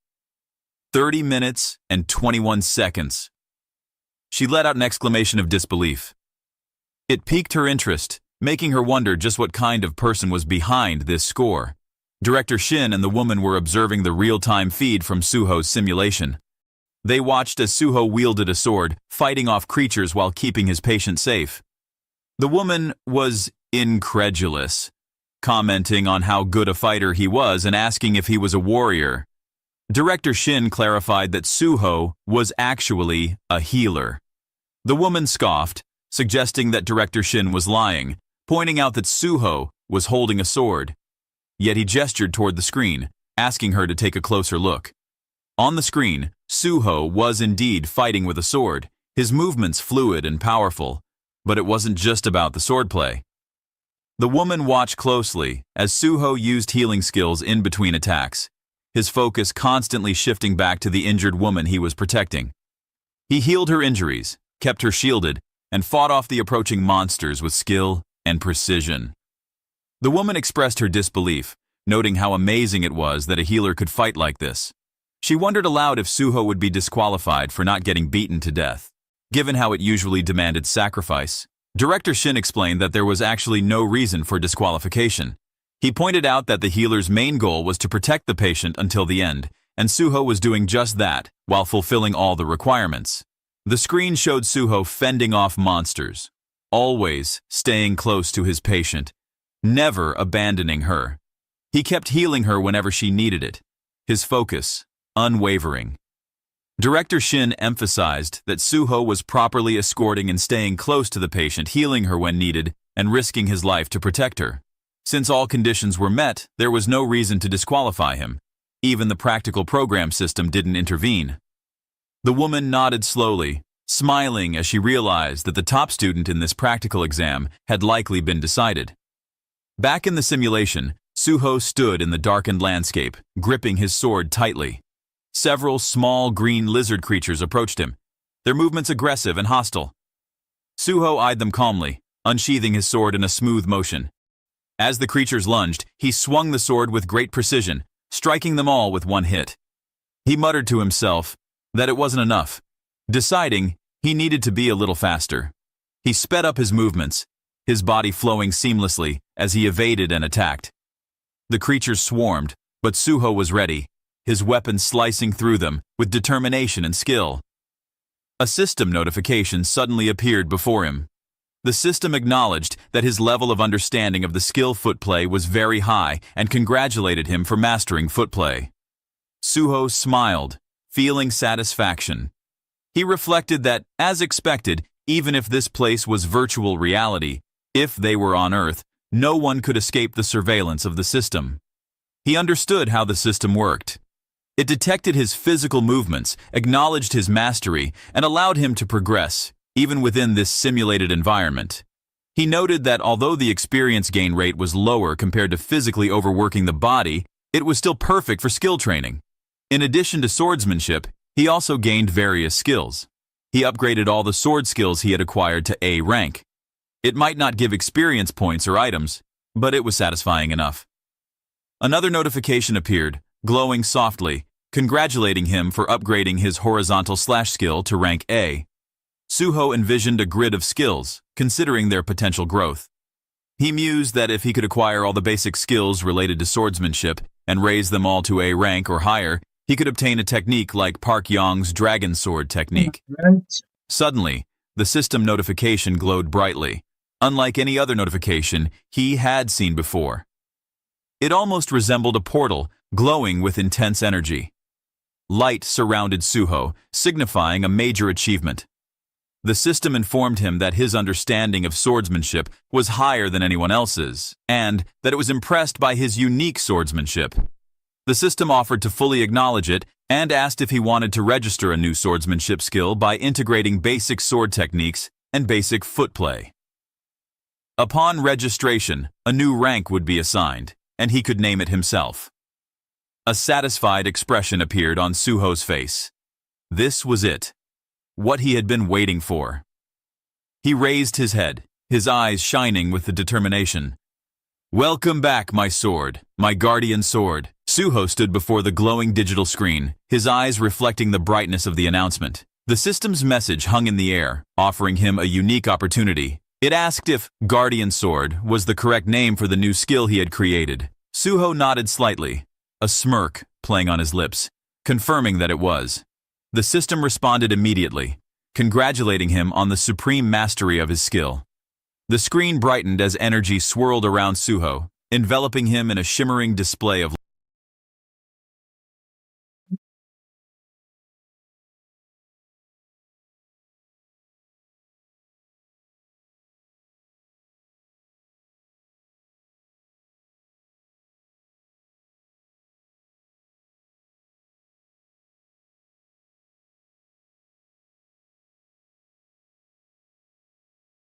30 minutes and 21 seconds. She let out an exclamation of disbelief. It piqued her interest, making her wonder just what kind of person was behind this score. Director Shin and the woman were observing the real-time feed from Suho's simulation. They watched as Suho wielded a sword, fighting off creatures while keeping his patient safe. The woman was incredulous, commenting on how good a fighter he was and asking if he was a warrior. Director Shin clarified that Suho was actually a healer. The woman scoffed, suggesting that Director Shin was lying, pointing out that Suho was holding a sword. Yet he gestured toward the screen, asking her to take a closer look. On the screen, Suho was indeed fighting with a sword, his movements fluid and powerful, but it wasn't just about the swordplay. The woman watched closely as Suho used healing skills in between attacks, his focus constantly shifting back to the injured woman he was protecting. He healed her injuries, kept her shielded, and fought off the approaching monsters with skill and precision. The woman expressed her disbelief, noting how amazing it was that a healer could fight like this. She wondered aloud if Suho would be disqualified for not getting beaten to death, given how it usually demanded sacrifice. Director Shin explained that there was actually no reason for disqualification. He pointed out that the healer's main goal was to protect the patient until the end, and Suho was doing just that while fulfilling all the requirements. The screen showed Suho fending off monsters, always staying close to his patient, never abandoning her. He kept healing her whenever she needed it, his focus unwavering. Director Shin emphasized that Suho was properly escorting and staying close to the patient, healing her when needed, and risking his life to protect her. Since all conditions were met, there was no reason to disqualify him. Even the practical program system didn't intervene. The woman nodded slowly, smiling as she realized that the top student in this practical exam had likely been decided. Back in the simulation, Suho stood in the darkened landscape, gripping his sword tightly. Several small green lizard creatures approached him, their movements aggressive and hostile. Suho eyed them calmly, unsheathing his sword in a smooth motion. As the creatures lunged, he swung the sword with great precision, striking them all with one hit. He muttered to himself that it wasn't enough, deciding he needed to be a little faster. He sped up his movements, his body flowing seamlessly as he evaded and attacked. The creatures swarmed, but Suho was ready, his weapon slicing through them with determination and skill. A system notification suddenly appeared before him. The system acknowledged that his level of understanding of the skill footplay was very high and congratulated him for mastering footplay. Suho smiled, feeling satisfaction. He reflected that, as expected, even if this place was virtual reality, if they were on Earth, no one could escape the surveillance of the system. He understood how the system worked. It detected his physical movements, acknowledged his mastery, and allowed him to progress, even within this simulated environment. He noted that although the experience gain rate was lower compared to physically overworking the body, it was still perfect for skill training. In addition to swordsmanship, he also gained various skills. He upgraded all the sword skills he had acquired to A rank. It might not give experience points or items, but it was satisfying enough. Another notification appeared, glowing softly, congratulating him for upgrading his horizontal slash skill to rank A. Suho envisioned a grid of skills, considering their potential growth. He mused that if he could acquire all the basic skills related to swordsmanship and raise them all to A rank or higher, he could obtain a technique like Park Yong's Dragon Sword technique. Right? Suddenly, the system notification glowed brightly, unlike any other notification he had seen before. It almost resembled a portal, glowing with intense energy. Light surrounded Suho, signifying a major achievement. The system informed him that his understanding of swordsmanship was higher than anyone else's, and that it was impressed by his unique swordsmanship. The system offered to fully acknowledge it and asked if he wanted to register a new swordsmanship skill by integrating basic sword techniques and basic footplay. Upon registration, a new rank would be assigned, and he could name it himself. A satisfied expression appeared on Suho's face. This was it, what he had been waiting for. He raised his head, his eyes shining with the determination. "Welcome back, my sword, my guardian sword." Suho stood before the glowing digital screen, his eyes reflecting the brightness of the announcement. The system's message hung in the air, offering him a unique opportunity. It asked if Guardian Sword was the correct name for the new skill he had created. Suho nodded slightly, a smirk playing on his lips, confirming that it was. The system responded immediately, congratulating him on the supreme mastery of his skill. The screen brightened as energy swirled around Suho, enveloping him in a shimmering display of